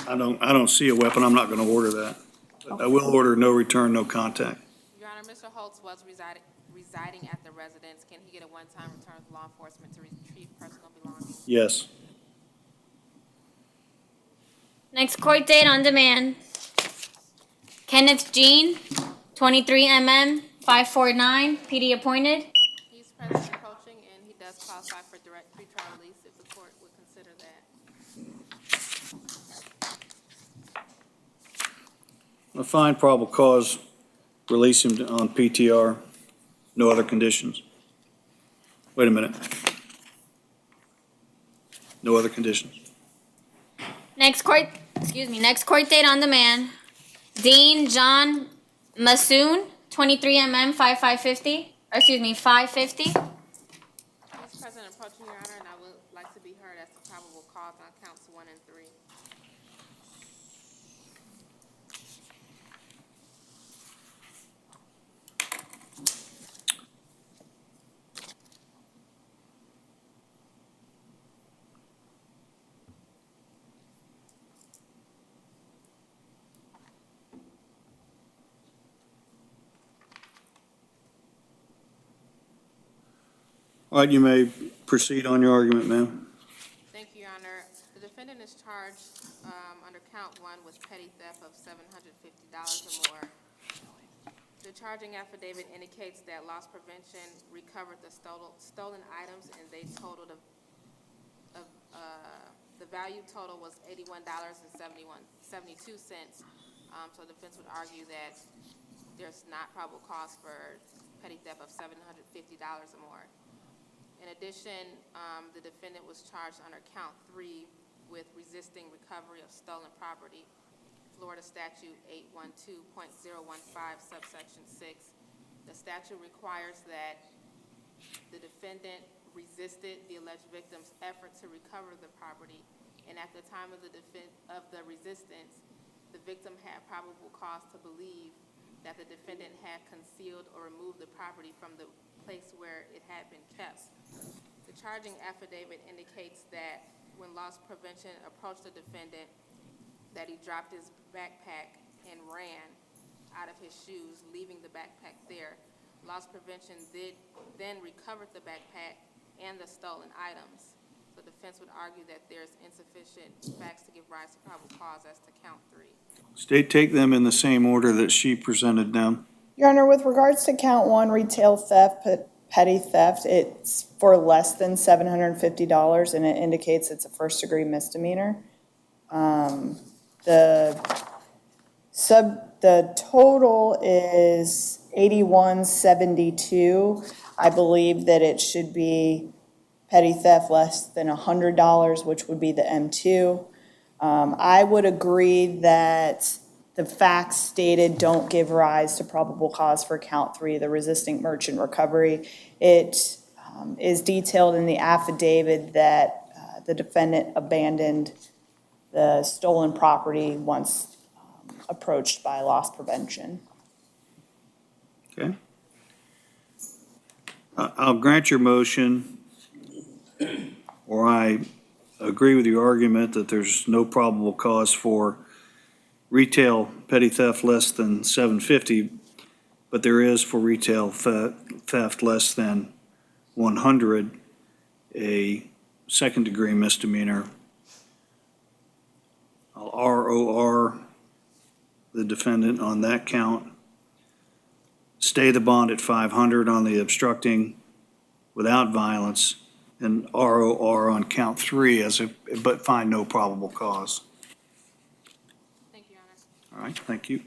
Speaker 11: I don't see a weapon. I'm not going to order that. I will order no return, no contact.
Speaker 7: Your Honor, Mr. Holtz was residing at the residence. Can he get a one-time return with law enforcement to retrieve personal belongings?
Speaker 11: Yes.
Speaker 6: Next court date on demand. Kenneth Jean, 23 549, PD appointed.
Speaker 7: He's present approaching, and he does qualify for direct pretrial release if the court would consider that.
Speaker 11: I find probable cause, release him on PTR, no other conditions. Wait a minute. No other conditions.
Speaker 6: Next court date on demand. Dean John Masoon, 23 550, 550.
Speaker 7: He's present approaching, Your Honor, and I would like to be heard as to probable cause on counts 1 and 3.
Speaker 11: All right, you may proceed on your argument, ma'am.
Speaker 7: Thank you, Your Honor. The defendant is charged under count 1 with petty theft of $750 or more. The charging affidavit indicates that loss prevention recovered the stolen items, and they totaled the value total was $81.72. So the defense would argue that there's not probable cause for petty theft of $750 or more. In addition, the defendant was charged under count 3 with resisting recovery of stolen property, Florida Statute 812.015, subsection 6. The statute requires that the defendant resisted the alleged victim's effort to recover the property, and at the time of the resistance, the victim had probable cause to believe that the defendant had concealed or removed the property from the place where it had been kept. The charging affidavit indicates that when loss prevention approached the defendant, that he dropped his backpack and ran out of his shoes, leaving the backpack there. Loss prevention then recovered the backpack and the stolen items. The defense would argue that there's insufficient facts to give rise to probable cause as to count 3.
Speaker 11: State, take them in the same order that she presented them.
Speaker 16: Your Honor, with regards to count 1, retail theft, petty theft, it's for less than $750, and it indicates it's a first-degree misdemeanor. The total is $81.72. I believe that it should be petty theft less than $100, which would be the M2. I would agree that the facts stated don't give rise to probable cause for count 3, the resisting merchant recovery. It is detailed in the affidavit that the defendant abandoned the stolen property once approached by loss prevention.
Speaker 11: Okay. I'll grant your motion, or I agree with your argument that there's no probable cause for retail petty theft less than $750, but there is for retail theft less than $100, a second-degree misdemeanor. I'll ROR the defendant on that count. Stay the bond at $500 on the obstructing without violence, and ROR on count 3 but find no probable cause.
Speaker 7: Thank you, Your Honor.
Speaker 11: All right, thank you.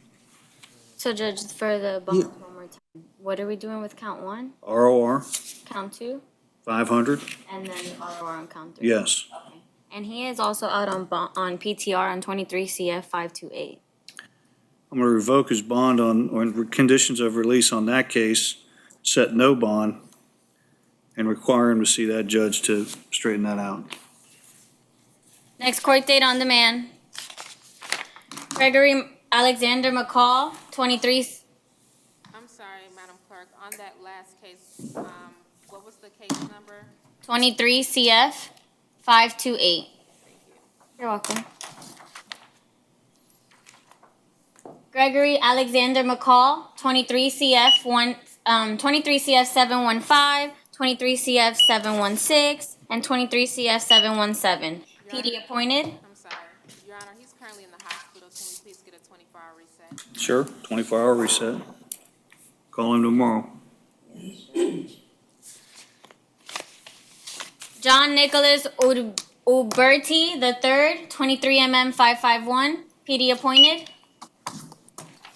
Speaker 6: So Judge, for the bond one more time, what are we doing with count 1,
Speaker 11: ROR,
Speaker 6: count 2,
Speaker 11: 500,
Speaker 6: and then ROR on count 3?
Speaker 11: yes.
Speaker 6: Okay. And he is also out on PTR on 23 CF 528.
Speaker 11: I'm going to revoke his bond on conditions of release on that case, set no bond, and require him to see that judge to straighten that out.
Speaker 6: Next court date on demand. Gregory Alexander McCall, 23.
Speaker 7: I'm sorry, Madam Clerk, on that last case, what was the case number?
Speaker 6: 23 CF 528. You're welcome. Gregory Alexander McCall, 23 CF 715, 23 CF 716, and 23 CF 717. PD appointed.
Speaker 7: I'm sorry, Your Honor, he's currently in the 24-hour reset.
Speaker 11: Sure, 24-hour reset. Call him tomorrow.
Speaker 6: John Nicholas Uberti III, 23 551, PD appointed.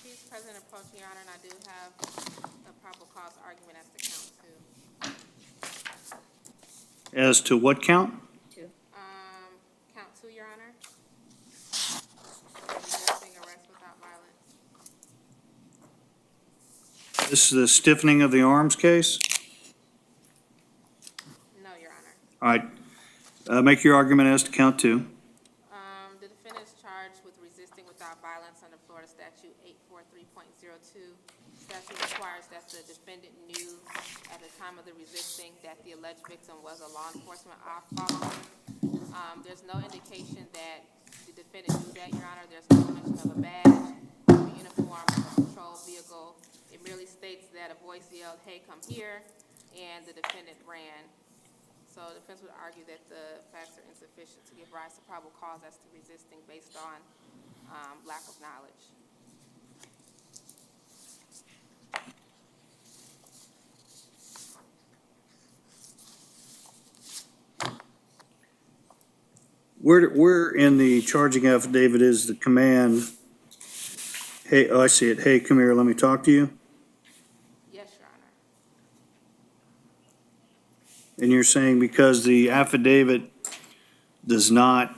Speaker 7: He's present and approaching, Your Honor, and I do have a probable cause argument as to count two.
Speaker 11: As to what count?
Speaker 7: Count two, Your Honor. Resisting arrest without violence.
Speaker 11: This is the stiffening of the arms case?
Speaker 7: No, Your Honor.
Speaker 11: All right. Make your argument as to count two.
Speaker 7: The defendant is charged with resisting without violence under Florida Statute 843.02. Statute requires that the defendant knew at the time of the resisting that the alleged victim was a law enforcement officer. There's no indication that the defendant knew that, Your Honor. There's no mention of a badge, a uniform, or a patrol vehicle. It merely states that a voice yelled, "Hey, come here," and the defendant ran. So the defense would argue that the facts are insufficient to give rise to probable cause as to resisting based on lack of knowledge.
Speaker 11: Where in the charging affidavit is the command, "Hey," oh, I see it, "Hey, come here, let me talk to you"?
Speaker 7: Yes, Your Honor.
Speaker 11: And you're saying because the affidavit does not,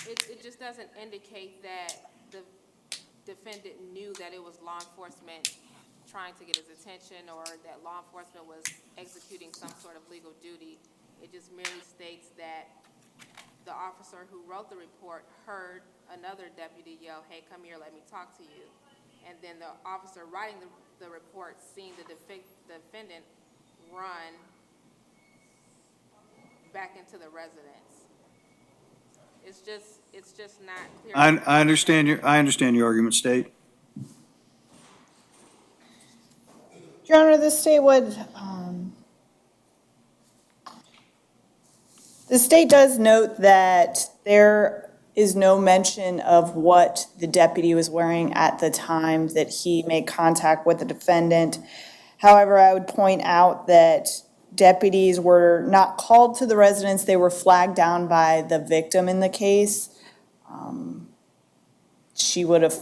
Speaker 7: It just doesn't indicate that the defendant knew that it was law enforcement trying to get his attention or that law enforcement was executing some sort of legal duty. It just merely states that the officer who wrote the report heard another deputy yell, "Hey, come here, let me talk to you." And then the officer writing the report, seeing the defendant run back into the residence. It's just not clear.
Speaker 11: I understand your argument, State.
Speaker 16: Your Honor, the state would, the state does note that there is no mention of what the deputy was wearing at the time that he made contact with the defendant. However, I would point out that deputies were not called to the residence. They were flagged down by the victim in the case. She would have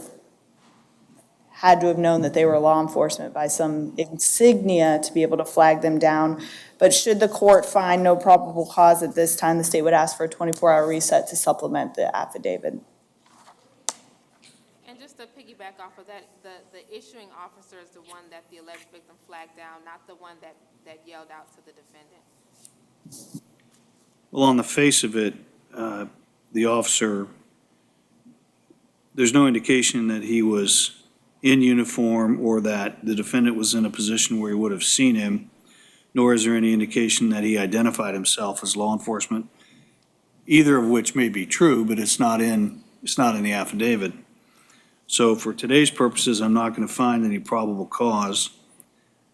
Speaker 16: had to have known that they were law enforcement by some insignia to be able to flag them down. But should the court find no probable cause at this time, the state would ask for a 24-hour reset to supplement the affidavit.
Speaker 7: And just to piggyback off of that, the issuing officer is the one that the alleged victim flagged down, not the one that yelled out to the defendant.
Speaker 11: Well, on the face of it, the officer, there's no indication that he was in uniform or that the defendant was in a position where he would have seen him, nor is there any indication that he identified himself as law enforcement, either of which may be true, but it's not in the affidavit. So for today's purposes, I'm not going to find any probable cause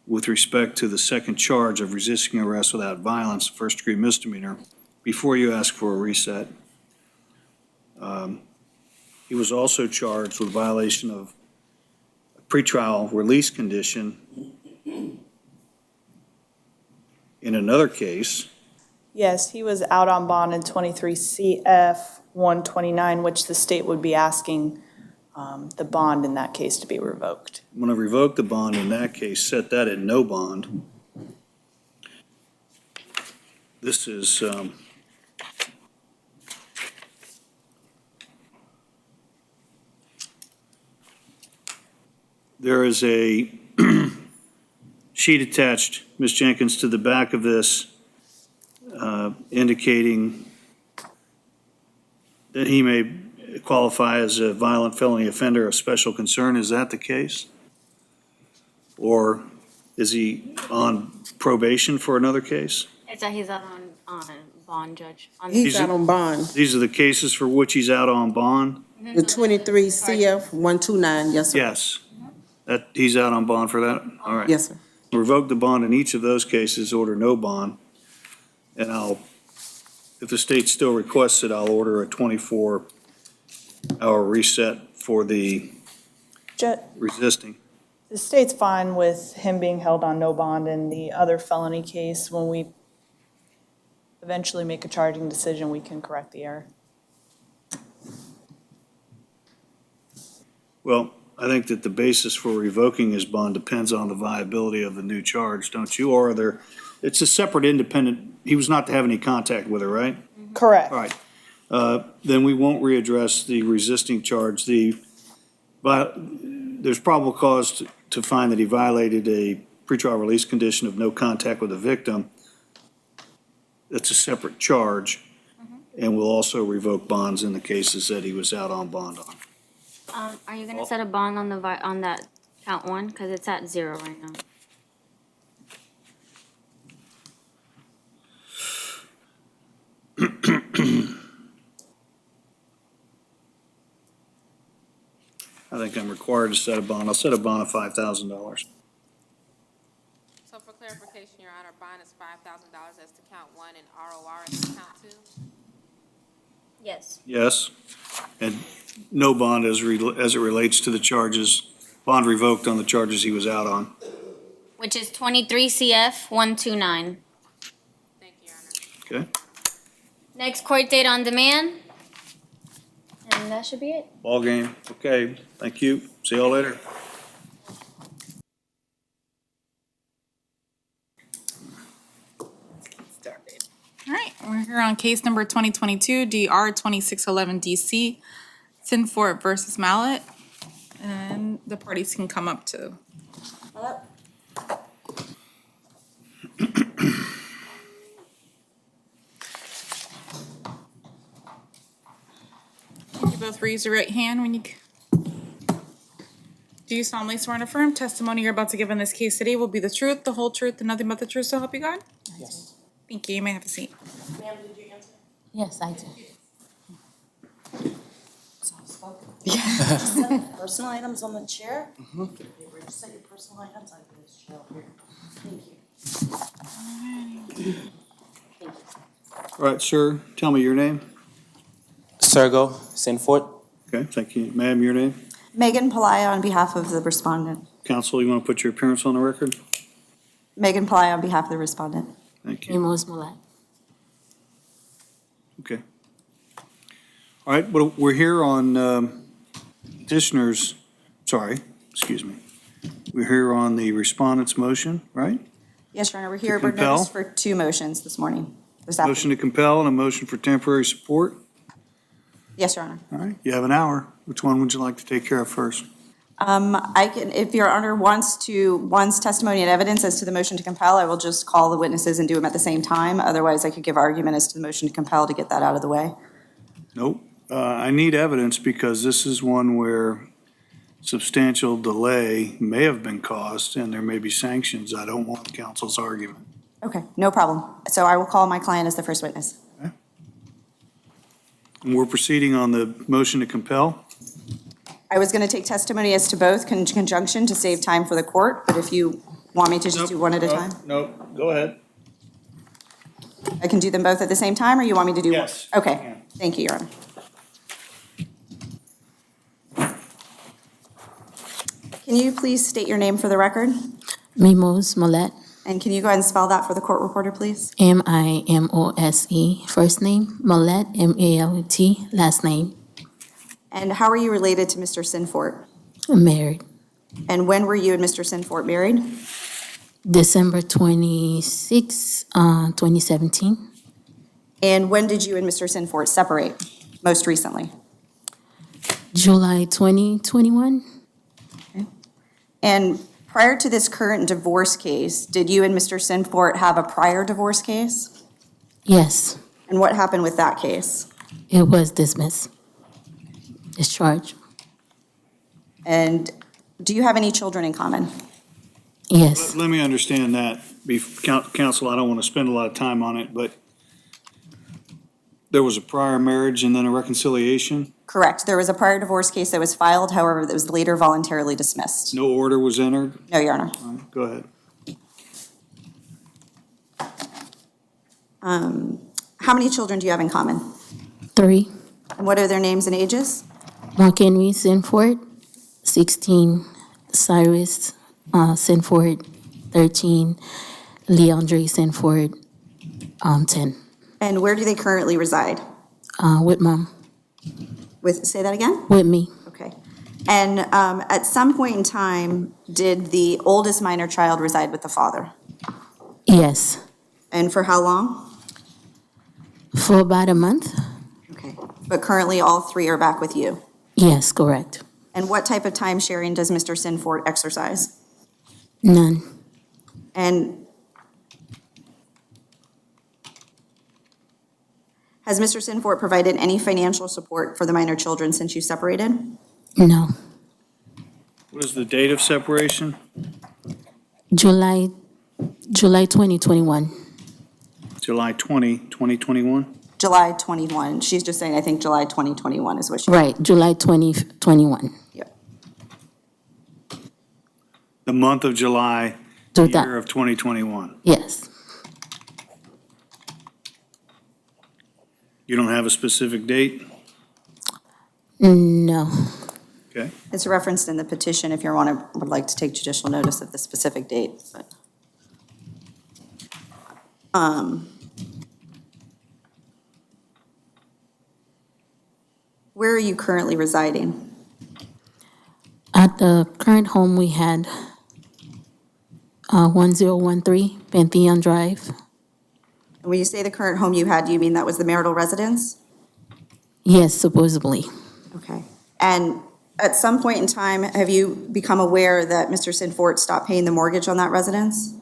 Speaker 11: with respect to the second charge of resisting arrest without violence, first-degree misdemeanor, before you ask for a reset. He was also charged with violation of a pretrial release condition in another case.
Speaker 16: Yes, he was out on bond in 23 CF 129, which the state would be asking the bond in that case to be revoked.
Speaker 11: I'm going to revoke the bond in that case, set that at no bond. This is, there is a sheet attached, Ms. Jenkins, to the back of this indicating that he may qualify as a violent felony offender of special concern. Is that the case? Or is he on probation for another case?
Speaker 6: It's he's out on bond, Judge.
Speaker 18: He's out on bond.
Speaker 11: These are the cases for which he's out on bond?
Speaker 18: The 23 CF 129, yes, sir.
Speaker 11: Yes. That, he's out on bond for that? All right.
Speaker 18: Yes, sir.
Speaker 11: Revoke the bond in each of those cases, order no bond. And if the state still requests it, I'll order a 24 our reset for the
Speaker 16: Ju-
Speaker 11: resisting.
Speaker 16: The state's fine with him being held on no bond in the other felony case. When we eventually make a charging decision, we can correct the error.
Speaker 11: Well, I think that the basis for revoking his bond depends on the viability of the new charge, don't you? Or are there, it's a separate independent, he was not to have any contact with her, right?
Speaker 16: Correct.
Speaker 11: All right. Then we won't readdress the resisting charge. But there's probable cause to find that he violated a pretrial release condition of no contact with the victim. That's a separate charge. And we'll also revoke bonds in the cases that he was out on bond on.
Speaker 6: Are you gonna set a bond on on that count one? Cause it's at 0 right now.
Speaker 11: I think I'm required to set a bond. I'll set a bond of $5,000.
Speaker 7: So for clarification, Your Honor, bond is $5,000 as to count 1 and ROR as to count 2?
Speaker 6: Yes.
Speaker 11: Yes. And no bond as it relates to the charges, bond revoked on the charges he was out on.
Speaker 6: Which is 23 CF 129.
Speaker 7: Thank you, Your Honor.
Speaker 11: Okay?
Speaker 6: Next court date on demand. And that should be it.
Speaker 11: Ball game. Okay. Thank you. See y'all later.
Speaker 15: All right, we're here on case number 2022 DR 2611 DC, Sinfort versus Mallet. And the parties can come up to. You both raise your right hand when you. Do you solemnly swear and affirm testimony you're about to give in this case today will be the truth, the whole truth, and nothing but the truth, so help you God?
Speaker 18: Yes.
Speaker 15: Thank you. You may have a seat.
Speaker 12: Ma'am, did you answer?
Speaker 13: Yes, I do.
Speaker 17: Personal items on the chair? Just set your personal items on this chair here. Thank you.
Speaker 11: All right, sir. Tell me your name.
Speaker 19: Sergo Sinfort.
Speaker 11: Okay, thank you. Ma'am, your name?
Speaker 17: Megan Palaia on behalf of the respondent.
Speaker 11: Counsel, you want to put your appearance on the record?
Speaker 17: Megan Palaia on behalf of the respondent.
Speaker 11: Thank you.
Speaker 13: Mimos Mulat.
Speaker 11: Okay. All right, well, we're here on petitioners, excuse me. We're here on the respondent's motion, right?
Speaker 17: Yes, Your Honor, we're here,
Speaker 11: To
Speaker 17: we're
Speaker 11: compel?
Speaker 17: noticed for two motions this morning. This afternoon.
Speaker 11: Motion to compel and a motion for temporary support.
Speaker 17: Yes, Your Honor.
Speaker 11: All right, you have an hour. Which one would you like to take care of first?
Speaker 17: I can, if Your Honor wants testimony and evidence as to the motion to compel, I will just call the witnesses and do them at the same time. Otherwise, I could give argument as to the motion to compel to get that out of the way.
Speaker 11: Nope. I need evidence because this is one where substantial delay may have been caused and there may be sanctions. I don't want counsel's argument.
Speaker 17: Okay, no problem. So I will call my client as the first witness.
Speaker 11: And we're proceeding on the motion to compel.
Speaker 17: I was going to take testimony as to both in conjunction to save time for the court, but if you want me to just do one at a time?
Speaker 11: Nope, go ahead.
Speaker 17: I can do them both at the same time, or you want me to do one?
Speaker 11: Yes.
Speaker 17: Okay, thank you, Your Honor. Can you please state your name for the record?
Speaker 13: Mimos Mulat.
Speaker 17: And can you go ahead and spell that for the court reporter, please?
Speaker 13: Mimose. First name, Mulat, Malut. Last name,
Speaker 17: And how are you related to Mr. Sinfort?
Speaker 13: married.
Speaker 17: And when were you and Mr. Sinfort married?
Speaker 13: December 26, 2017.
Speaker 17: And when did you and Mr. Sinfort separate, most recently?
Speaker 13: July 2021.
Speaker 17: And prior to this current divorce case, did you and Mr. Sinfort have a prior divorce case?
Speaker 13: Yes,
Speaker 17: And what happened with that case?
Speaker 13: it was dismissed. Discharged.
Speaker 17: And do you have any children in common?
Speaker 13: Yes,
Speaker 11: Let me understand that. Counsel, I don't want to spend a lot of time on it, but there was a prior marriage and then a reconciliation?
Speaker 17: Correct. There was a prior divorce case that was filed, however, that was later voluntarily dismissed.
Speaker 11: No order was entered?
Speaker 17: No, Your Honor.
Speaker 11: All right, go ahead.
Speaker 17: How many children do you have in common?
Speaker 13: 3.
Speaker 17: And what are their names and ages?
Speaker 13: Mark Henry Sinford, 16, Cyrus Sinford, 13, Leandre Sinford, 10.
Speaker 17: And where do they currently reside?
Speaker 13: With mom,
Speaker 17: Say that again?
Speaker 13: with me.
Speaker 17: Okay. And at some point in time, did the oldest minor child reside with the father?
Speaker 13: Yes,
Speaker 17: And for how long?
Speaker 13: for about a month.
Speaker 17: Okay. But currently, all three are back with you?
Speaker 13: Yes, correct.
Speaker 17: And what type of time sharing does Mr. Sinford exercise?
Speaker 13: None.
Speaker 17: And has Mr. Sinford provided any financial support for the minor children since you separated?
Speaker 13: No.
Speaker 11: What is the date of separation?
Speaker 13: July 2021.
Speaker 11: July 20, 2021?
Speaker 17: July 21. She's just saying, I think July 2021 is what she.
Speaker 13: Right, July 2021.
Speaker 17: Yep.
Speaker 11: The month of July,
Speaker 13: Do
Speaker 11: the
Speaker 13: that.
Speaker 11: year of 2021.
Speaker 13: Yes.
Speaker 11: You don't have a specific date?
Speaker 13: No.
Speaker 11: Okay.
Speaker 17: It's referenced in the petition if you would like to take judicial notice of the specific date, but. Where are you currently residing?
Speaker 13: At the current home we had, 1013 Pantheon Drive.
Speaker 17: And when you say the current home you had, do you mean that was the marital residence?
Speaker 13: Yes, supposedly.
Speaker 17: Okay. And at some point in time, have you become aware that Mr. Sinfort stopped paying the mortgage on that residence?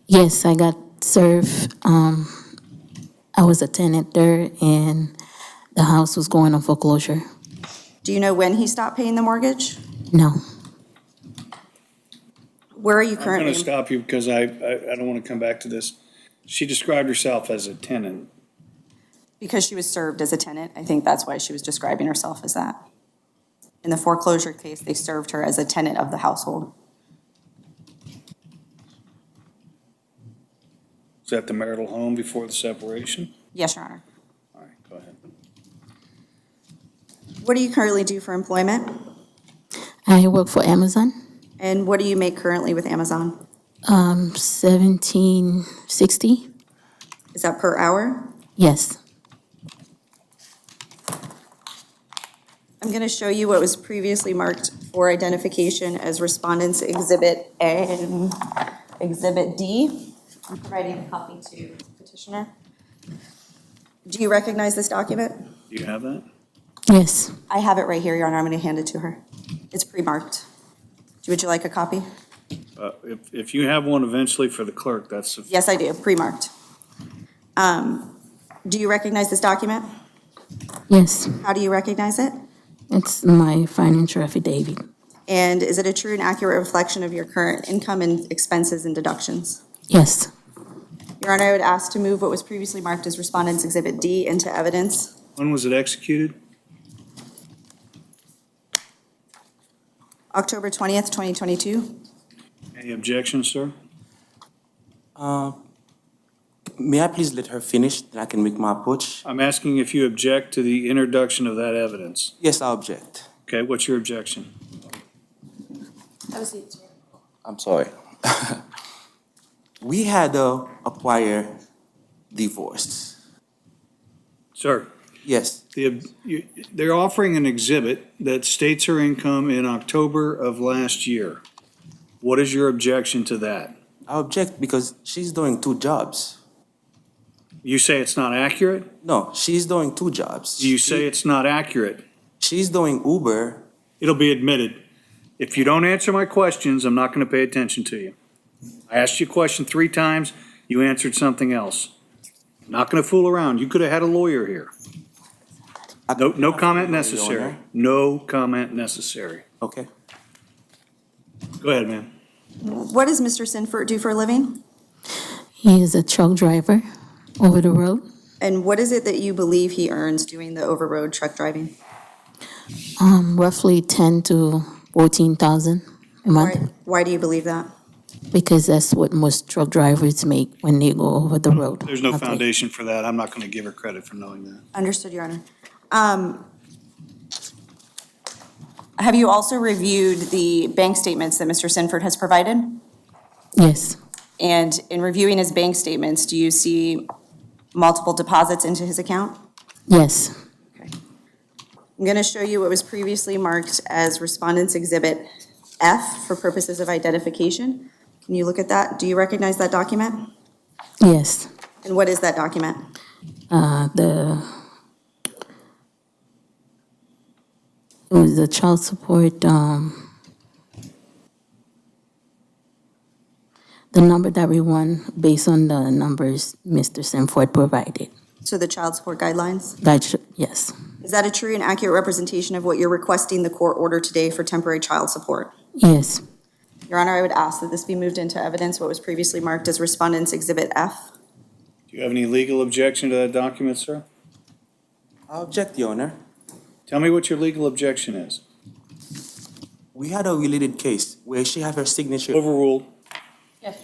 Speaker 13: Yes, I got served. I was a tenant there and the house was going on foreclosure.
Speaker 17: Do you know when he stopped paying the mortgage?
Speaker 13: No.
Speaker 17: Where are you
Speaker 11: I'm going
Speaker 17: currently?
Speaker 11: to stop you because I don't want to come back to this. She described herself as a tenant.
Speaker 17: Because she was served as a tenant. I think that's why she was describing herself as that. In the foreclosure case, they served her as a tenant of the household.
Speaker 11: Is that the marital home before the separation?
Speaker 17: Yes, Your Honor.
Speaker 11: All right, go ahead.
Speaker 17: What do you currently do for employment?
Speaker 13: I work for Amazon,
Speaker 17: And what do you make currently with Amazon?
Speaker 13: 1760.
Speaker 17: Is that per hour?
Speaker 13: Yes.
Speaker 17: I'm going to show you what was previously marked for identification as Respondent's Exhibit A and Exhibit D. I'm providing a copy to petitioner. Do you recognize this document?
Speaker 11: Do you have that?
Speaker 13: Yes.
Speaker 17: I have it right here, Your Honor. I'm going to hand it to her. It's pre-marked. Would you like a copy?
Speaker 11: If you have one eventually for the clerk, that's sufficient.
Speaker 17: Yes, I do, pre-marked. Do you recognize this document?
Speaker 13: Yes.
Speaker 17: How do you recognize it?
Speaker 13: It's my financial affidavit.
Speaker 17: And is it a true and accurate reflection of your current income and expenses and deductions?
Speaker 13: Yes.
Speaker 17: Your Honor, I would ask to move what was previously marked as Respondent's Exhibit D into evidence.
Speaker 11: When was it executed?
Speaker 17: October 20th, 2022.
Speaker 11: Any objections, sir?
Speaker 19: May I please let her finish, then I can make my approach?
Speaker 11: I'm asking if you object to the introduction of that evidence.
Speaker 19: Yes, I object.
Speaker 11: Okay, what's your objection?
Speaker 19: I'm sorry. We had a prior divorce.
Speaker 11: Sir?
Speaker 19: Yes.
Speaker 11: They're offering an exhibit that states her income in October of last year. What is your objection to that?
Speaker 19: I object because she's doing two jobs.
Speaker 11: You say it's not accurate?
Speaker 19: No, she's doing two jobs.
Speaker 11: You say it's not accurate?
Speaker 19: She's doing Uber.
Speaker 11: It'll be admitted. If you don't answer my questions, I'm not going to pay attention to you. I asked you a question 3 times, you answered something else. I'm not going to fool around. You could have had a lawyer here. No comment necessary. No comment necessary.
Speaker 19: Okay.
Speaker 11: Go ahead, ma'am.
Speaker 17: What does Mr. Sinfort do for a living?
Speaker 13: He is a truck driver over the road.
Speaker 17: And what is it that you believe he earns doing the over-road truck driving?
Speaker 13: Roughly 10 to 14,000 a month.
Speaker 17: Why do you believe that?
Speaker 13: Because that's what most truck drivers make when they go over the road.
Speaker 11: There's no
Speaker 13: Okay.
Speaker 11: foundation for that. I'm not going to give her credit for knowing that.
Speaker 17: Understood, Your Honor. Have you also reviewed the bank statements that Mr. Sinford has provided?
Speaker 13: Yes.
Speaker 17: And in reviewing his bank statements, do you see multiple deposits into his account?
Speaker 13: Yes.
Speaker 17: I'm going to show you what was previously marked as Respondent's Exhibit F for purposes of identification. Can you look at that? Do you recognize that document?
Speaker 13: Yes.
Speaker 17: And what is that document?
Speaker 13: It was the child support, the number that we won based on the numbers Mr. Sanford provided.
Speaker 17: So the child support guidelines?
Speaker 13: Yes.
Speaker 17: Is that a true and accurate representation of what you're requesting the court order today for temporary child support?
Speaker 13: Yes.
Speaker 17: Your Honor, I would ask that this be moved into evidence, what was previously marked as Respondent's Exhibit F.
Speaker 11: Do you have any legal objection to that document, sir?
Speaker 19: I object, Your Honor.
Speaker 11: Tell me what your legal objection is.
Speaker 19: We had a related case where she had her signature.
Speaker 11: Overruled.
Speaker 2: Yes.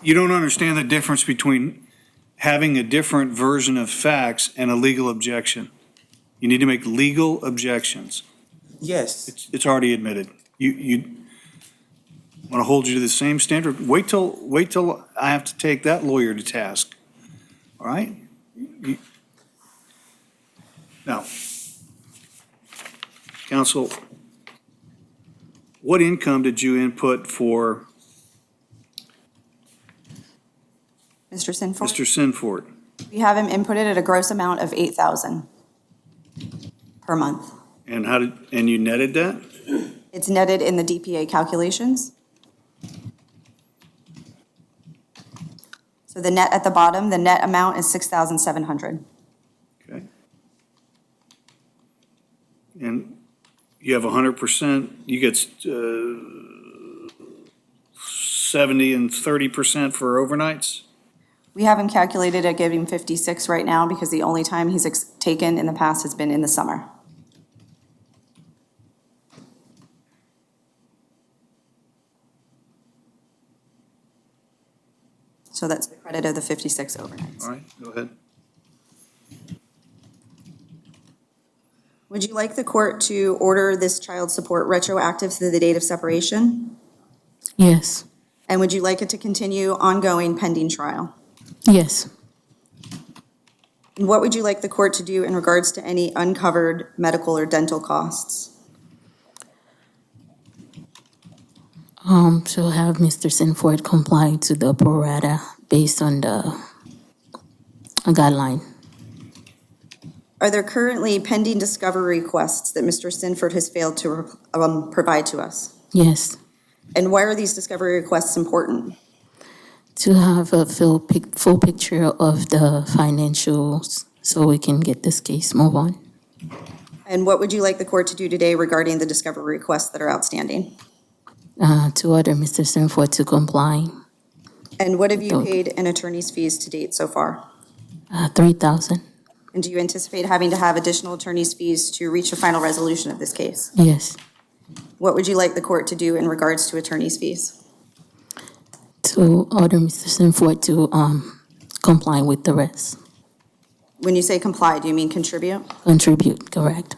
Speaker 11: You don't understand the difference between having a different version of facts and a legal objection. You need to make legal objections.
Speaker 19: Yes.
Speaker 11: It's already admitted. You want to hold you to the same standard? Wait till I have to take that lawyer to task. All right? Now, counsel, what income did you input for
Speaker 17: Mr. Sinford?
Speaker 11: Mr. Sinford?
Speaker 17: We have him inputted at a gross amount of $8,000 per month.
Speaker 11: And you netted that?
Speaker 17: It's netted in the DPA calculations. So the net at the bottom, the net amount is $6,700.
Speaker 11: Okay. And you have 100%, you get 70 and 30% for overnights?
Speaker 17: We have him calculated at giving 56 right now because the only time he's taken in the past has been in the summer. So that's the credit of the 56 overnights.
Speaker 11: All right, go ahead.
Speaker 17: Would you like the court to order this child support retroactive to the date of separation?
Speaker 13: Yes.
Speaker 17: And would you like it to continue ongoing pending trial?
Speaker 13: Yes.
Speaker 17: And what would you like the court to do in regards to any uncovered medical or dental costs?
Speaker 13: To have Mr. Sinford comply to the pro rata based on the guideline.
Speaker 17: Are there currently pending discovery requests that Mr. Sinford has failed to provide to us?
Speaker 13: Yes.
Speaker 17: And why are these discovery requests important?
Speaker 13: To have a full picture of the financials so we can get this case move on.
Speaker 17: And what would you like the court to do today regarding the discovery requests that are outstanding?
Speaker 13: To order Mr. Sinford to comply.
Speaker 17: And what have you paid in attorney's fees to date so far?
Speaker 13: $3,000.
Speaker 17: And do you anticipate having to have additional attorney's fees to reach a final resolution of this case?
Speaker 13: Yes.
Speaker 17: What would you like the court to do in regards to attorney's fees?
Speaker 13: To order Mr. Sinford to comply with the rest.
Speaker 17: When you say comply, do you mean contribute?
Speaker 13: Contribute, correct.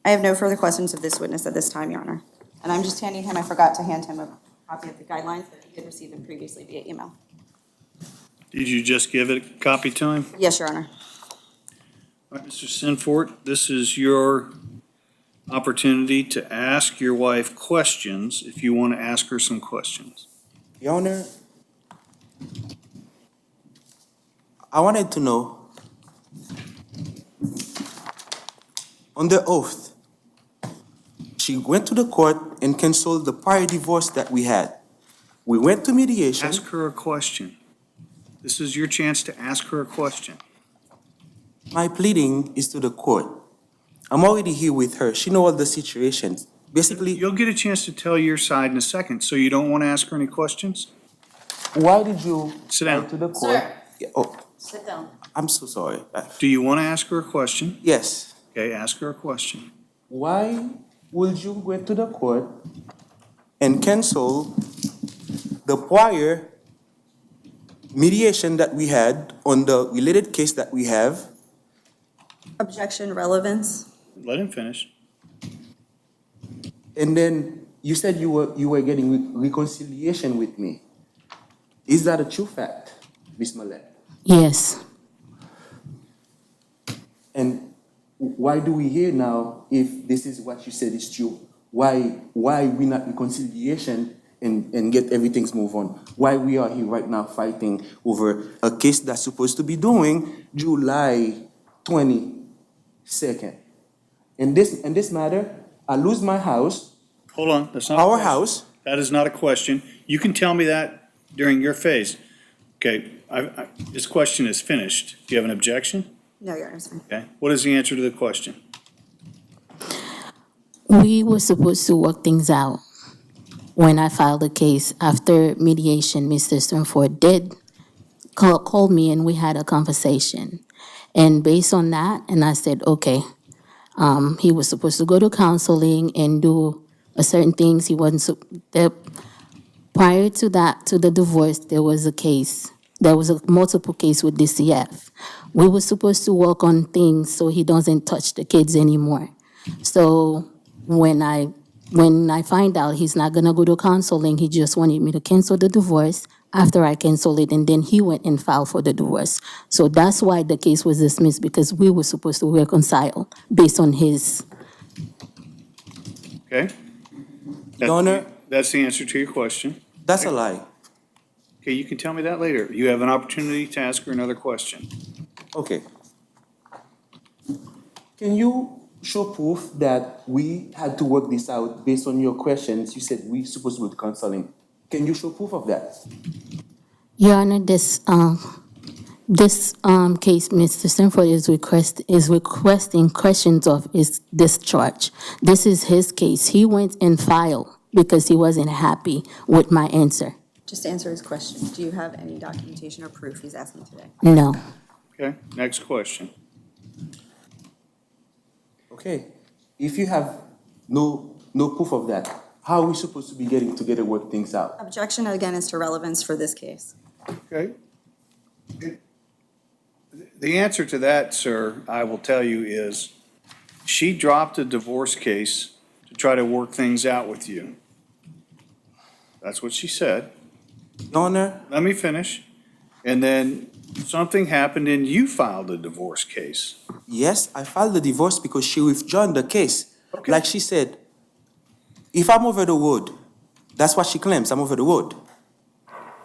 Speaker 17: I have no further questions of this witness at this time, Your Honor. And I'm just handing him, I forgot to hand him a copy of the guidelines that he did receive them previously via email.
Speaker 11: Did you just give it a copy to him?
Speaker 17: Yes, Your Honor.
Speaker 11: All right, Mr. Sinford, this is your opportunity to ask your wife questions if you want to ask her some questions.
Speaker 19: Your Honor, I wanted to know, on the oath, she went to the court and canceled the prior divorce that we had. We went to mediation.
Speaker 11: Ask her a question. This is your chance to ask her a question.
Speaker 19: My pleading is to the court. I'm already here with her. She knows all the situations. Basically,
Speaker 11: You'll get a chance to tell your side in a second, so you don't want to ask her any questions?
Speaker 19: why did you
Speaker 11: Sit
Speaker 19: go
Speaker 11: down.
Speaker 19: to the court? Yeah, oh,
Speaker 17: Sit down.
Speaker 19: I'm so sorry.
Speaker 11: Do you want to ask her a question?
Speaker 19: Yes.
Speaker 11: Okay, ask her a question.
Speaker 19: Why would you go to the court and cancel the prior mediation that we had on the related case that we have?
Speaker 17: Objection relevance.
Speaker 11: let him finish.
Speaker 19: And then you said you were getting reconciliation with me. Is that a true fact, Ms. Mallet?
Speaker 13: Yes.
Speaker 19: And why do we hear now if this is what you said is true? Why we not reconciliation and get everything's move on? Why we are here right now fighting over a case that's supposed to be doing July 22nd? In this matter, I lose my house.
Speaker 11: Hold on, that's not a
Speaker 19: Our
Speaker 11: question.
Speaker 19: house.
Speaker 11: That is not a question. You can tell me that during your phase. Okay, this question is finished. Do you have an objection?
Speaker 17: No, Your Honor, it's fine.
Speaker 11: Okay, what is the answer to the question?
Speaker 13: We were supposed to work things out. When I filed the case, after mediation, Mr. Sternford did call me and we had a conversation. And based on that, and I said, okay, he was supposed to go to counseling and do certain things. He wasn't, prior to that, to the divorce, there was a case. There was a multiple case with DCF. We were supposed to work on things so he doesn't touch the kids anymore. So when I find out he's not gonna go to counseling, he just wanted me to cancel the divorce after I canceled it, and then he went and filed for the divorce. So that's why the case was dismissed, because we were supposed to reconcile based on his.
Speaker 11: Okay?
Speaker 19: Your Honor.
Speaker 11: That's the answer to your question.
Speaker 19: That's a lie.
Speaker 11: Okay, you can tell me that later. You have an opportunity to ask her another question.
Speaker 19: Okay. Can you show proof that we had to work this out based on your questions? You said we supposed to go to counseling. Can you show proof of that?
Speaker 13: Your Honor, this case, Mr. Stanford is requesting questions of his discharge. This is his case. He went and filed because he wasn't happy with my answer.
Speaker 17: Just to answer his question, do you have any documentation or proof he's asking today?
Speaker 13: No.
Speaker 11: Okay, next question.
Speaker 19: Okay. If you have no proof of that, how are we supposed to be getting together to work things out?
Speaker 17: Objection again is to relevance for this case.
Speaker 11: Okay. The answer to that, sir, I will tell you is, she dropped a divorce case to try to work things out with you. That's what she said.
Speaker 19: Your Honor.
Speaker 11: Let me finish. And then something happened and you filed a divorce case.
Speaker 19: Yes, I filed the divorce because she withdrew the case. Okay. Like she said, if I'm over the road, that's what she claims, I'm over the road.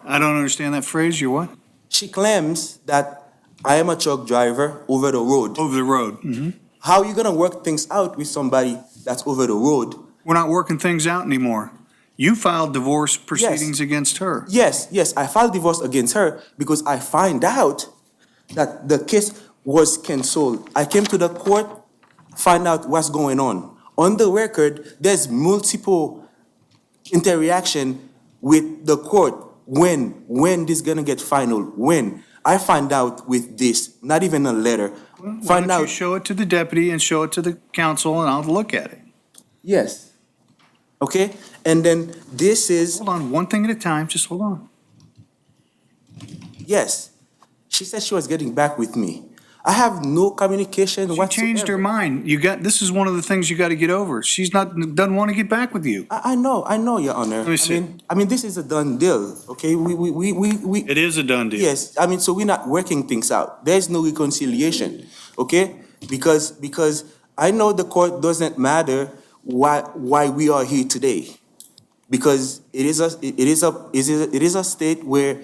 Speaker 11: I don't understand that phrase, you're what?
Speaker 19: She claims that I am a truck driver over the road.
Speaker 11: Over the road. Mm-hmm.
Speaker 19: How are you gonna work things out with somebody that's over the road?
Speaker 11: We're not working things out anymore. You filed divorce proceedings against her.
Speaker 19: Yes, I filed divorce against her because I find out that the case was canceled. I came to the court, find out what's going on. On the record, there's multiple interaction with the court. When this gonna get final? When? I find out with this, not even a letter.
Speaker 11: Why don't you show it to the deputy and show it to the council and I'll look at it.
Speaker 19: Yes. Okay, and then this is.
Speaker 11: Hold on, one thing at a time, just hold on.
Speaker 19: Yes, she said she was getting back with me. I have no communication whatsoever.
Speaker 11: She changed her mind. This is one of the things you gotta get over. Doesn't want to get back with you.
Speaker 19: I know, Your Honor.
Speaker 11: Let me see.
Speaker 19: I mean, this is a done deal, okay? We.
Speaker 11: It is a done deal.
Speaker 19: Yes, so we're not working things out. There's no reconciliation, okay? Because I know the court doesn't matter why we are here today, because it is a state where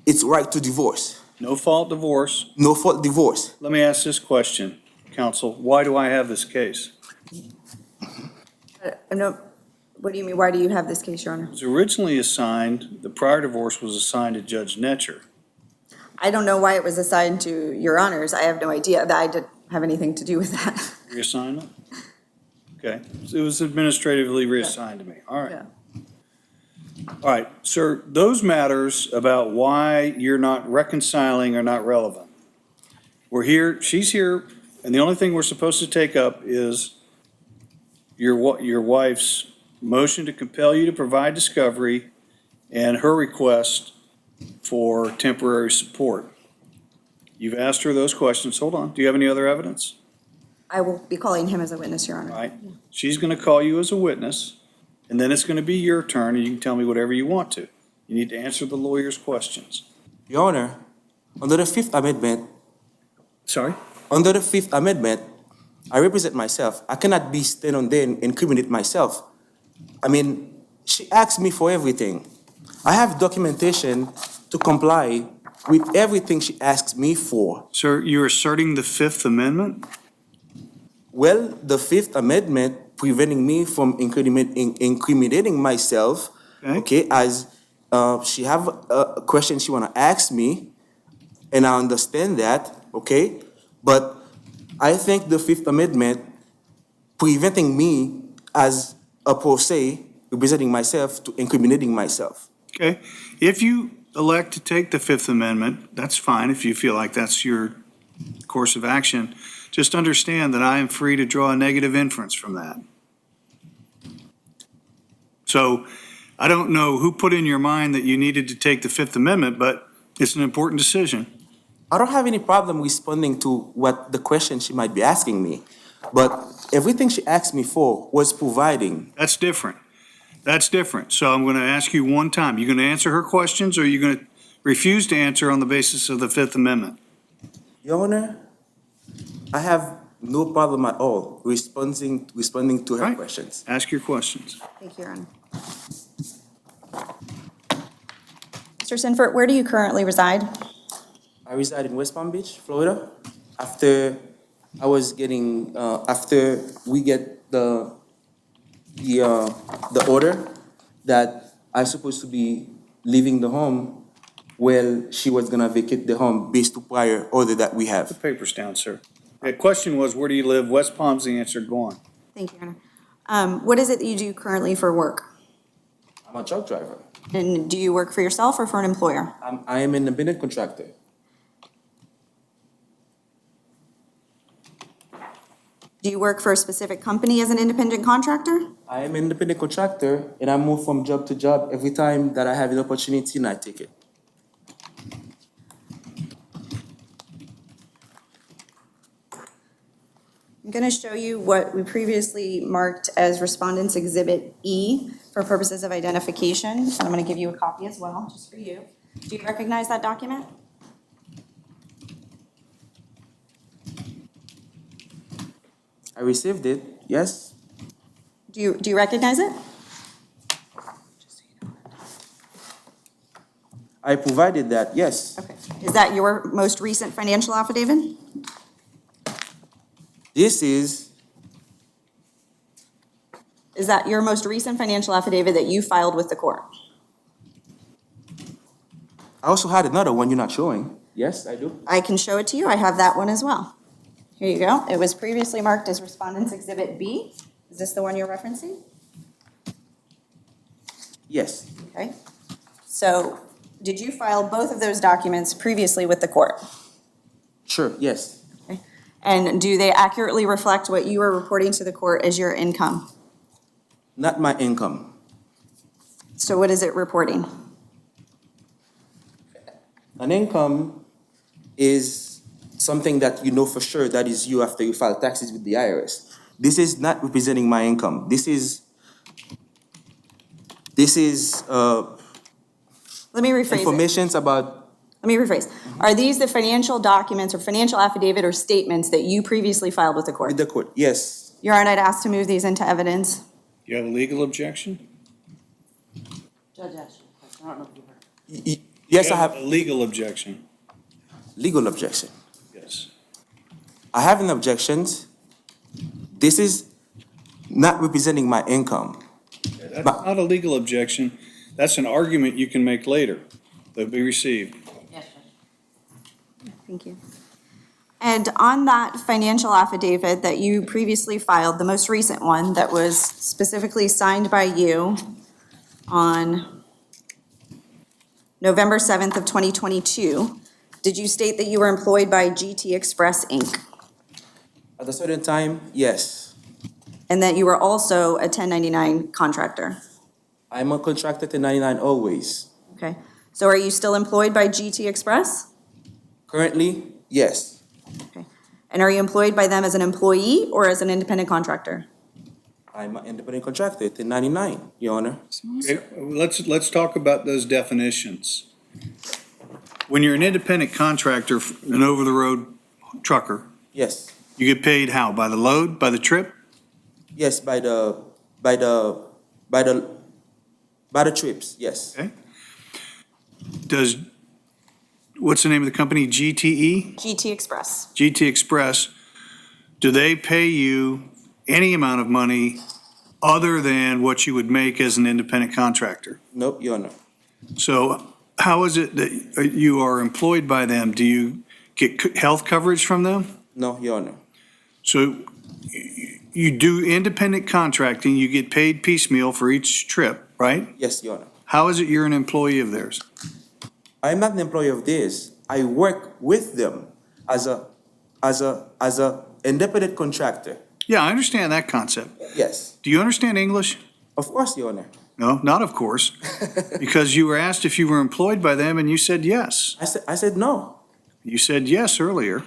Speaker 19: it's right to divorce.
Speaker 11: No fault divorce.
Speaker 19: No fault divorce.
Speaker 11: Let me ask this question, counsel. Why do I have this case?
Speaker 17: No, what do you mean, why do you have this case, Your Honor?
Speaker 11: It was originally assigned, the prior divorce was assigned to Judge Netcher.
Speaker 17: I don't know why it was assigned to Your Honors. I have no idea. I didn't have anything to do with that.
Speaker 11: Reassignment? Okay, it was administratively reassigned to me. All right.
Speaker 17: Yeah.
Speaker 11: All right, sir, those matters about why you're not reconciling are not relevant. We're here, she's here, and the only thing we're supposed to take up is your wife's motion to compel you to provide discovery and her request for temporary support. You've asked her those questions. Hold on. Do you have any other evidence?
Speaker 17: I will be calling him as a witness, Your Honor.
Speaker 11: right? She's gonna call you as a witness, and then it's gonna be your turn, and you can tell me whatever you want to. You need to answer the lawyer's questions.
Speaker 19: Your Honor, under the Fifth Amendment,
Speaker 11: Sorry?
Speaker 19: under the Fifth Amendment, I represent myself. I cannot be stand on there and incriminate myself. I mean, she asked me for everything. I have documentation to comply with everything she asks me for.
Speaker 11: Sir, you're asserting the Fifth Amendment?
Speaker 19: Well, the Fifth Amendment preventing me from incriminating myself, okay, as she have a question she wanna ask me, and I understand that, okay? But I think the Fifth Amendment preventing me as a pro se representing myself to incriminating myself.
Speaker 11: Okay. If you elect to take the Fifth Amendment, that's fine if you feel like that's your course of action. Just understand that I am free to draw a negative inference from that. So I don't know who put in your mind that you needed to take the Fifth Amendment, but it's an important decision.
Speaker 19: I don't have any problem responding to what the question she might be asking me, but everything she asked me for was providing.
Speaker 11: That's different. That's different. So I'm going to ask you one time. You going to answer her questions, or are you going to refuse to answer on the basis of the Fifth Amendment?
Speaker 19: Your Honor, I have no problem at all responding to her questions.
Speaker 11: Ask your questions.
Speaker 17: Thank you, Your Honor. Mr. Sinford, where do you currently reside?
Speaker 19: I reside in West Palm Beach, Florida. After we get the order that I'm supposed to be leaving the home, well, she was gonna vacate the home based to prior order that we have.
Speaker 11: The paper's down, sir. The question was, where do you live? West Palm's the answer. Go on.
Speaker 17: Thank you, Your Honor. What is it that you do currently for work?
Speaker 19: I'm a truck driver.
Speaker 17: And do you work for yourself or for an employer?
Speaker 19: I am an independent contractor.
Speaker 17: Do you work for a specific company as an independent contractor?
Speaker 19: I am an independent contractor, and I move from job to job every time that I have an opportunity, and I take it.
Speaker 17: I'm going to show you what we previously marked as Respondent's Exhibit E for purposes of identification. And I'm going to give you a copy as well, just for you. Do you recognize that document?
Speaker 19: I received it, yes.
Speaker 17: Do you recognize it?
Speaker 19: I provided that, yes.
Speaker 17: Okay. Is that your most recent financial affidavit?
Speaker 19: Is
Speaker 17: that your most recent financial affidavit that you filed with the court?
Speaker 19: I also had another one you're not showing. Yes, I do.
Speaker 17: I can show it to you. I have that one as well. Here you go. It was previously marked as Respondent's Exhibit B. Is this the one you're referencing?
Speaker 19: Yes.
Speaker 17: Okay. So did you file both of those documents previously with the court?
Speaker 19: Sure, yes.
Speaker 17: Okay. And do they accurately reflect what you are reporting to the court as your income?
Speaker 19: Not my income.
Speaker 17: So what is it reporting?
Speaker 19: An income is something that you know for sure that is you after you file taxes with the IRS. This is not representing my income. This is
Speaker 17: Let me rephrase it.
Speaker 19: information about.
Speaker 17: Let me rephrase. Are these the financial documents or financial affidavit or statements that you previously filed with the court?
Speaker 19: With the court, yes.
Speaker 17: Your Honor, I'd ask to move these into evidence.
Speaker 11: You have a legal objection?
Speaker 2: Judge Ashton, I don't know if you heard.
Speaker 19: Yes,
Speaker 11: You
Speaker 19: I have
Speaker 11: a legal objection.
Speaker 19: legal objection.
Speaker 11: Yes.
Speaker 19: I have an objection. This is not representing my income.
Speaker 11: That's not a legal objection. That's an argument you can make later. That'll be received.
Speaker 17: Thank you. And on that financial affidavit that you previously filed, the most recent one that was specifically signed by you on November 7th of 2022, did you state that you were employed by GT Express, Inc.?
Speaker 19: At a certain time, yes.
Speaker 17: And that you were also a 1099 contractor?
Speaker 19: I'm a contractor to 99 always.
Speaker 17: Okay. So are you still employed by GT Express?
Speaker 19: Currently, yes.
Speaker 17: And are you employed by them as an employee or as an independent contractor?
Speaker 19: I'm an independent contractor, 1099, Your Honor.
Speaker 11: Okay, let's talk about those definitions. When you're an independent contractor, an over-the-road trucker,
Speaker 19: Yes,
Speaker 11: you get paid how? By the load, by the trip?
Speaker 19: yes, by the trips, yes.
Speaker 11: Okay. What's the name of the company? GTE?
Speaker 17: GT Express.
Speaker 11: GT Express. Do they pay you any amount of money other than what you would make as an independent contractor?
Speaker 19: Nope, Your Honor.
Speaker 11: So how is it that you are employed by them? Do you get health coverage from them?
Speaker 19: No, Your Honor.
Speaker 11: So you do independent contracting, you get paid piecemeal for each trip, right?
Speaker 19: Yes, Your Honor.
Speaker 11: How is it you're an employee of theirs?
Speaker 19: I'm not an employee of this. I work with them as a independent contractor.
Speaker 11: Yeah, I understand that concept.
Speaker 19: Yes,
Speaker 11: Do you understand English?
Speaker 19: of course, Your Honor.
Speaker 11: No, not of course. Because you were asked if you were employed by them and you said yes.
Speaker 19: I said no.
Speaker 11: You said yes earlier.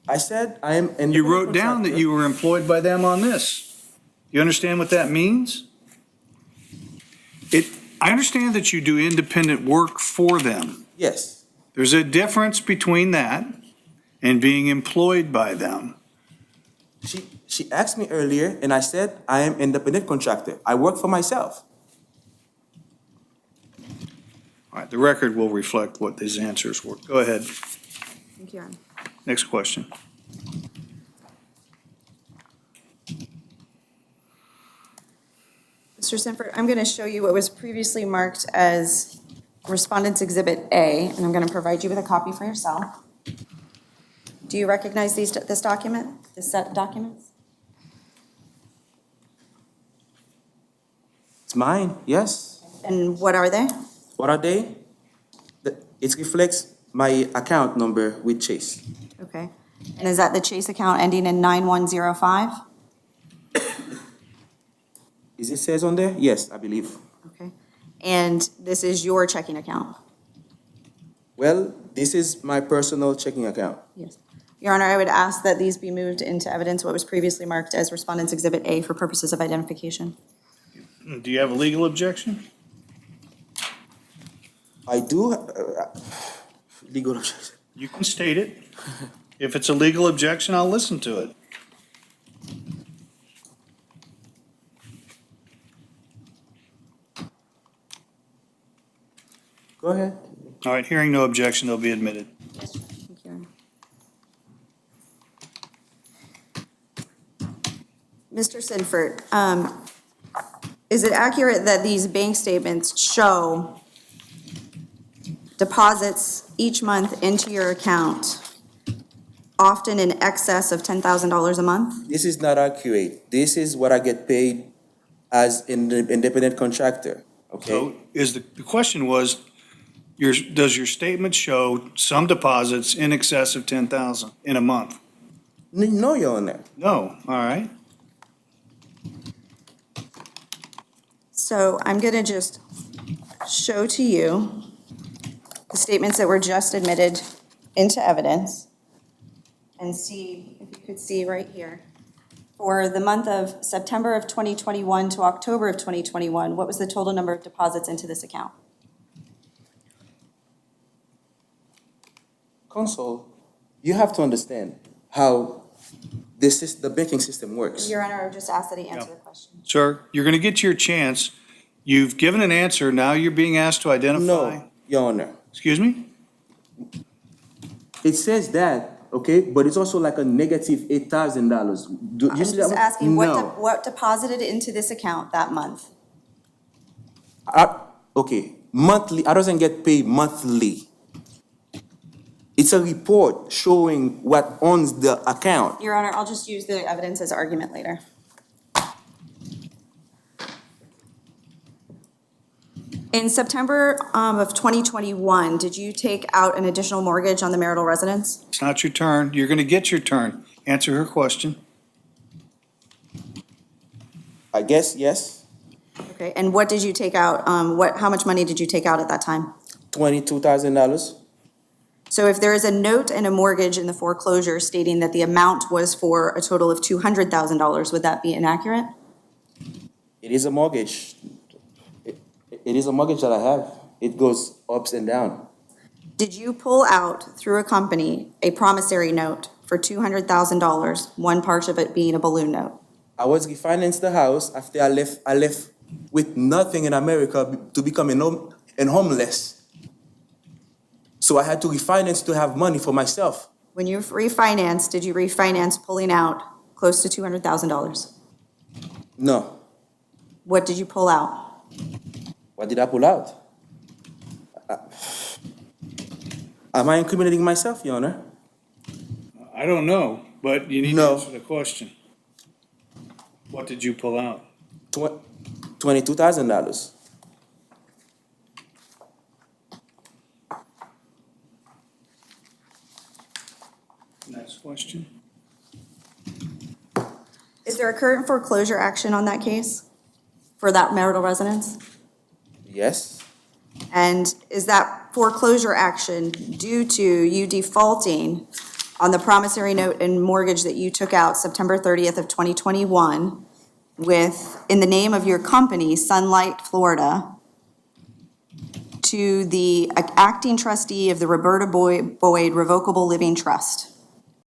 Speaker 19: I said I am independent
Speaker 11: You wrote down that
Speaker 19: contractor.
Speaker 11: you were employed by them on this. You understand what that means? I understand that you do independent work for them.
Speaker 19: Yes,
Speaker 11: There's a difference between that and being employed by them.
Speaker 19: she asked me earlier, and I said I am independent contractor. I work for myself.
Speaker 11: All right, the record will reflect what these answers were. Go ahead.
Speaker 17: Thank you, Your Honor.
Speaker 11: Next question.
Speaker 17: Mr. Sanford, I'm going to show you what was previously marked as Respondent's Exhibit A, and I'm going to provide you with a copy for yourself. Do you recognize this document, this set of documents?
Speaker 19: It's mine, yes.
Speaker 17: And what are they?
Speaker 19: What are they? It reflects my account number with Chase.
Speaker 17: Okay. And is that the Chase account ending in 9105?
Speaker 19: Is it says on there? Yes, I believe.
Speaker 17: Okay. And this is your checking account?
Speaker 19: Well, this is my personal checking account.
Speaker 17: Yes. Your Honor, I would ask that these be moved into evidence what was previously marked as Respondent's Exhibit A for purposes of identification.
Speaker 11: Do you have a legal objection?
Speaker 19: I do, legal objection.
Speaker 11: You can state it. If it's a legal objection, I'll listen to it.
Speaker 19: Go ahead.
Speaker 11: All right, hearing no objection, they'll be admitted.
Speaker 17: Thank you, Your Honor. Mr. Sinford, is it accurate that these bank statements show deposits each month into your account, often in excess of $10,000 a month?
Speaker 19: This is not accurate. This is what I get paid as an independent contractor, okay?
Speaker 11: So the question was, does your statement show some deposits in excess of 10,000 in a month?
Speaker 19: No, Your Honor.
Speaker 11: No, all right.
Speaker 17: So I'm going to just show to you the statements that were just admitted into evidence and see, if you could see right here. For the month of September of 2021 to October of 2021, what was the total number of deposits into this account?
Speaker 19: Consul, you have to understand how the banking system works.
Speaker 17: Your Honor, I would just ask that he answer the question.
Speaker 11: Sir, you're going to get your chance. You've given an answer, now you're being asked to identify.
Speaker 19: No, Your Honor.
Speaker 11: Excuse me?
Speaker 19: It says that, okay, but it's also like a negative $8,000.
Speaker 17: I'm just asking,
Speaker 19: No.
Speaker 17: what deposited into this account that month?
Speaker 19: Okay, monthly, I doesn't get paid monthly. It's a report showing what owns the account.
Speaker 17: Your Honor, I'll just use the evidence as argument later. In September of 2021, did you take out an additional mortgage on the marital residence?
Speaker 11: It's not your turn. You're going to get your turn. Answer her question.
Speaker 19: I guess, yes.
Speaker 17: Okay, and what did you take out, how much money did you take out at that time?
Speaker 19: $22,000.
Speaker 17: So if there is a note and a mortgage in the foreclosure stating that the amount was for a total of $200,000, would that be inaccurate?
Speaker 19: It is a mortgage. It is a mortgage that I have. It goes ups and down.
Speaker 17: Did you pull out through a company a promissory note for $200,000, one part of it being a balloon note?
Speaker 19: I was refinanced the house after I left with nothing in America to become and homeless. So I had to refinance to have money for myself.
Speaker 17: When you refinanced, did you refinance pulling out close to $200,000?
Speaker 19: No.
Speaker 17: What did you pull out?
Speaker 19: What did I pull out? Am I incriminating myself, Your Honor?
Speaker 11: I don't know, but you need to answer the question. What did you pull out?
Speaker 19: $22,000.
Speaker 11: Next question.
Speaker 17: Is there a current foreclosure action on that case for that marital residence?
Speaker 19: Yes.
Speaker 17: And is that foreclosure action due to you defaulting on the promissory note and mortgage that you took out September 30th of 2021 in the name of your company, Sunlight Florida, to the acting trustee of the Roberta Boyd Revocable Living Trust?